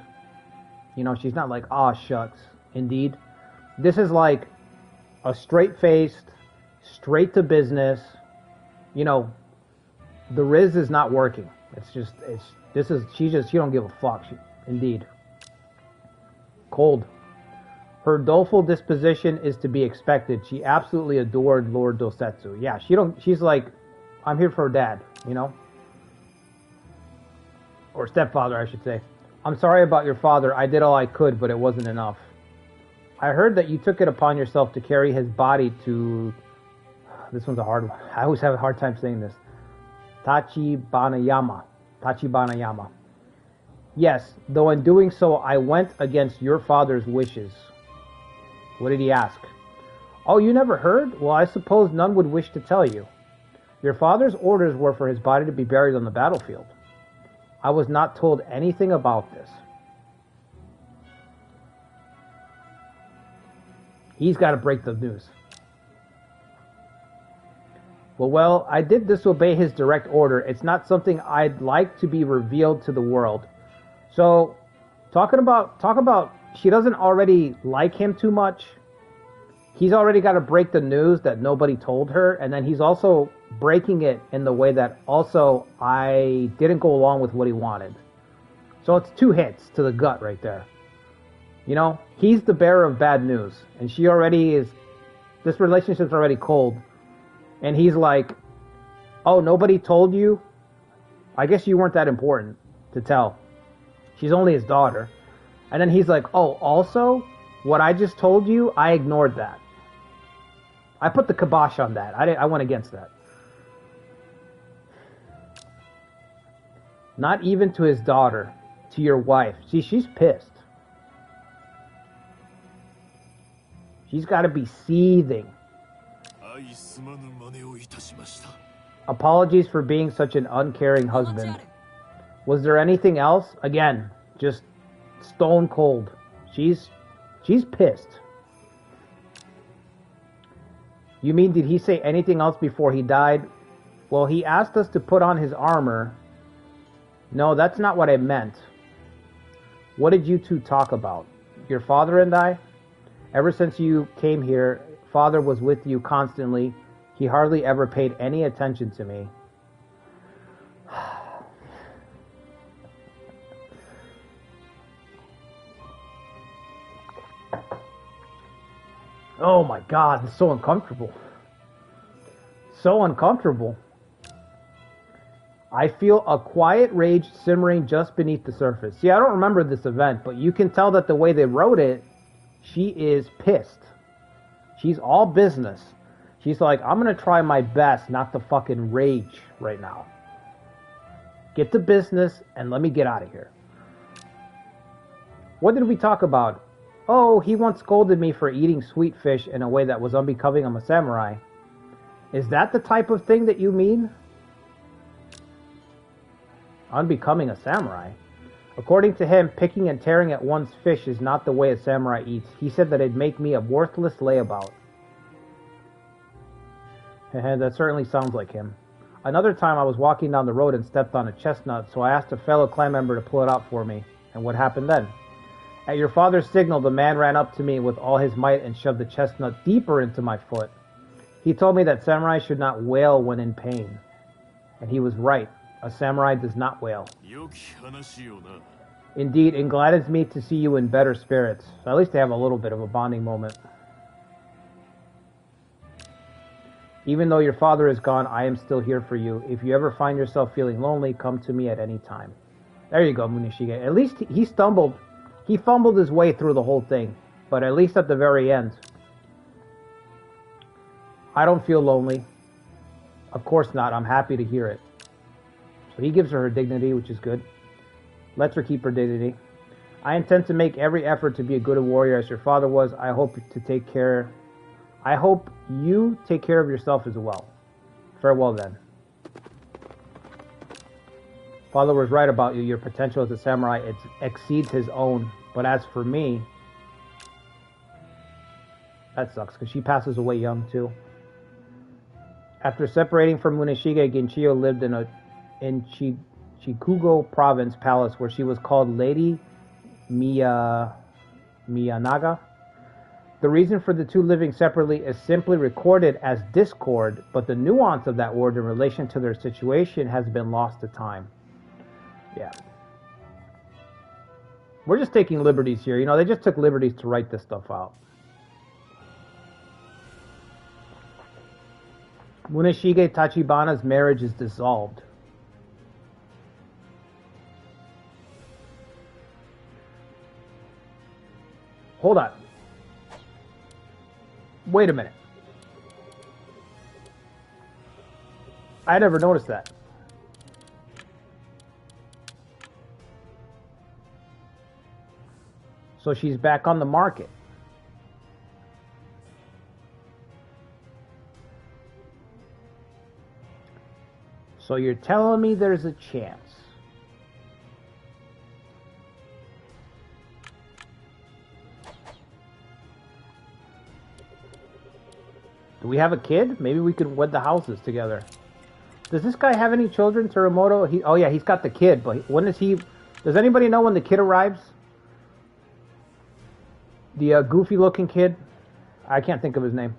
You know, she's not like, aw, shucks. Indeed. This is like a straight-faced, straight to business. You know, the Riz is not working. She don't give a fuck. Indeed. Cold. Her doleful disposition is to be expected. She absolutely adored Lord Dosetsu. Yeah, she's like, I'm here for her dad, you know? Or stepfather, I should say. I'm sorry about your father. I did all I could, but it wasn't enough. I heard that you took it upon yourself to carry his body to... This one's a hard one. I always have a hard time saying this. Tachibanayama. Yes, though in doing so, I went against your father's wishes. What did he ask? Oh, you never heard? Well, I suppose none would wish to tell you. Your father's orders were for his body to be buried on the battlefield. I was not told anything about this. He's got to break the news. Well, I did disobey his direct order. It's not something I'd like to be revealed to the world. So, talk about she doesn't already like him too much. He's already got to break the news that nobody told her, and then he's also breaking it in the way that also I didn't go along with what he wanted. So it's 2 hits to the gut right there. You know, he's the bearer of bad news, and she already is, this relationship's already cold. And he's like, oh, nobody told you? I guess you weren't that important to tell. She's only his daughter. And then he's like, oh, also, what I just told you, I ignored that. I put the kibosh on that. I went against that. Not even to his daughter, to your wife. See, she's pissed. She's got to be seething. Apologies for being such an uncaring husband. Was there anything else? Again, just stone cold. She's pissed. You mean, did he say anything else before he died? Well, he asked us to put on his armor. No, that's not what I meant. What did you two talk about? Your father and I? Ever since you came here, father was with you constantly. He hardly ever paid any attention to me. Oh my God, it's so uncomfortable. So uncomfortable. I feel a quiet rage simmering just beneath the surface. See, I don't remember this event, but you can tell that the way they wrote it, she is pissed. She's all business. She's like, I'm going to try my best not to fucking rage right now. Get to business and let me get out of here. What did we talk about? Oh, he once scolded me for eating sweet fish in a way that was unbecoming of a samurai. Is that the type of thing that you mean? Unbecoming a samurai? According to him, picking and tearing at one's fish is not the way a samurai eats. He said that it'd make me a worthless layabout. That certainly sounds like him. Another time I was walking down the road and stepped on a chestnut, so I asked a fellow clan member to pull it out for me. And what happened then? At your father's signal, the man ran up to me with all his might and shoved the chestnut deeper into my foot. He told me that samurai should not wail when in pain. And he was right. A samurai does not wail. Indeed, it gladdens me to see you in better spirits. So at least they have a little bit of a bonding moment. Even though your father is gone, I am still here for you. If you ever find yourself feeling lonely, come to me at any time. There you go, Muneshige. At least he stumbled. He fumbled his way through the whole thing. But at least at the very end. I don't feel lonely. Of course not. I'm happy to hear it. So he gives her dignity, which is good. Lets her keep her dignity. I intend to make every effort to be a good warrior as your father was. I hope you take care of yourself as well. Farewell then. Father was right about you. Your potential as a samurai exceeds his own. But as for me, that sucks because she passes away young too. After separating from Muneshige, Ginchiyo lived in Chikugo Province Palace, where she was called Lady Miyanaga. The reason for the two living separately is simply recorded as discord, but the nuance of that word in relation to their situation has been lost to time. Yeah. We're just taking liberties here. You know, they just took liberties to write this stuff out. Muneshige Tachibana's marriage is dissolved. Hold on. Wait a minute. I never noticed that. So she's back on the market. So you're telling me there's a chance. Do we have a kid? Maybe we could wed the houses together. Does this guy have any children, Terumoto? Oh yeah, he's got the kid, but when is he... Does anybody know when the kid arrives? The goofy-looking kid? I can't think of his name.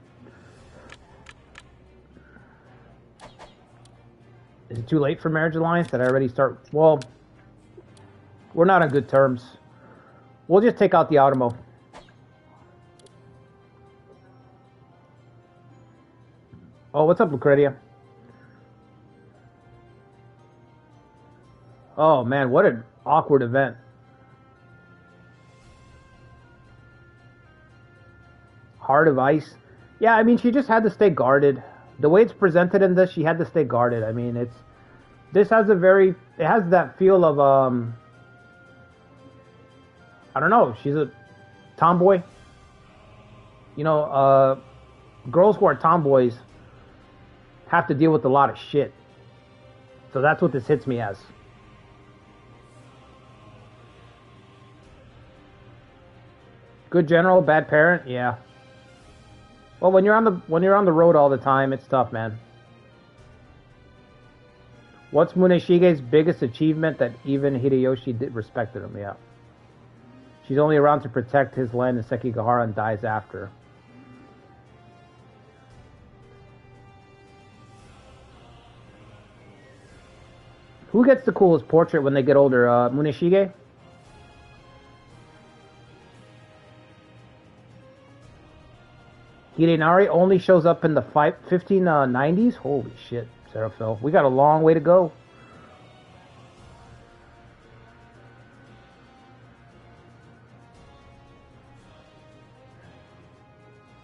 Is it too late for marriage alliance? Did I already start? Well, we're not on good terms. We'll just take out the Automo. Oh, what's up, Lucretia? Oh, man, what an awkward event. Heart of Ice. Yeah, I mean, she just had to stay guarded. The way it's presented in this, she had to stay guarded. I mean, this has it has that feel of, I don't know, she's a tomboy. You know, girls who are tomboys have to deal with a lot of shit. So that's what this hits me as. Good general, bad parent, yeah. Well, when you're on the road all the time, it's tough, man. What's Muneshige's biggest achievement that even Hideyoshi respected him? Yeah. She's only around to protect his land in Sekigahara and dies after. Who gets the coolest portrait when they get older? Muneshige? Hidenari only shows up in the 1590s? Holy shit, Seraphil. We got a long way to go.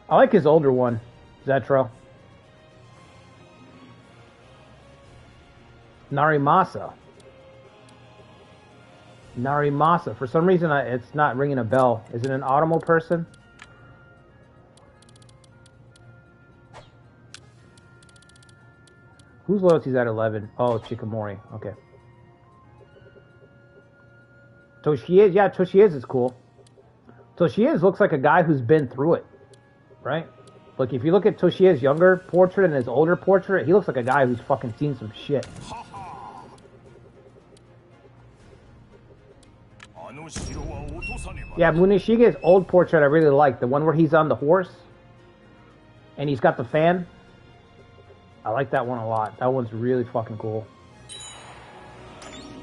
I like his older one, Zetro. Narimasa. Narimasa. For some reason, it's not ringing a bell. Is it an Automo person? Whose loyalty's at 11? Oh, Chikamori. Okay. Toshiez, yeah, Toshiez is cool. Toshiez looks like a guy who's been through it, right? Like, if you look at Toshiez's younger portrait and his older portrait, he looks like a guy who's fucking seen some shit. Yeah, Munishige's old portrait I really like. The one where he's on the horse and he's got the fan. I like that one a lot. That one's really fucking cool.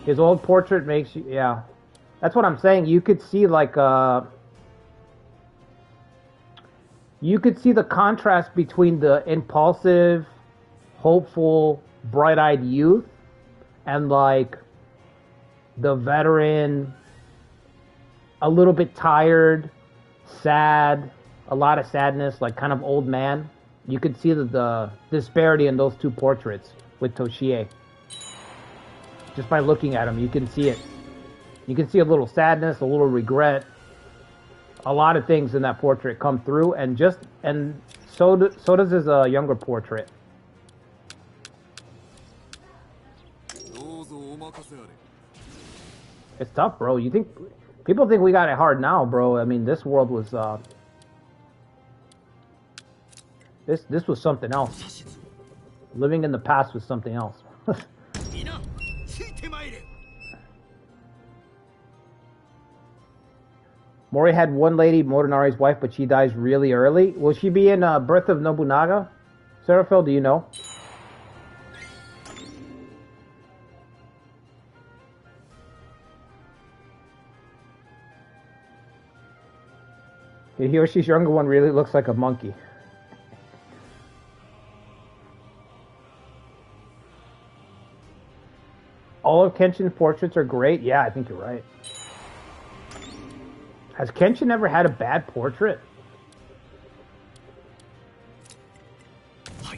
His old portrait makes you, yeah. That's what I'm saying. You could see like you could see the contrast between the impulsive, hopeful, bright-eyed youth and like the veteran, a little bit tired, sad, a lot of sadness, like kind of old man. You could see the disparity in those two portraits with Toshie. Just by looking at him, you can see it. You can see a little sadness, a little regret. A lot of things in that portrait come through, and so does his younger portrait. It's tough, bro. People think we got it hard now, bro? I mean, this world was this was something else. Living in the past was something else. Mori had one lady, Morinari's wife, but she dies really early. Will she be in Birth of Nobunaga? Seraphil, do you know? Hiyoshi's younger one really looks like a monkey. All of Kenshin's portraits are great. Yeah, I think you're right. Has Kenshin ever had a bad portrait? I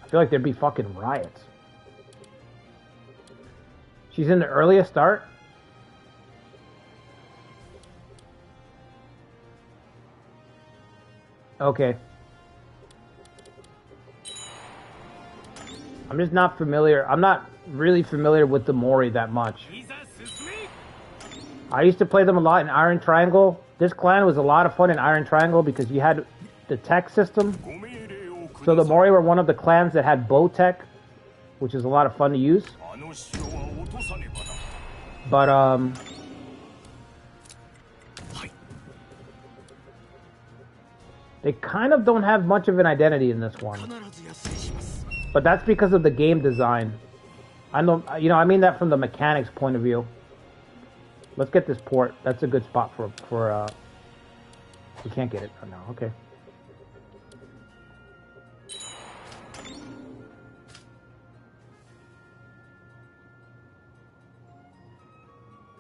feel like there'd be fucking riots. She's in the earliest start? Okay. I'm just not familiar. I'm not really familiar with the Mori that much. I used to play them a lot in Iron Triangle. This clan was a lot of fun in Iron Triangle because you had the tech system. So the Mori were one of the clans that had bow tech, which is a lot of fun to use. But they kind of don't have much of an identity in this one. But that's because of the game design. I know, you know, I mean that from the mechanics point of view. Let's get this port. That's a good spot for we can't get it right now. Okay.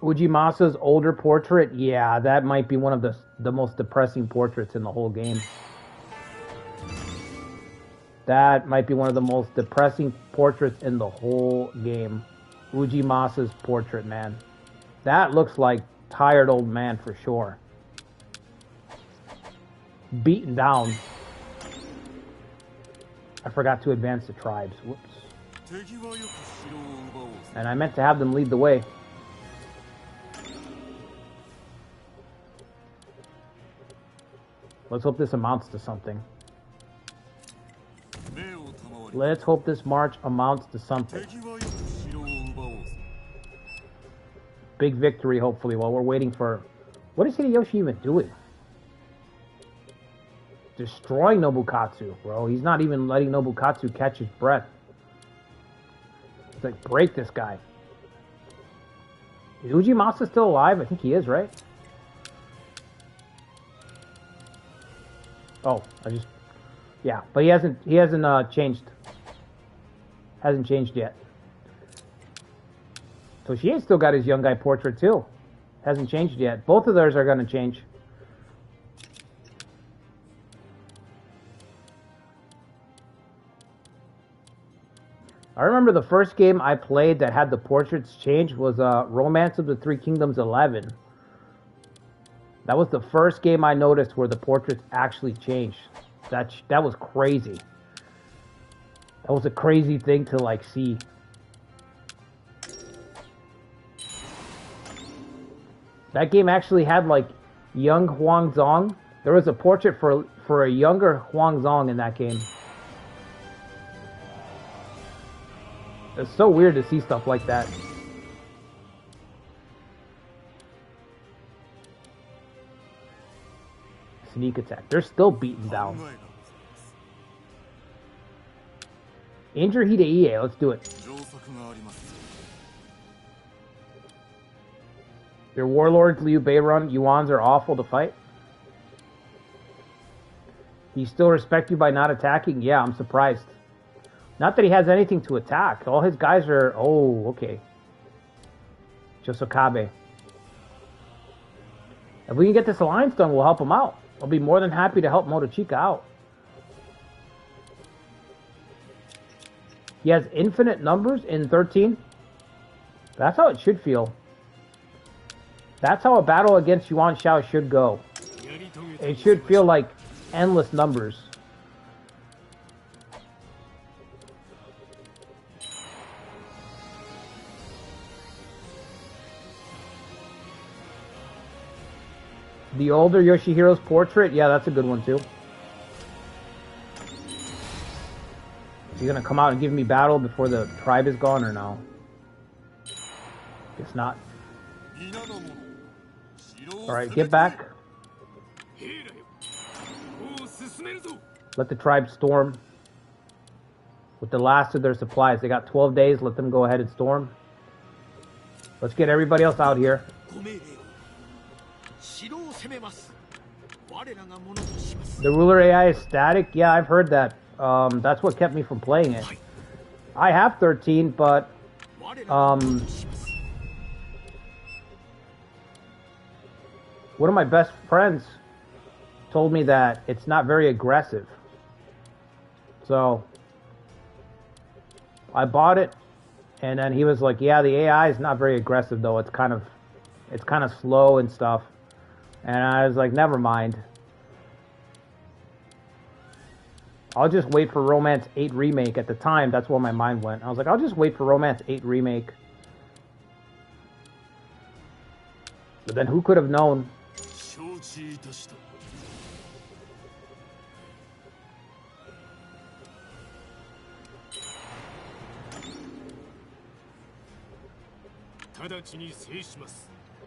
Ujimasa's older portrait, yeah, that might be one of the most depressing portraits in the whole game. That might be one of the most depressing portraits in the whole game. Ujimasa's portrait, man. That looks like tired old man for sure. Beaten down. I forgot to advance the tribes. Whoops. And I meant to have them lead the way. Let's hope this amounts to something. Let's hope this march amounts to something. Big victory, hopefully, while we're waiting for... What is Hideyoshi even doing? Destroying Nobukatsu, bro. He's not even letting Nobukatsu catch his breath. It's like, break this guy. Is Ujimasa still alive? I think he is, right? Oh, yeah, but he hasn't changed. Hasn't changed yet. Toshie's still got his young guy portrait too. Hasn't changed yet. Both of theirs are going to change. I remember the first game I played that had the portraits change was Romance of the Three Kingdoms 11. That was the first game I noticed where the portraits actually changed. That was crazy. That was a crazy thing to like see. That game actually had like young Huangzong. There was a portrait for a younger Huangzong in that game. It's so weird to see stuff like that. Sneak attack. They're still beaten down. Injure Hideiie. Let's do it. Your warlords, Liu Beirun, Yuans are awful to fight. He still respect you by not attacking? Yeah, I'm surprised. Not that he has anything to attack. All his guys are... Oh, okay. Josokabe. If we can get this alliance done, we'll help him out. I'll be more than happy to help Motochika out. He has infinite numbers in 13. That's how it should feel. That's how a battle against Yuan Shao should go. It should feel like endless numbers. The older Yoshihiro's portrait? Yeah, that's a good one too. You gonna come out and give me battle before the tribe is gone or no? Guess not. Alright, get back. Let the tribe storm. With the last of their supplies. They got 12 days, let them go ahead and storm. Let's get everybody else out here. The ruler AI is static? Yeah, I've heard that. That's what kept me from playing it. I have 13, but... one of my best friends told me that it's not very aggressive. So... I bought it, and then he was like, yeah, the AI is not very aggressive, though. It's kind of slow and stuff. And I was like, never mind. I'll just wait for Romance 8 Remake. At the time, that's where my mind went. I was like, I'll just wait for Romance 8 Remake. But then who could have known?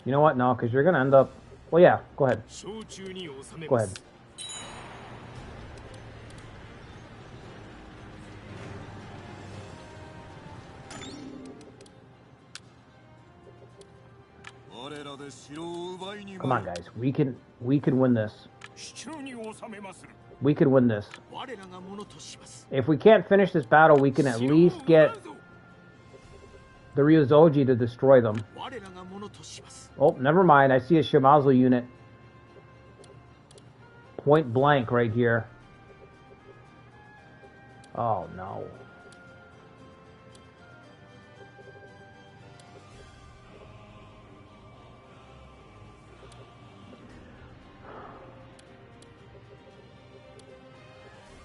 You know what? No, because you're going to end up... Well, yeah, go ahead. Go ahead. Come on, guys. We can win this. We can win this. If we can't finish this battle, we can at least get the Ryuzoji to destroy them. Oh, never mind. I see a Shimazu unit. Point blank right here. Oh, no.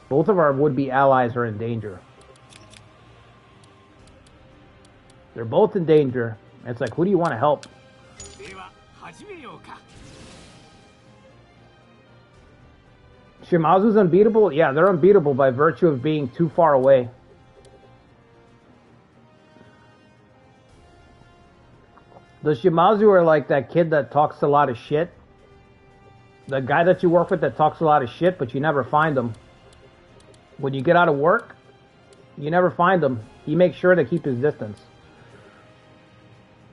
Both of our would-be allies are in danger. They're both in danger. It's like, who do you want to help? Shimazu's unbeatable? Yeah, they're unbeatable by virtue of being too far away. The Shimazu are like that kid that talks a lot of shit. The guy that you work with that talks a lot of shit, but you never find him. When you get out of work, you never find him. He makes sure to keep his distance.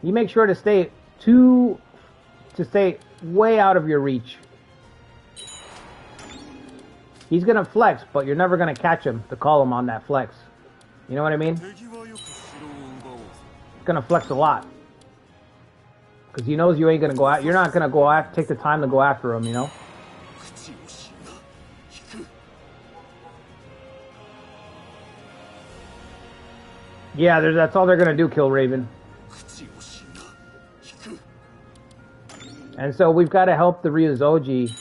You make sure to stay way out of your reach. He's gonna flex, but you're never gonna catch him to call him on that flex. You know what I mean? He's gonna flex a lot. Because he knows you ain't gonna go out. You're not gonna take the time to go after him, you know? Yeah, that's all they're gonna do, kill Raven. And so we've got to help the Ryuzoji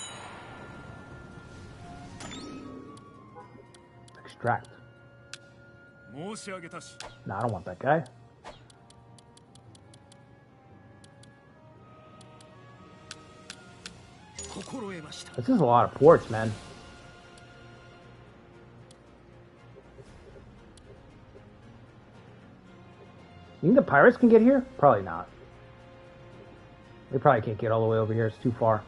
extract. No, I don't want that guy. This is a lot of ports, man. You think the pirates can get here? Probably not. They probably can't get all the way over here. It's too far.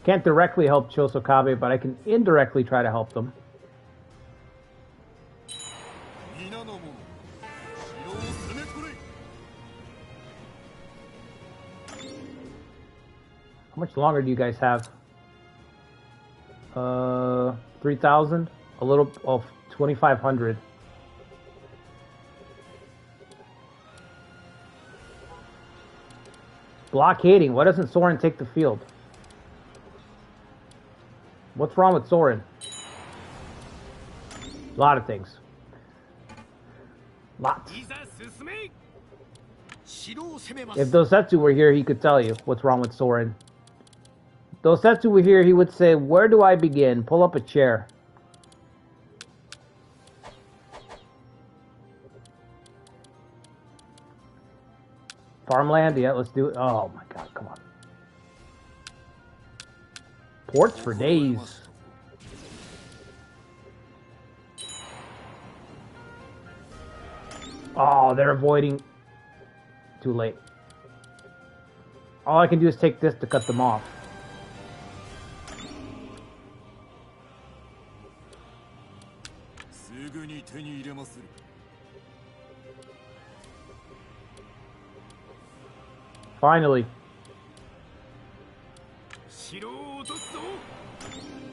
Can't directly help Chosokabe, but I can indirectly try to help them. How much longer do you guys have? 3,000? A little of 2,500. Blockading. Why doesn't Soren take the field? What's wrong with Soren? A lot of things. Lots. If Dosetsu were here, he could tell you what's wrong with Soren. If Dosetsu were here, he would say, "Where do I begin? Pull up a chair." Farmland? Yeah, let's do it. Oh my god, come on. Ports for days. Oh, they're avoiding. Too late. All I can do is take this to cut them off. Finally.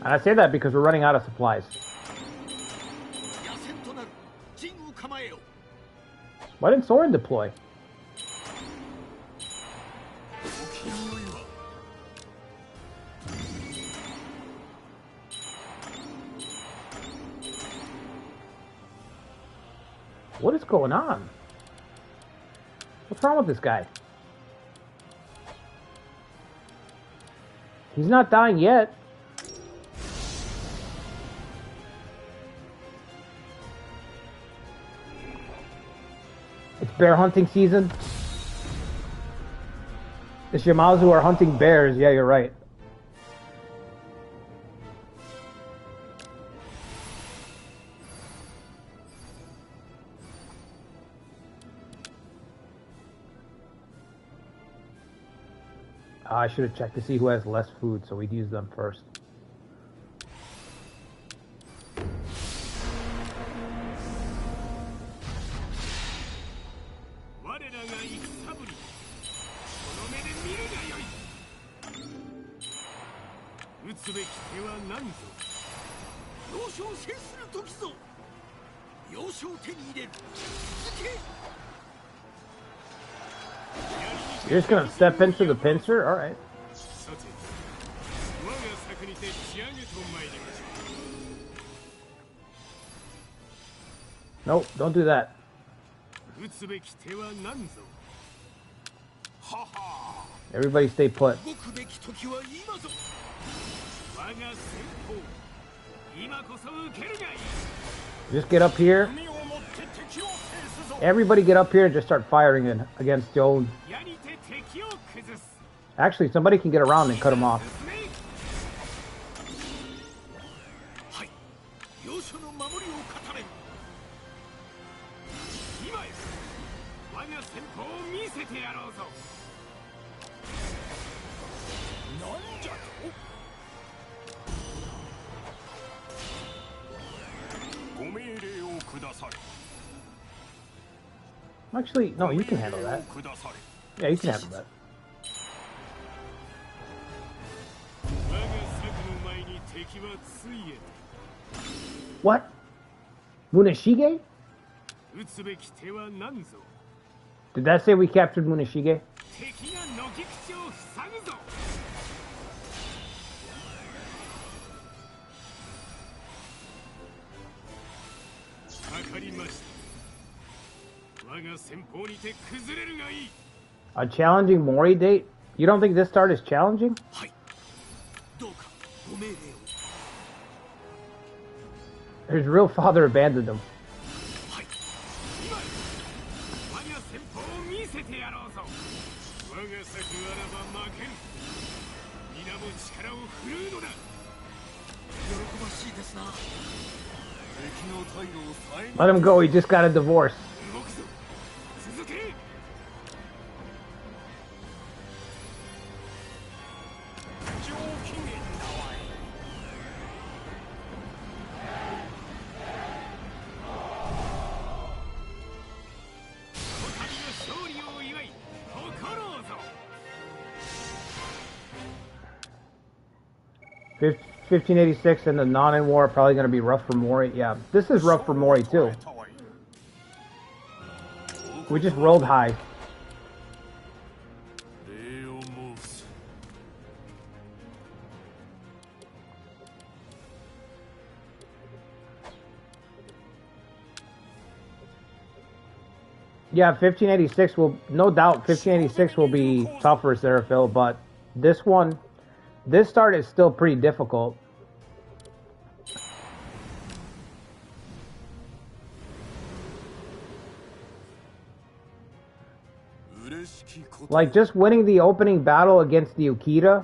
And I say that because we're running out of supplies. Why didn't Soren deploy? What is going on? What's wrong with this guy? He's not dying yet. It's bear hunting season. The Shimazu are hunting bears. Yeah, you're right. I should have checked to see who has less food, so we'd use them first. You're just gonna step into the pincer? Alright. Nope, don't do that. Everybody stay put. Just get up here. Everybody get up here and just start firing in against Joan. Actually, somebody can get around and cut him off. Actually, no, you can handle that. Yeah, you can handle that. What? Muneshige? Did that say we captured Muneshige? A challenging Mori date? You don't think this start is challenging? His real father abandoned him. Let him go, he just got a divorce. Fif 1586 and the Nanin War are probably going to be rough for Mori. Yeah, this is rough for Mori too. We just rolled high. Yeah, 1586 will, no doubt, 1586 will be tougher, Seraphil, but this one, this start is still pretty difficult. Like, just winning the opening battle against the Ukita,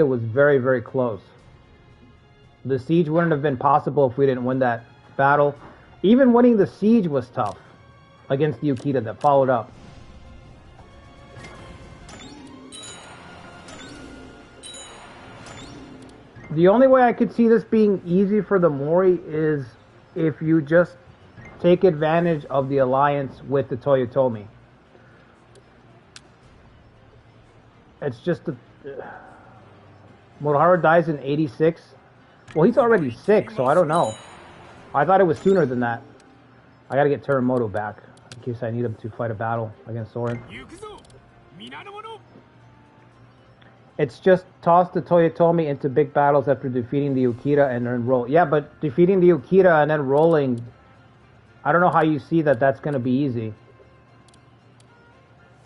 was very, very close. The siege wouldn't have been possible if we didn't win that battle. Even winning the siege was tough against the Ukita that followed up. The only way I could see this being easy for the Mori is if you just take advantage of the alliance with the Toyotomi. It's just the... Moroharu dies in 86. Well, he's already 6, so I don't know. I thought it was sooner than that. I gotta get Terumoto back in case I need him to fight a battle against Soren. It's just toss the Toyotomi into big battles after defeating the Ukita and then roll. Yeah, but defeating the Ukita and then rolling, I don't know how you see that that's going to be easy.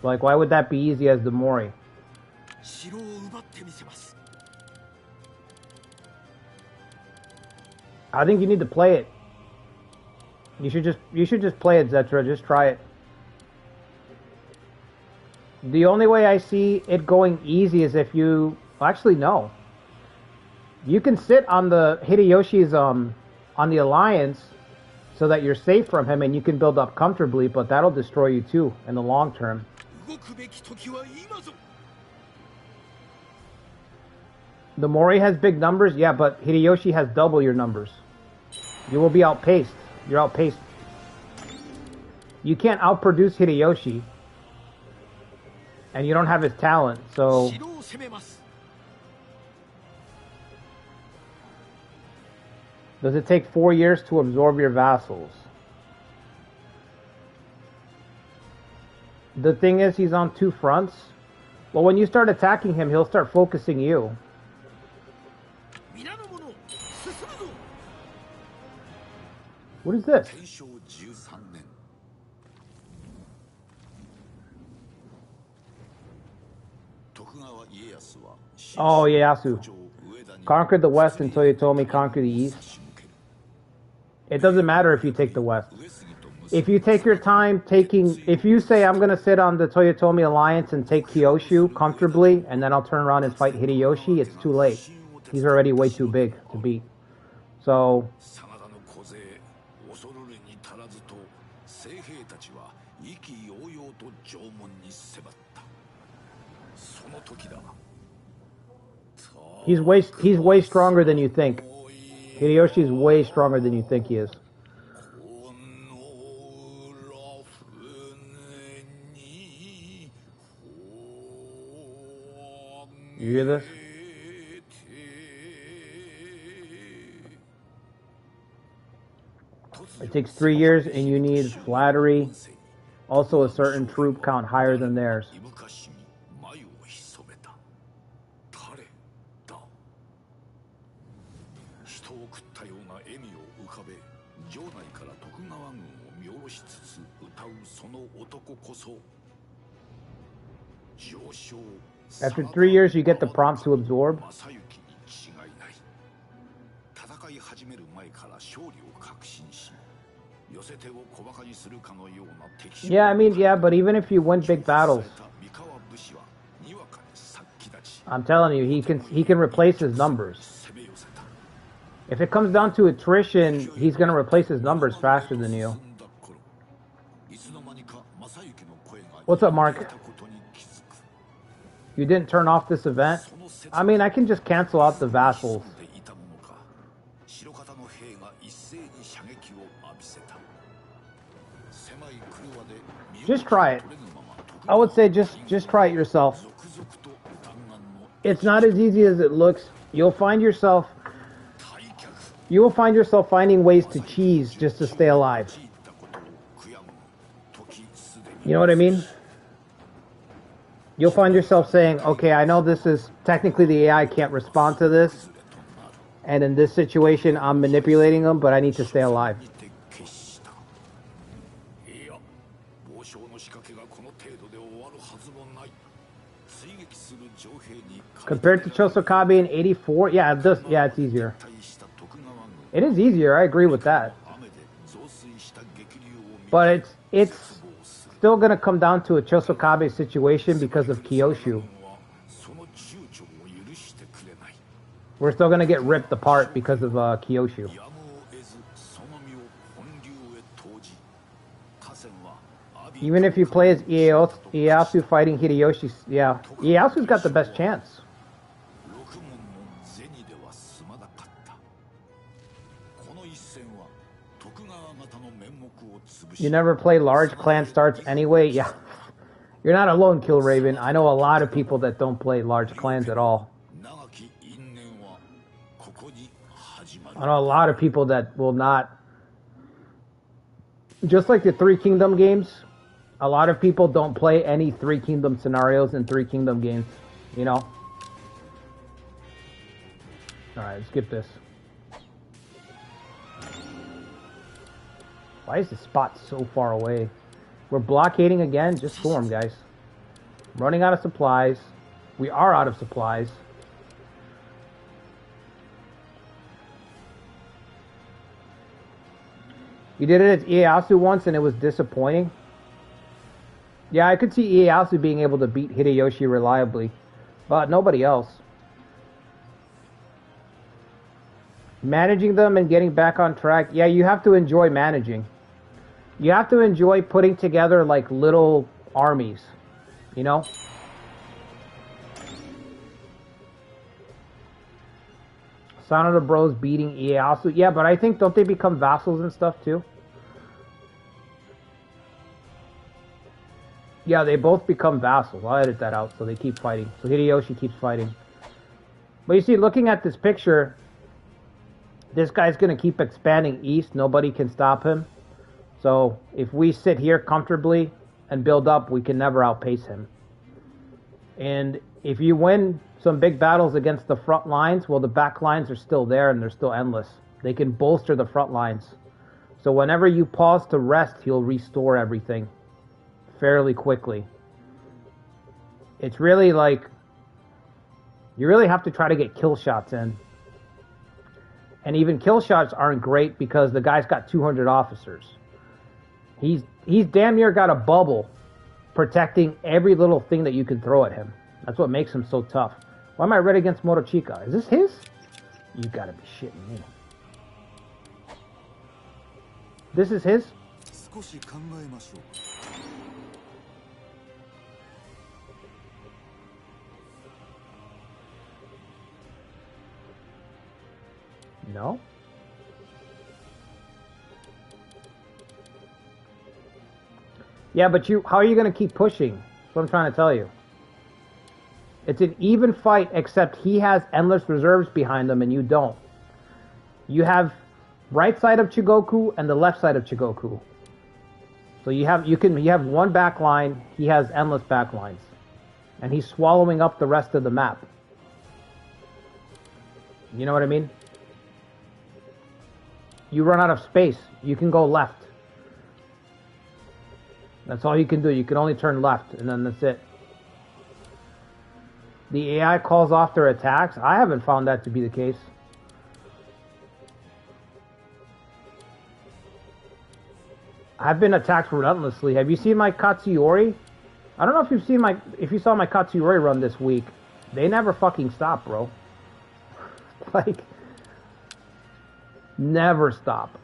Like, why would that be easy as the Mori? I think you need to play it. You should just play it, Zetra. Just try it. The only way I see it going easy is if you... Actually, no. You can sit on the Hideyoshi's, on the Alliance so that you're safe from him and you can build up comfortably, but that'll destroy you too in the long term. The Mori has big numbers, yeah, but Hideyoshi has double your numbers. You will be outpaced. You're outpaced. You can't outproduce Hideyoshi. And you don't have his talent, so... Does it take 4 years to absorb your vassals? The thing is, he's on 2 fronts. Well, when you start attacking him, he'll start focusing you. What is this? Oh, Ieyasu. Conquered the west and Toyotomi conquered the east. It doesn't matter if you take the west. If you take your time taking... If you say, I'm going to sit on the Toyotomi alliance and take Kyushu comfortably, and then I'll turn around and fight Hideyoshi, it's too late. He's already way too big to beat. So... He's way stronger than you think. Hideyoshi's way stronger than you think he is. You hear this? It takes 3 years and you need flattery. Also a certain troop count higher than theirs. After 3 years, you get the prompt to absorb. Yeah, I mean, yeah, but even if you win big battles, I'm telling you, he can replace his numbers. If it comes down to attrition, he's going to replace his numbers faster than you. What's up, Mark? You didn't turn off this event? I mean, I can just cancel out the vassals. Just try it. I would say just try it yourself. It's not as easy as it looks. You will find yourself finding ways to cheese just to stay alive. You know what I mean? You'll find yourself saying, okay, I know this is technically the AI can't respond to this, and in this situation I'm manipulating them, but I need to stay alive. Compared to Chosokabe in 84, yeah, it does. Yeah, it's easier. It is easier. I agree with that. But it's still going to come down to a Chosokabe situation because of Kyoshu. We're still going to get ripped apart because of Kyoshu. Even if you play as Ieyasu fighting Hideyoshi, yeah, Ieyasu's got the best chance. You never play large clan starts anyway? Yeah. You're not alone, Kill Raven. I know a lot of people that don't play large clans at all. I know a lot of people that will not. Just like the Three Kingdom games, a lot of people don't play any Three Kingdom scenarios in Three Kingdom games. You know? Alright, let's skip this. Why is the spot so far away? We're blockading again? Just storm, guys. Running out of supplies. We are out of supplies. You did it as Ieyasu once and it was disappointing. Yeah, I could see Ieyasu being able to beat Hideyoshi reliably, but nobody else. Managing them and getting back on track. Yeah, you have to enjoy managing. You have to enjoy putting together like little armies, you know? Son of the Bros beating Ieyasu. Yeah, but I think, don't they become vassals and stuff too? Yeah, they both become vassals. I'll edit that out so they keep fighting. So Hideyoshi keeps fighting. But you see, looking at this picture, this guy's going to keep expanding east. Nobody can stop him. So if we sit here comfortably and build up, we can never outpace him. And if you win some big battles against the front lines, well, the back lines are still there and they're still endless. They can bolster the front lines. So whenever you pause to rest, he'll restore everything fairly quickly. It's really like, you really have to try to get kill shots in. And even kill shots aren't great because the guy's got 200 officers. He's damn near got a bubble protecting every little thing that you can throw at him. That's what makes him so tough. Why am I red against Morochika? Is this his? You gotta be shitting me. This is his? No? Yeah, but how are you going to keep pushing? That's what I'm trying to tell you. It's an even fight, except he has endless reserves behind him and you don't. You have right side of Chigoku and the left side of Chigoku. So you have one back line, he has endless back lines. And he's swallowing up the rest of the map. You know what I mean? You run out of space, you can go left. That's all you can do. You can only turn left, and then that's it. The AI calls off their attacks. I haven't found that to be the case. I've been attacked relentlessly. Have you seen my Katsuyori? I don't know if if you saw my Katsuyori run this week. They never fucking stop, bro. Like, never stop.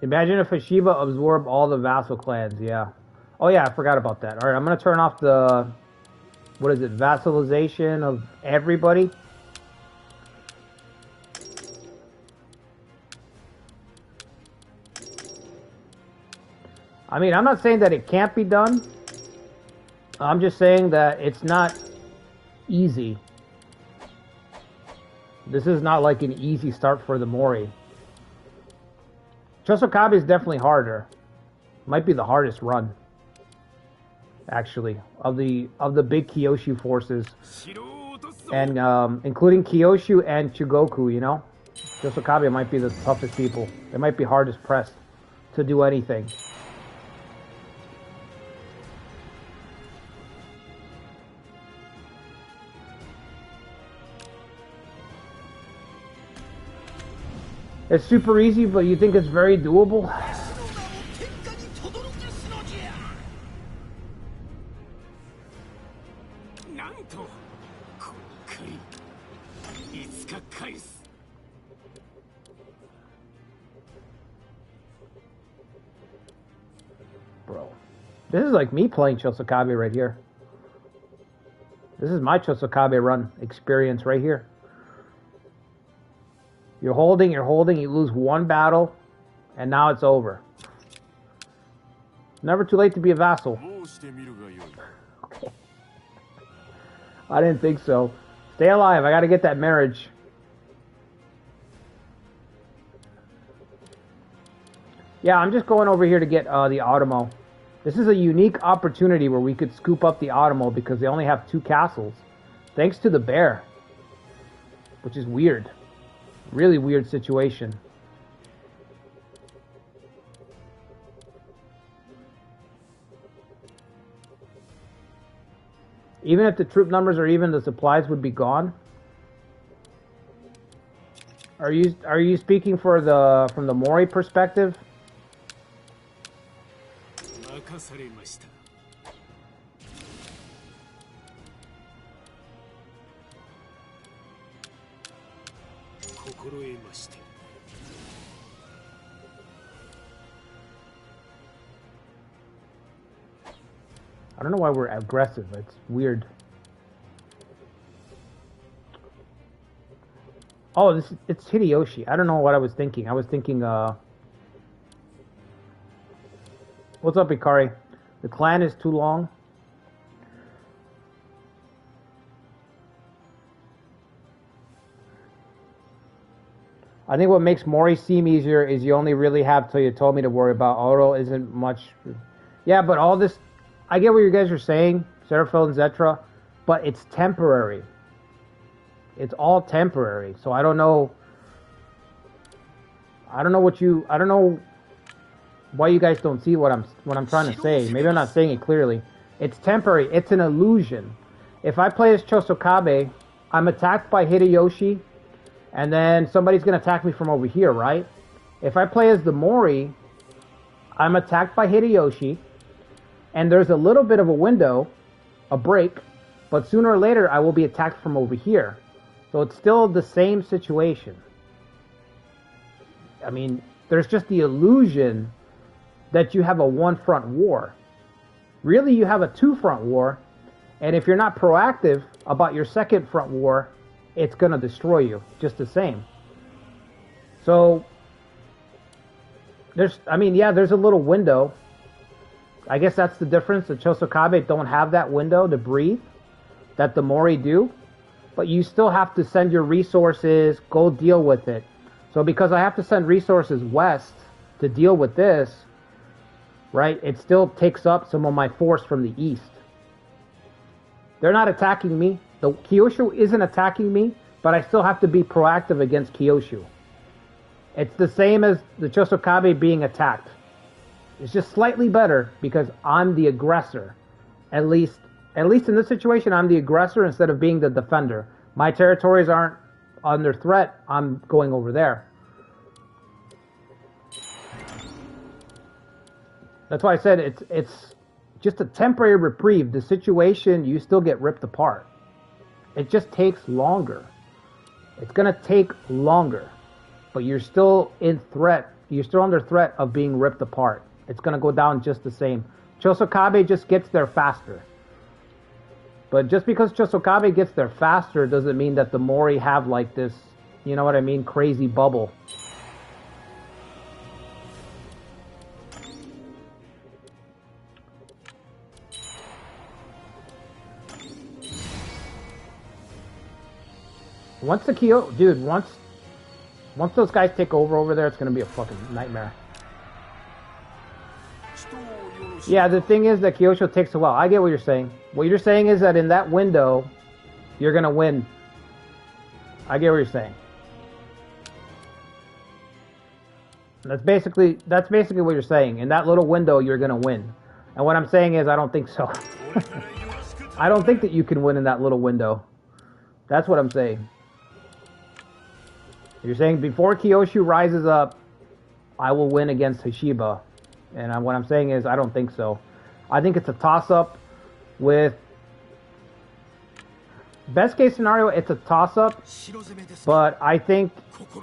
Imagine if Hashiba absorbed all the vassal clans, yeah. Oh yeah, I forgot about that. Alright, I'm gonna turn off the... What is it? Vassalization of everybody? I mean, I'm not saying that it can't be done. I'm just saying that it's not easy. This is not like an easy start for the Mori. Chosokabe is definitely harder. Might be the hardest run, actually, of the big Kyoshu forces, and including Kyoshu and Chugoku. You know, Chosokabe might be the toughest people. They might be hardest pressed to do anything. It's super easy, but you think it's very doable? Bro, this is like me playing Chosokabe right here. This is my Chosokabe run experience right here. You're holding, you lose one battle, and now it's over. Never too late to be a vassal. Okay. I didn't think so. Stay alive, I gotta get that marriage. Yeah, I'm just going over here to get the Automo. This is a unique opportunity where we could scoop up the Automo because they only have 2 castles. Thanks to the bear. Which is weird. Really weird situation. Even if the troop numbers or even the supplies would be gone. Are you speaking for from the Mori perspective? I don't know why we're aggressive. It's weird. Oh, it's Hideyoshi. I don't know what I was thinking. I was thinking, what's up, Ikari? The clan is too long. I think what makes Mori seem easier is you only really have Toyotomi to worry about. Oro isn't much. Yeah, but all this... I get what you guys are saying, Seraphil and Zetra, but it's temporary. It's all temporary. So I don't know... I don't know why you guys don't see what I'm trying to say. Maybe I'm not saying it clearly. It's temporary. It's an illusion. If I play as Chosokabe, I'm attacked by Hideyoshi, and then somebody's going to attack me from over here, right? If I play as the Mori, I'm attacked by Hideyoshi, and there's a little bit of a window, a break, but sooner or later I will be attacked from over here. So it's still the same situation. I mean, there's just the illusion that you have a one-front war. Really, you have a two-front war, and if you're not proactive about your second front war, it's going to destroy you just the same. So, there's a little window. I guess that's the difference. The Chosokabe don't have that window to breathe that the Mori do, but you still have to send your resources, go deal with it. So because I have to send resources west to deal with this, right, it still takes up some of my force from the east. They're not attacking me. The Kyoshu isn't attacking me, but I still have to be proactive against Kyoshu. It's the same as the Chosokabe being attacked. It's just slightly better because I'm the aggressor, at least At least in this situation, I'm the aggressor instead of being the defender. My territories aren't under threat. I'm going over there. That's why I said it's just a temporary reprieve. The situation, you still get ripped apart. It just takes longer. It's going to take longer. But you're still in threat. You're still under threat of being ripped apart. It's going to go down just the same. Chosokabe just gets there faster. But just because Chosokabe gets there faster doesn't mean that the Mori have like this, you know what I mean, crazy bubble. Once the dude, once those guys take over there, it's gonna be a fucking nightmare. Yeah, the thing is that Kyosho takes a while. I get what you're saying. What you're saying is that in that window, you're gonna win. I get what you're saying. That's basically what you're saying. In that little window, you're gonna win. And what I'm saying is, I don't think so. I don't think that you can win in that little window. That's what I'm saying. You're saying before Kyosho rises up, I will win against Hashiba. And what I'm saying is, I don't think so. I think it's a toss-up with... Best case scenario, it's a toss-up. But I think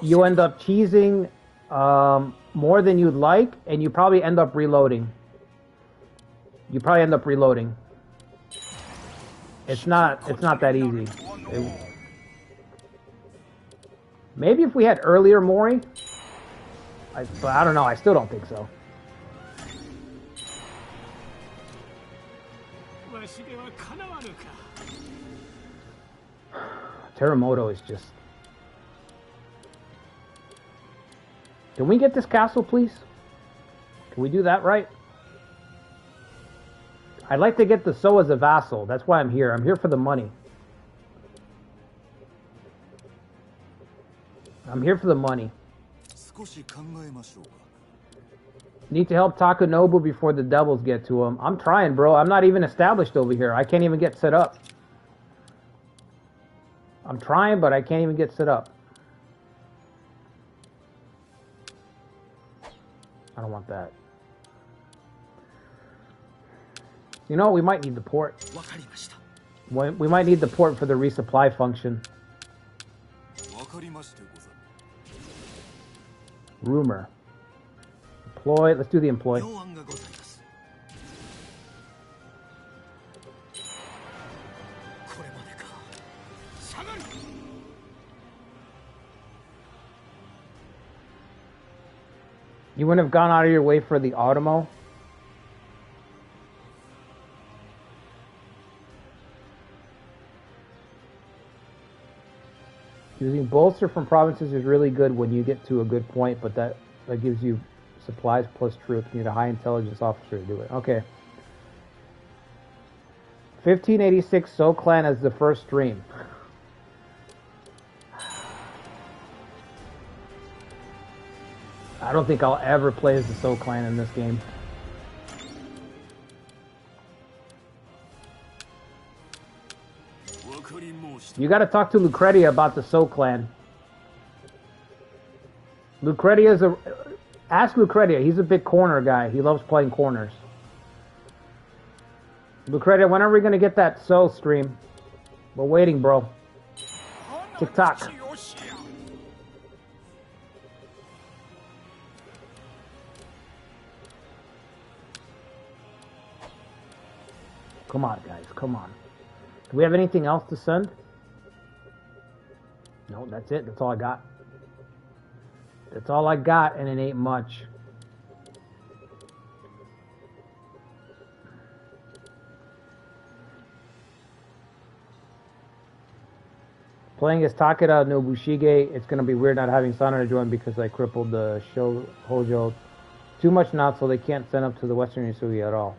you end up cheesing more than you'd like, and you probably end up reloading. It's not that easy. Maybe if we had earlier Mori, but I don't know. I still don't think so. Terumoto is just... Can we get this castle, please? Can we do that right? I'd like to get the So as a vassal. That's why I'm here. I'm here for the money. I'm here for the money. Need to help Takanobu before the devils get to him. I'm trying, bro. I'm not even established over here. I can't even get set up. I'm trying, but I can't even get set up. I don't want that. You know, we might need the port. We might need the port for the resupply function. Rumor. Employ. Let's do the employ. You wouldn't have gone out of your way for the Automo? Using bolster from provinces is really good when you get to a good point, but that gives you supplies plus troops. You need a high intelligence officer to do it. Okay. 1586 So Clan as the first stream. I don't think I'll ever play as the So Clan in this game. You gotta talk to Lucretia about the So Clan. Lucretia's a... Ask Lucretia. He's a big corner guy. He loves playing corners. Lucretia, when are we gonna get that So stream? We're waiting, bro. TikTok. Come on, guys. Come on. Do we have anything else to send? No, that's it. That's all I got. That's all I got, and it ain't much. Playing as Takeda Nobushige, it's going to be weird not having Sana join because I crippled the Hojo. Too much not, so they can't send up to the Western Yasugi at all.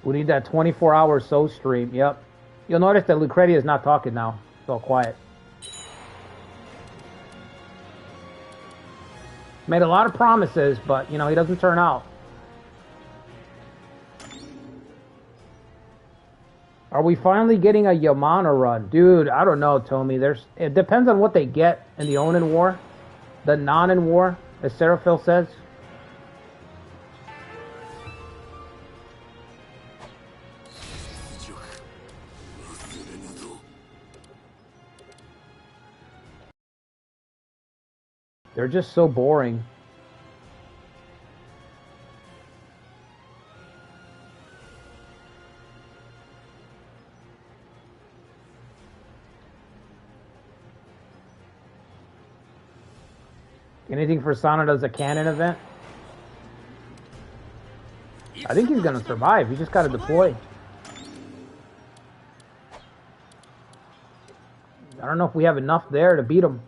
We need that 24-hour So stream. Yep. You'll notice that Lucretia is not talking now. It's all quiet. Made a lot of promises, but, you know, he doesn't turn out. Are we finally getting a Yamana run? Dude, I don't know, Tomi. It depends on what they get in the Onin War. The Nonin War, as Seraphil says. They're just so boring. Anything for Sanada's a canon event? I think he's gonna survive. He just gotta deploy. I don't know if we have enough there to beat him.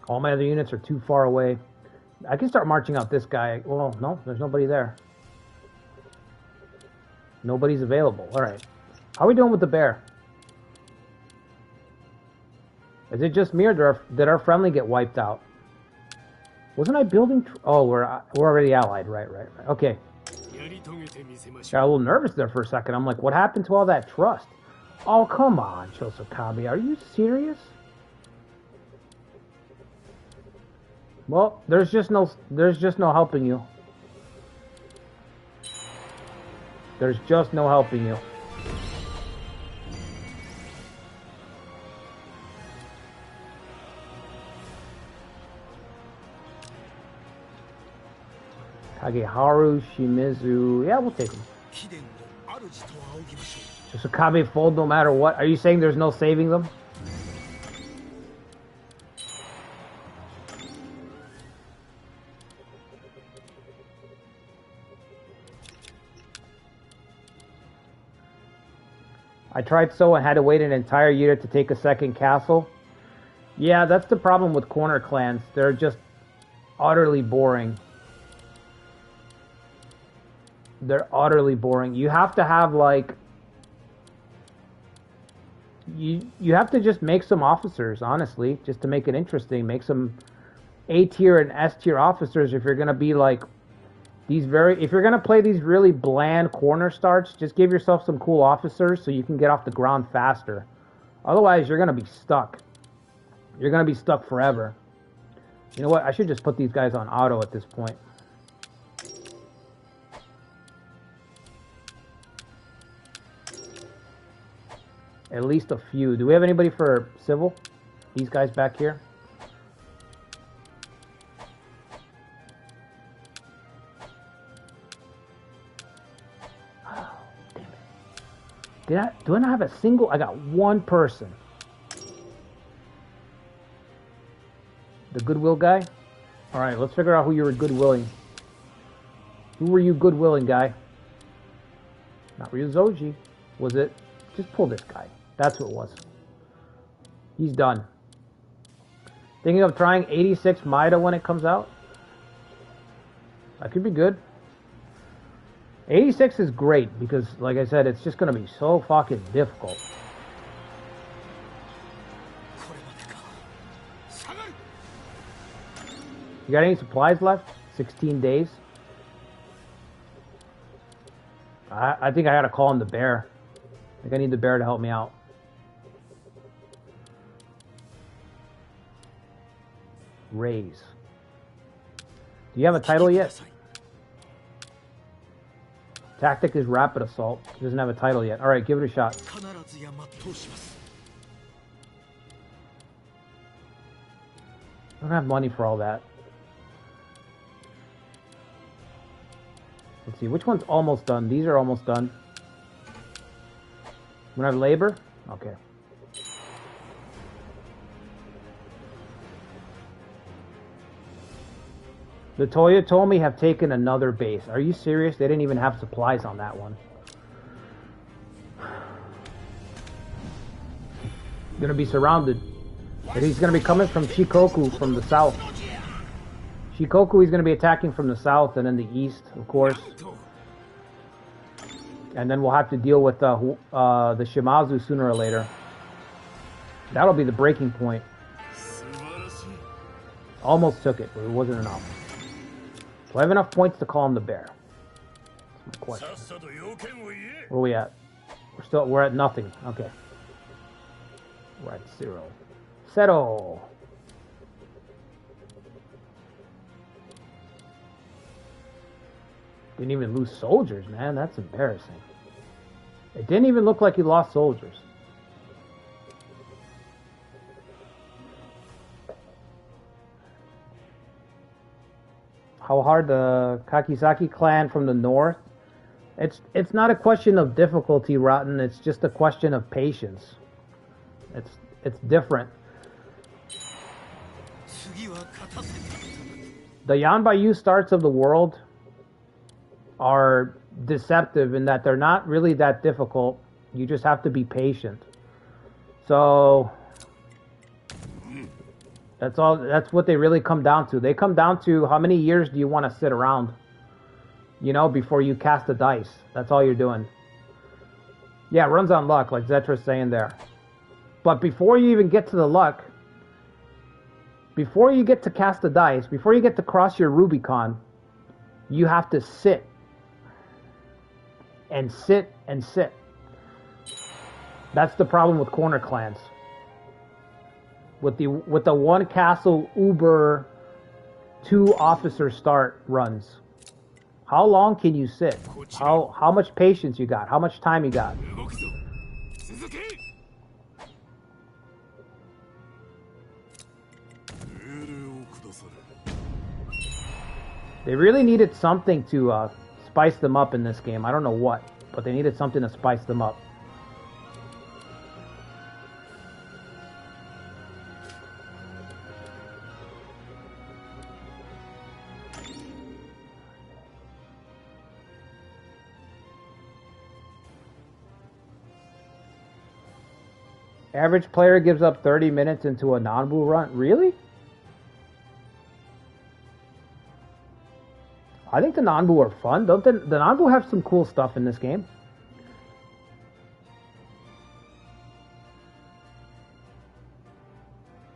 All my other units are too far away. I can start marching out this guy. Well, no, there's nobody there. Nobody's available. Alright. How are we doing with the bear? Is it just me, or did our friendly get wiped out? Wasn't I building... Oh, we're already allied. Right. Okay. Got a little nervous there for a second. I'm like, what happened to all that trust? Oh, come on, Chosokabe. Are you serious? Well, there's just no helping you. There's just no helping you. Kageharu, Shimizu. Yeah, we'll take them. Chosokabe fold no matter what. Are you saying there's no saving them? I tried so and had to wait an entire year to take a second castle. Yeah, that's the problem with corner clans. They're just utterly boring. They're utterly boring. You have to have, like... You have to just make some officers, honestly, just to make it interesting. Make some A-tier and S-tier officers if you're going to be, like... If you're going to play these really bland corner starts, just give yourself some cool officers so you can get off the ground faster. Otherwise, you're going to be stuck. You're going to be stuck forever. You know what? I should just put these guys on auto at this point. At least a few. Do we have anybody for civil? These guys back here? Do I not have a single? I got one person. The goodwill guy? Alright, let's figure out who you were goodwilling. Who were you goodwilling, guy? Not Ryozoji. Was it? Just pull this guy. That's what it was. He's done. Thinking of trying 86 Maida when it comes out? That could be good. 86 is great because, like I said, it's just going to be so fucking difficult. You got any supplies left? 16 days? I think I gotta call him the bear. I think I need the bear to help me out. Raise. Do you have a title yet? Tactic is rapid assault. He doesn't have a title yet. Alright, give it a shot. I don't have money for all that. Let's see, which one's almost done? These are almost done. We don't have labor? Okay. The Toyotomi have taken another base. Are you serious? They didn't even have supplies on that one. Gonna be surrounded. He's gonna be coming from Shikoku from the south. Shikoku, he's gonna be attacking from the south and then the east, of course. And then we'll have to deal with the Shimazu sooner or later. That'll be the breaking point. Almost took it, but it wasn't enough. Do I have enough points to call him the bear? That's my question. Where are we at? We're at nothing. Okay. We're at 0. Settle. Didn't even lose soldiers, man. That's embarrassing. It didn't even look like he lost soldiers. How hard the Kakizaki clan from the north? It's not a question of difficulty, Rotten. It's just a question of patience. It's different. The Yanbayu starts of the world are deceptive in that they're not really that difficult. You just have to be patient. So that's all. That's what they really come down to. They come down to how many years do you want to sit around, you know, before you cast a dice. That's all you're doing. Yeah, it runs on luck, like Zetra's saying there. But before you even get to the luck, before you get to cast the dice, before you get to cross your Rubicon, you have to sit. And sit and sit. That's the problem with corner clans. With the one castle Uber 2 officer start runs. How long can you sit? How much patience you got? How much time you got? They really needed something to spice them up in this game. I don't know what, but they needed something to spice them up. Average player gives up 30 minutes into a Nanbu run. Really? I think the Nanbu are fun. Don't the Nanbu have some cool stuff in this game?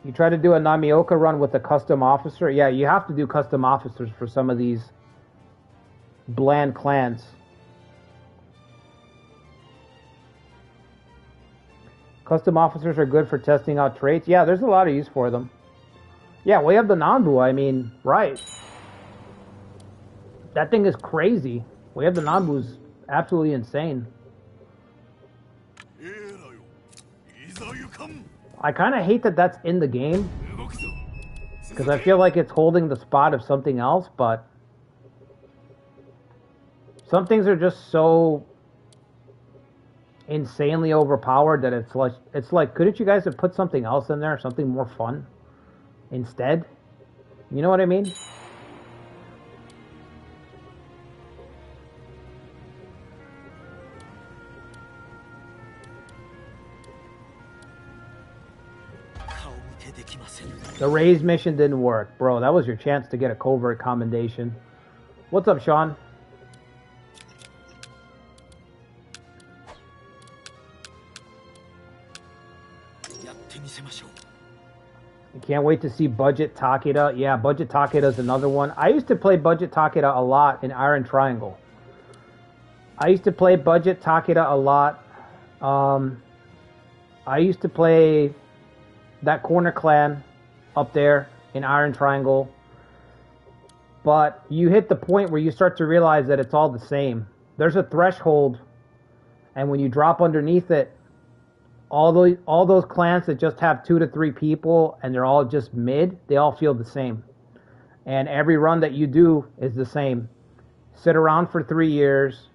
You try to do a Namioka run with a custom officer? Yeah, you have to do custom officers for some of these bland clans. Custom officers are good for testing out traits. Yeah, there's a lot of use for them. Yeah, we have the Nanbu. I mean, right. That thing is crazy. We have the Nanbu's absolutely insane. I kind of hate that that's in the game, because I feel like it's holding the spot of something else, but some things are just so insanely overpowered that it's like couldn't you guys have put something else in there, something more fun instead? You know what I mean? The raise mission didn't work. Bro, that was your chance to get a covert commendation. What's up, Sean? I can't wait to see Budget Takeda. Yeah, Budget Takeda is another one. I used to play Budget Takeda a lot in Iron Triangle. I used to play Budget Takeda a lot. I used to play that corner clan up there in Iron Triangle. But you hit the point where you start to realize that it's all the same. There's a threshold, and when you drop underneath it, all those clans that just have 2 to 3 people and they're all just mid, they all feel the same. And every run that you do is the same. Sit around for 3 years,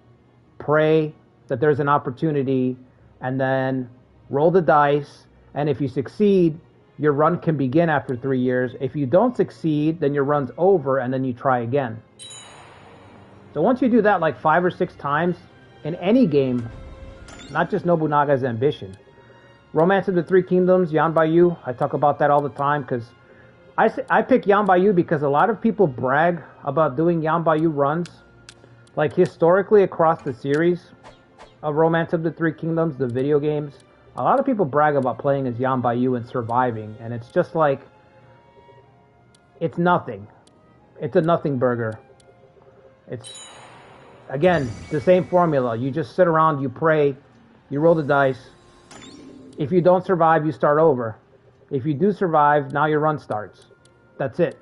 pray that there's an opportunity, and then roll the dice. And if you succeed, your run can begin after 3 years. If you don't succeed, then your run's over, and then you try again. So once you do that like 5 or 6 times in any game, not just Nobunaga's Ambition. Romance of the Three Kingdoms, Yanbayu, I talk about that all the time because I pick Yanbayu because a lot of people brag about doing Yanbayu runs. Like historically across the series of Romance of the Three Kingdoms, the video games, a lot of people brag about playing as Yanbayu and surviving, and it's just like, it's nothing. It's a nothing burger. It's, again, the same formula. You just sit around, you pray, you roll the dice. If you don't survive, you start over. If you do survive, now your run starts. That's it.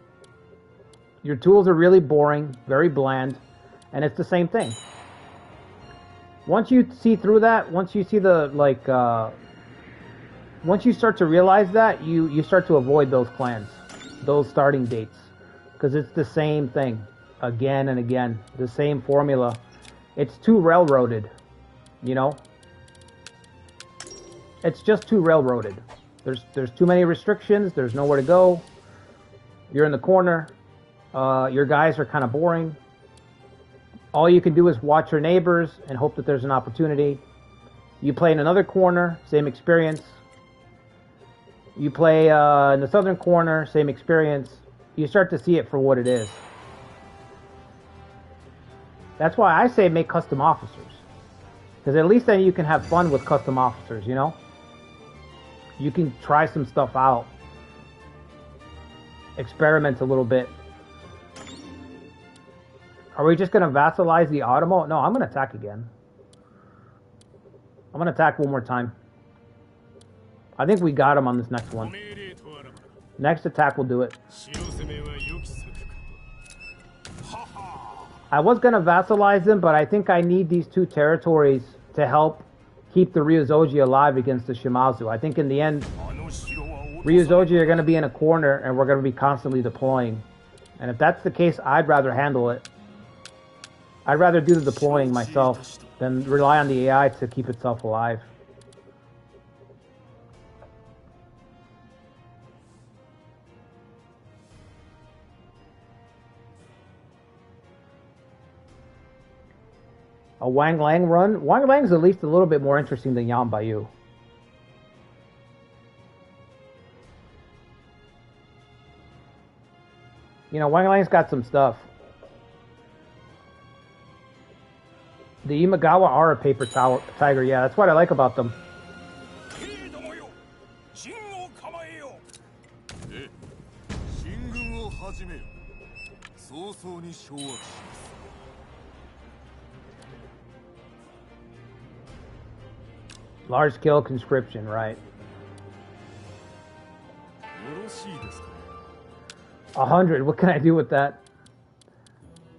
Your tools are really boring, very bland, and it's the same thing. Once you see through that, once you see the, like, once you start to realize that, you start to avoid those clans, those starting dates. Because it's the same thing, again and again. The same formula. It's too railroaded, you know? It's just too railroaded. There's too many restrictions, there's nowhere to go. You're in the corner. Your guys are kind of boring. All you can do is watch your neighbors and hope that there's an opportunity. You play in another corner, same experience. You play in the southern corner, same experience. You start to see it for what it is. That's why I say make custom officers. Because at least then you can have fun with custom officers, you know? You can try some stuff out. Experiment a little bit. Are we just going to vassalize the Automo? No, I'm going to attack again. I'm going to attack one more time. I think we got him on this next one. Next attack will do it. I was going to vassalize them, but I think I need these two territories to help keep the Ryuzoji alive against the Shimazu. I think in the end, Ryuzoji are going to be in a corner and we're going to be constantly deploying. And if that's the case, I'd rather handle it. I'd rather do the deploying myself than rely on the AI to keep itself alive. A Wang Lang run? Wang Lang's at least a little bit more interesting than Yan Baiyu. You know, Wang Lang's got some stuff. The Imagawa are a paper tiger, yeah, that's what I like about them. Large scale conscription, right. 100, what can I do with that?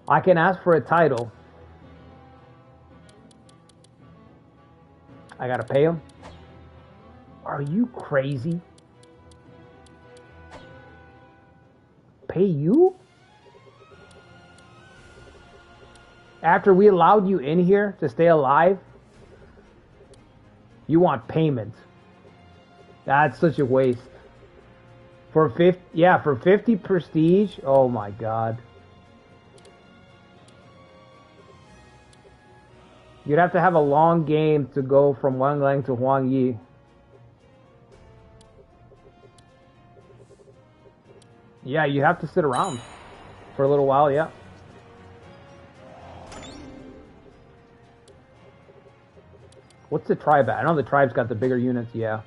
I can ask for a title. I gotta pay him? Are you crazy? Pay you? After we allowed you in here to stay alive? You want payment. That's such a waste. For 50, yeah, for 50 prestige? Oh my god. You'd have to have a long game to go from Wang Lang to Huang Yi. Yeah, you have to sit around for a little while, yeah. What's the tribe at? I know the tribe's got the bigger units, yeah.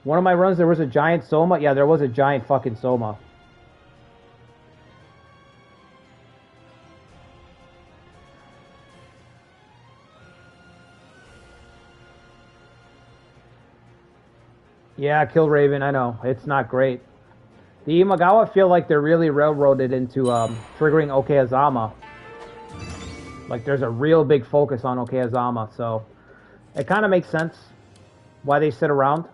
One of my runs, there was a giant Soma. Yeah, there was a giant fucking Soma. Yeah, Kill Raven, I know. It's not great. The Imagawa feel like they're really railroaded into triggering Okeyazama. Like, there's a real big focus on Okeyazama, so it kind of makes sense why they sit around.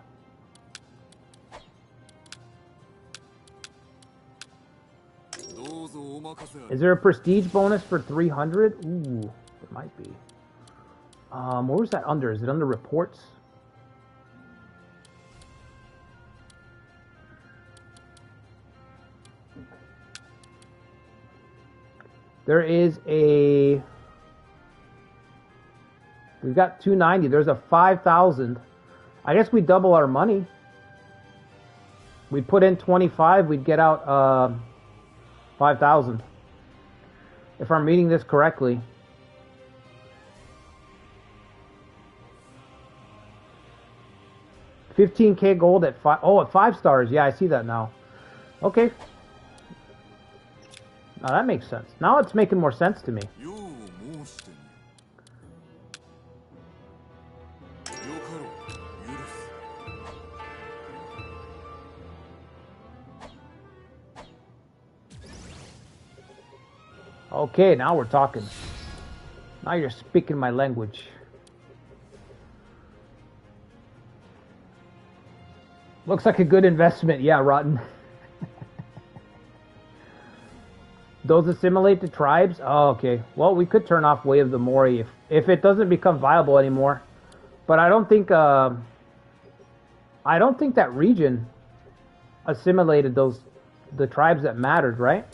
Is there a prestige bonus for 300? Ooh, it might be. What was that under? Is it under reports? There is a... We've got 290. There's a 5,000. I guess we double our money. We'd put in 25. We'd get out 5,000. If I'm reading this correctly. $15K gold at 5. Oh, at 5 stars. Yeah, I see that now. Okay. Now that makes sense. Now it's making more sense to me. Okay, now we're talking. Now you're speaking my language. Looks like a good investment. Yeah, Rotten. Those assimilate the tribes? Oh, okay. Well, we could turn off Way of the Mori if it doesn't become viable anymore. But I don't think that region assimilated the tribes that mattered, right?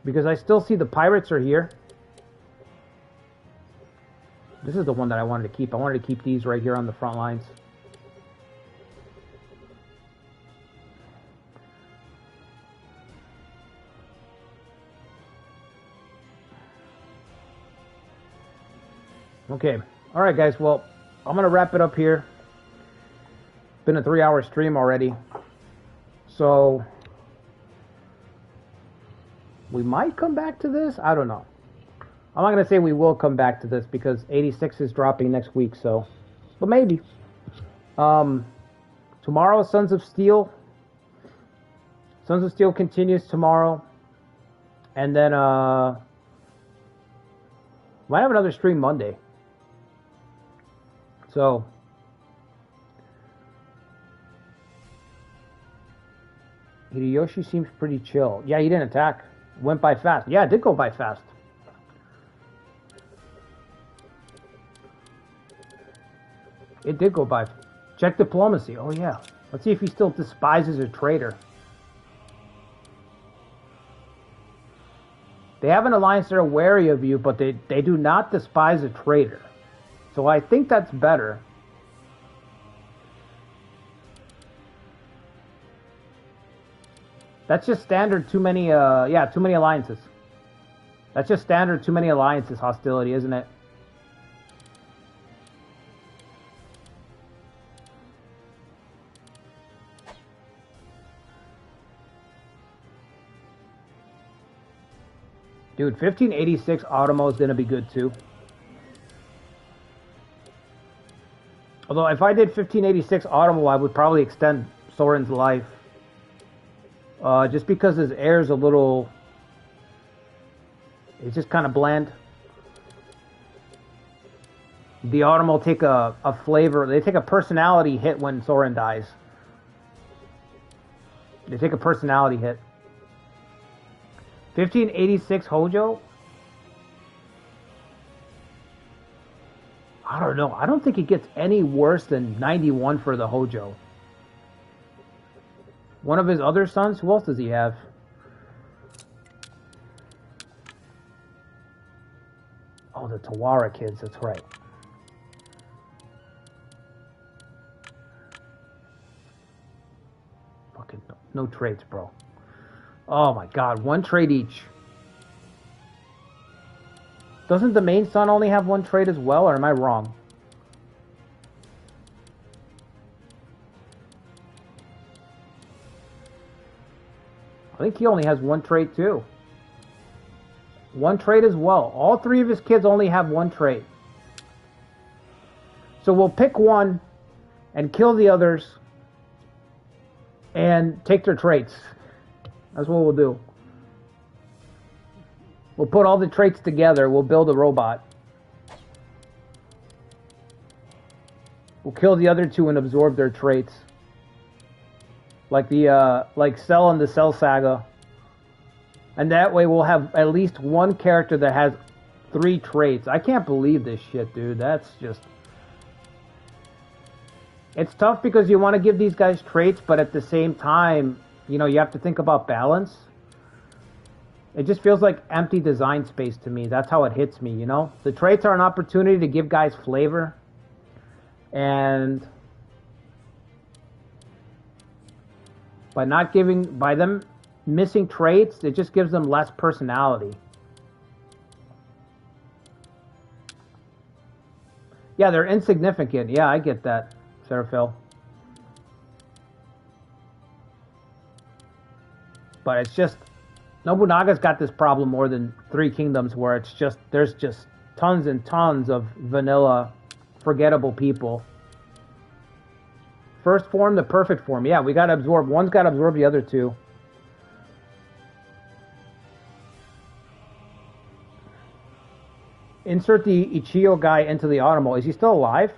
Because I still see the pirates are here. This is the one that I wanted to keep. I wanted to keep these right here on the front lines. Okay. All right, guys. Well, I'm going to wrap it up here. It's been a 3-hour stream already. So we might come back to this. I don't know. I'm not going to say we will come back to this because 86 is dropping next week, so. But maybe. Tomorrow, Sons of Steel. Sons of Steel continues tomorrow. And then, might have another stream Monday. So. Hideyoshi seems pretty chill. Yeah, he didn't attack. Went by fast. Yeah, it did go by fast. It did go by. Check diplomacy. Oh, yeah. Let's see if he still despises a traitor. They have an alliance. They're wary of you, but they do not despise a traitor. So I think that's better. That's just standard too many, too many alliances. That's just standard too many alliances hostility, isn't it? Dude, 1586 Automo is going to be good too. Although if I did 1586 Automo, I would probably extend Soren's life. Just because his air's a little... It's just kind of bland. The Automo take a flavor... They take a personality hit when Soren dies. They take a personality hit. 1586 Hojo? I don't know. I don't think it gets any worse than 91 for the Hojo. One of his other sons? Who else does he have? Oh, the Tawara kids. That's right. Fucking no traits, bro. Oh my god, 1 trait each. Doesn't the main son only have 1 trait as well, or am I wrong? I think he only has 1 trait too. 1 trait as well. All 3 of his kids only have 1 trait. So we'll pick one and kill the others and take their traits. That's what we'll do. We'll put all the traits together. We'll build a robot. We'll kill the other 2 and absorb their traits. Like the like Cell and the Cell Saga. And that way we'll have at least 1 character that has 3 traits. I can't believe this shit, dude. That's just... It's tough because you want to give these guys traits, but at the same time, you know, you have to think about balance. It just feels like empty design space to me. That's how it hits me, you know? The traits are an opportunity to give guys flavor. And by them missing traits, it just gives them less personality. Yeah, they're insignificant. Yeah, I get that, Seraphil. But it's just Nobunaga's got this problem more than Three Kingdoms, where it's just there's just tons and tons of vanilla, forgettable people. First form, the perfect form. Yeah, we got to absorb. One's got to absorb the other two. Insert the Ichigo guy into the Automo. Is he still alive?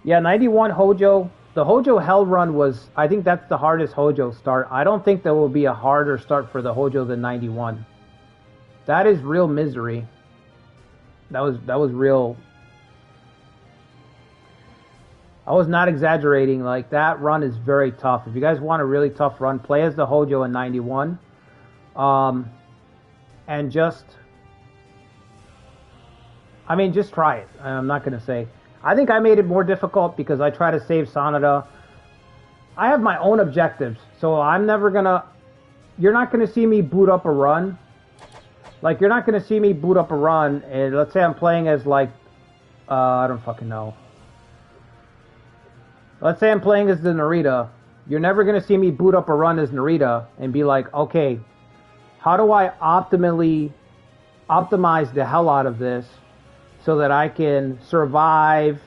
Yeah, 91 Hojo. The Hojo Hell Run was, I think that's the hardest Hojo start. I don't think there will be a harder start for the Hojo than 91. That is real misery. That was real. I was not exaggerating. Like, that run is very tough. If you guys want a really tough run, play as the Hojo in 91. And just, I mean, just try it. I'm not going to say. I think I made it more difficult because I try to save Sanada. I have my own objectives, so I'm never going to, you're not going to see me boot up a run. Like, you're not going to see me boot up a run, and let's say I'm playing as, like, I don't fucking know. Let's say I'm playing as the Narita. You're never going to see me boot up a run as Narita and be like, okay, how do I optimize the hell out of this so that I can survive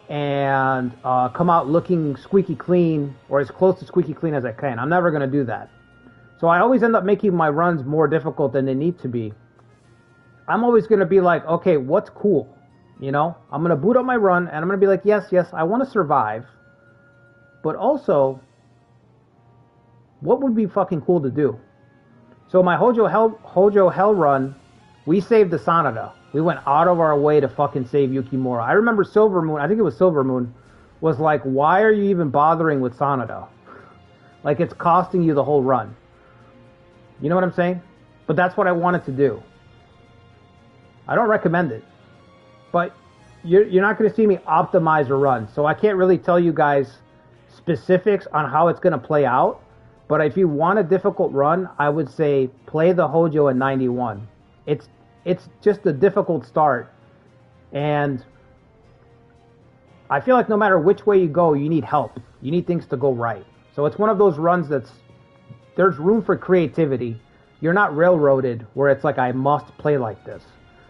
and come out looking squeaky clean, or as close to squeaky clean as I can? I'm never going to do that. So I always end up making my runs more difficult than they need to be. I'm always going to be like, okay, what's cool? You know, I'm going to boot up my run and I'm going to be like, yes, I want to survive. But also, what would be fucking cool to do? So my Hojo Hell run, we saved the Sanada. We went out of our way to fucking save Yukimura. I remember Silver Moon, I think it was Silver Moon, was like, why are you even bothering with Sanada? Like, it's costing you the whole run. You know what I'm saying? But that's what I wanted to do. I don't recommend it. But you're not going to see me optimize a run. So I can't really tell you guys specifics on how it's going to play out. But if you want a difficult run, I would say play the Hojo in 91. It's just a difficult start. And I feel like no matter which way you go, you need help. You need things to go right. So it's one of those runs there's room for creativity. You're not railroaded where it's like, I must play like this.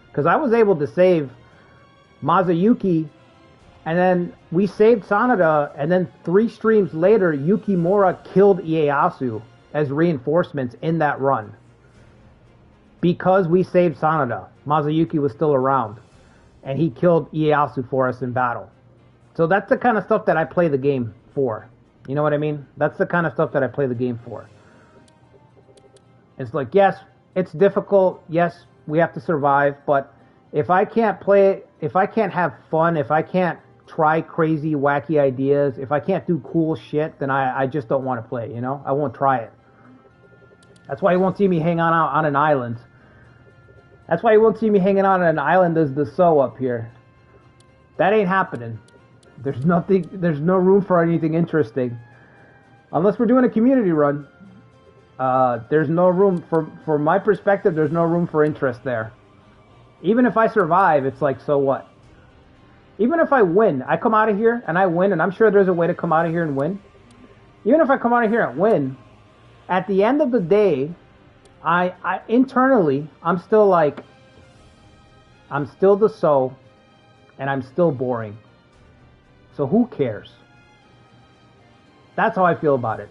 Because I was able to save Mazayuki, and then we saved Sanada, and then 3 streams later, Yukimura killed Ieyasu as reinforcements in that run. Because we saved Sanada. Mazayuki was still around, and he killed Ieyasu for us in battle. So that's the kind of stuff that I play the game for. You know what I mean? That's the kind of stuff that I play the game for. It's like, yes, it's difficult. Yes, we have to survive. But if I can't play it, if I can't have fun, if I can't try crazy, wacky ideas, if I can't do cool shit, then I just don't want to play, you know? I won't try it. That's why you won't see me hang on an island. That's why you won't see me hanging out on an island as the So up here. That ain't happening. There's no room for anything interesting. Unless we're doing a community run. There's no room, from my perspective, there's no room for interest there. Even if I survive, it's like, so what? Even if I win, I come out of here and I win, and I'm sure there's a way to come out of here and win. Even if I come out of here and win, at the end of the day, I internally, I'm still like, I'm still the So, and I'm still boring. So who cares? That's how I feel about it.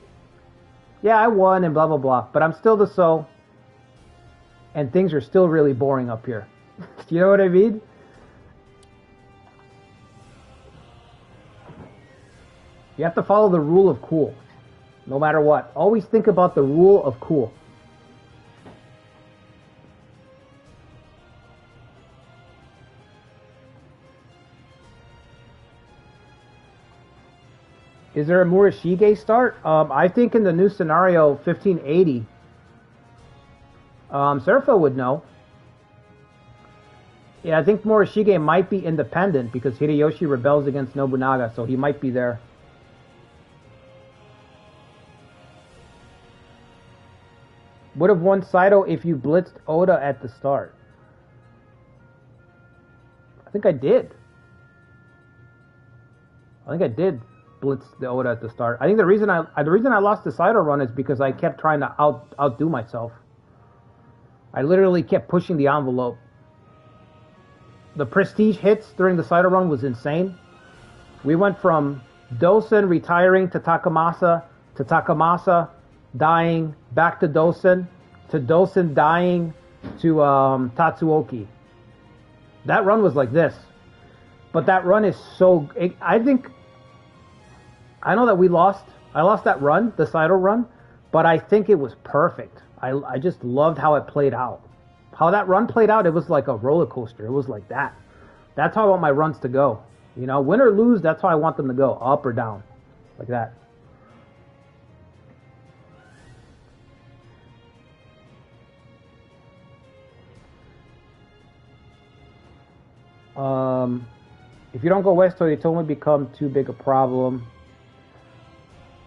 Yeah, I won and blah, blah, blah, but I'm still the So, and things are still really boring up here. You know what I mean? You have to follow the rule of cool, no matter what. Always think about the rule of cool. Is there a Murashige start? I think in the new scenario, 1580, Serapho would know. Yeah, I think Murashige might be independent because Hideyoshi rebels against Nobunaga, so he might be there. Would have won Saito if you blitzed Oda at the start. I think I did. blitzed the Oda at the start. I think the reason I lost the Saito run is because I kept trying to outdo myself. I literally kept pushing the envelope. The prestige hits during the Saito run was insane. We went from Dosen retiring to Takamasa dying, back to Dosen dying to Tatsuoki. That run was like this. But that run is so... I know that we lost. I lost that run, the Saito run, but I think it was perfect. I just loved how it played out. How that run played out, it was like a roller coaster. It was like that. That's how I want my runs to go. You know, win or lose, that's how I want them to go. Up or down. Like that. If you don't go west, Toyotomi become too big a problem.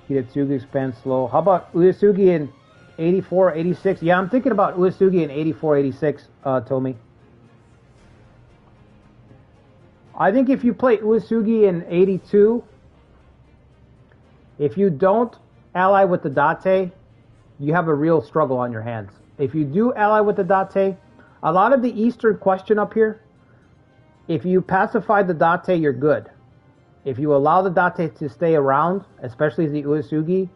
Hidetsugi expands slow. How about Uesugi in 84, 86? Yeah, I'm thinking about Uesugi in 84, 86, Tomi. I think if you play Uesugi in 82, if you don't ally with the Date, you have a real struggle on your hands. If you do ally with the Date, a lot of the Eastern question up here, if you pacify the Date, you're good. If you allow the Date to stay around, especially the Uesugi,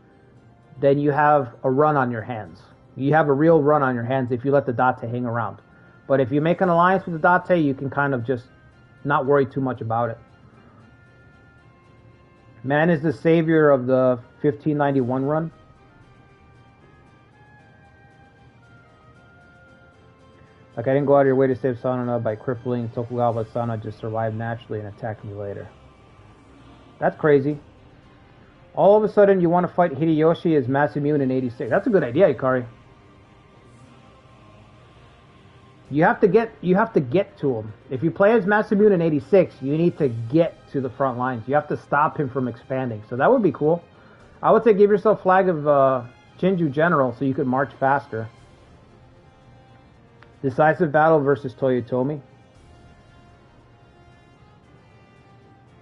then you have a run on your hands. You have a real run on your hands if you let the Date hang around. But if you make an alliance with the Date, you can kind of just not worry too much about it. Man is the savior of the 1591 run. Like, I didn't go out of your way to save Sanada by crippling Tokugawa, but Sana just survived naturally and attacked me later. That's crazy. All of a sudden, you want to fight Hideyoshi as Masamune in 86. That's a good idea, Ikari. You have to get to him. If you play as Masamune in 86, you need to get to the front lines. You have to stop him from expanding. So that would be cool. I would say give yourself flag of Shinju General so you could march faster. Decisive battle versus Toyotomi.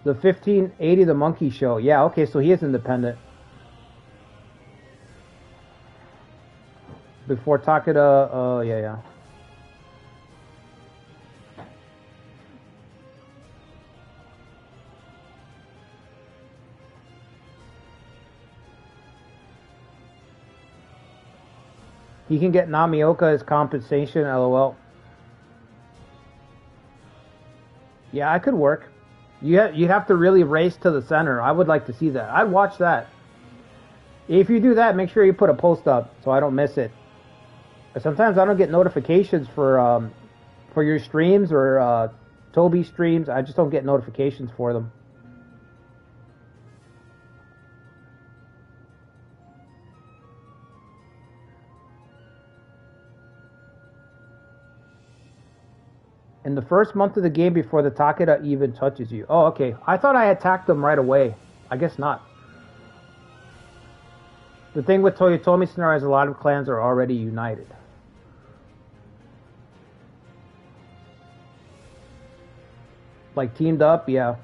The 1580, the Monkey Show. Yeah, okay, so he is independent. Before Takeda, yeah. He can get Namioka as compensation, lol. Yeah, I could work. You'd have to really race to the center. I would like to see that. I'd watch that. If you do that, make sure you put a post up so I don't miss it. Sometimes I don't get notifications for your streams or Toby streams. I just don't get notifications for them. In the first month of the game before the Takeda even touches you. Oh, okay. I thought I attacked them right away. I guess not. The thing with Toyotomi scenario is a lot of clans are already united. Like teamed up, yeah.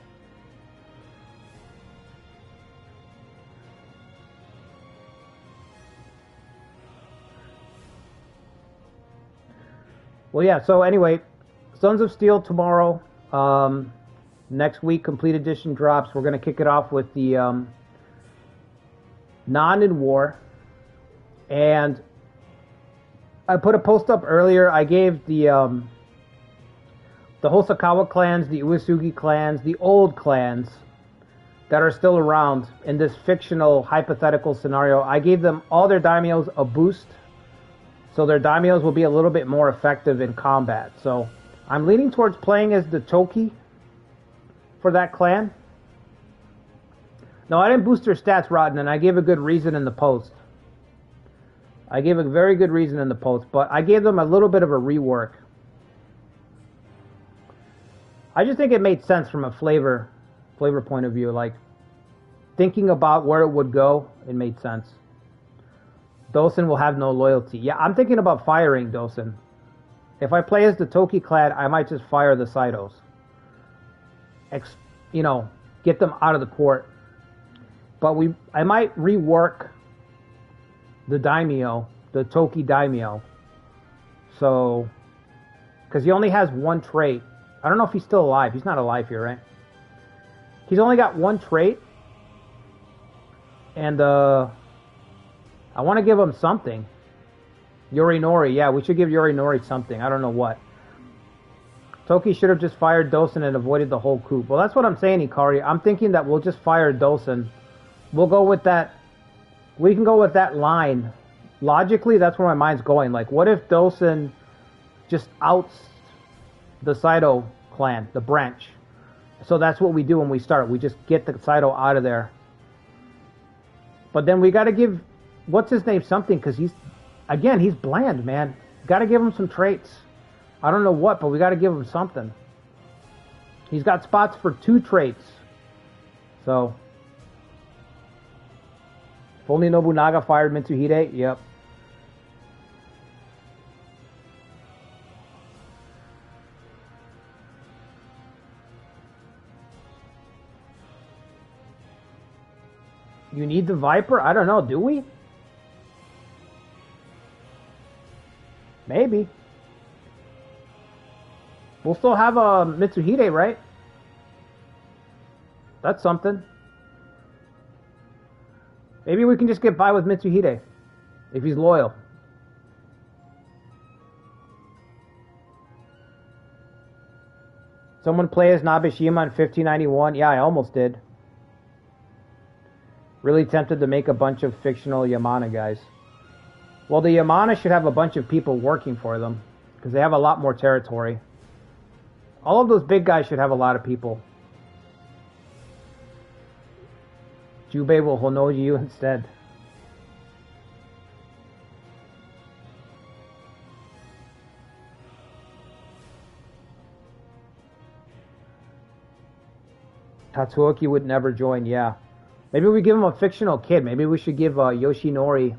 Well, yeah, so anyway, Sons of Steel tomorrow. Next week, Complete Edition drops. We're going to kick it off with the Non in War. And I put a post up earlier. I gave the Hosokawa clans, the Uesugi clans, the old clans that are still around in this fictional hypothetical scenario. I gave them all their daimyos a boost. So their daimyos will be a little bit more effective in combat. So I'm leaning towards playing as the Toki for that clan. No, I didn't boost their stats, Rotten, and I gave a good reason in the post. I gave a very good reason in the post, but I gave them a little bit of a rework. I just think it made sense from a flavor point of view. Like, thinking about where it would go, it made sense. Dosen will have no loyalty. Yeah, I'm thinking about firing Dosen. If I play as the Toki clan, I might just fire the Saitos. You know, get them out of the court. But I might rework the daimyo, the Toki daimyo. So, because he only has one trait. I don't know if he's still alive. He's not alive here, right? He's only got one trait. And I want to give him something. Yorinori, yeah, we should give Yorinori something. I don't know what. Toki should have just fired Dosen and avoided the whole coup. Well, that's what I'm saying, Ikari. I'm thinking that we'll just fire Dosen. We'll go with that. We can go with that line. Logically, that's where my mind's going. Like, what if Dosen just outs the Saito clan, the branch? So that's what we do when we start. We just get the Saito out of there. But then we got to give, what's his name, something, because he's bland, man. Got to give him some traits. I don't know what, but we got to give him something. He's got spots for 2 traits. So, if only Nobunaga fired Mitsuhide, yep. You need the Viper? I don't know, do we? Maybe. We'll still have a Mitsuhide, right? That's something. Maybe we can just get by with Mitsuhide. If he's loyal. Someone play as Nabeshima in 1591? Yeah, I almost did. Really tempted to make a bunch of fictional Yamana guys. Well, the Yamana should have a bunch of people working for them. Because they have a lot more territory. All of those big guys should have a lot of people. Jubei will honoji you instead. Tatsuoki would never join, yeah. Maybe we give him a fictional kid. Maybe we should give Yoshinori.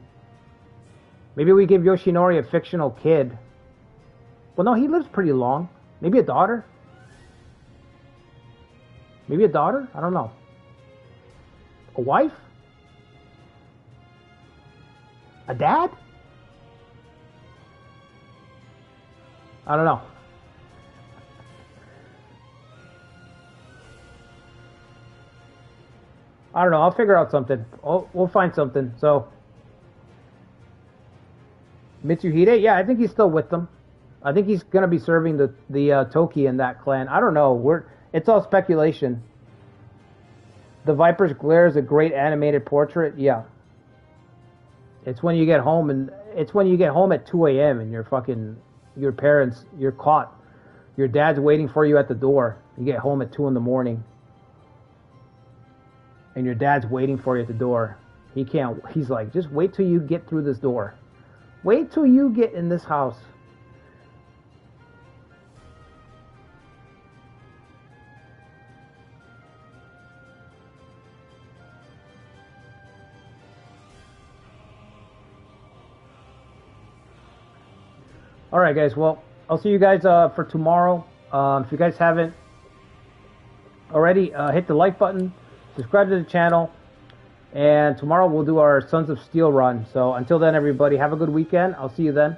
Maybe we give Yoshinori a fictional kid. Well, no, he lives pretty long. Maybe a daughter? Maybe a daughter? I don't know. A wife? A dad? I don't know. I don't know. I'll figure out something. We'll find something. So, Mitsuhide? Yeah, I think he's still with them. I think he's going to be serving the Toki in that clan. I don't know. It's all speculation. The Viper's Glare is a great animated portrait. Yeah. It's when you get home at 2 a.m. and your parents, you're caught. Your dad's waiting for you at the door. You get home at 2 in the morning. And your dad's waiting for you at the door. He's like, just wait till you get through this door. Wait till you get in this house. Alright guys, well, I'll see you guys for tomorrow. If you guys haven't already, hit the like button. Subscribe to the channel, and tomorrow we'll do our Sons of Steel run. So until then, everybody, have a good weekend. I'll see you then.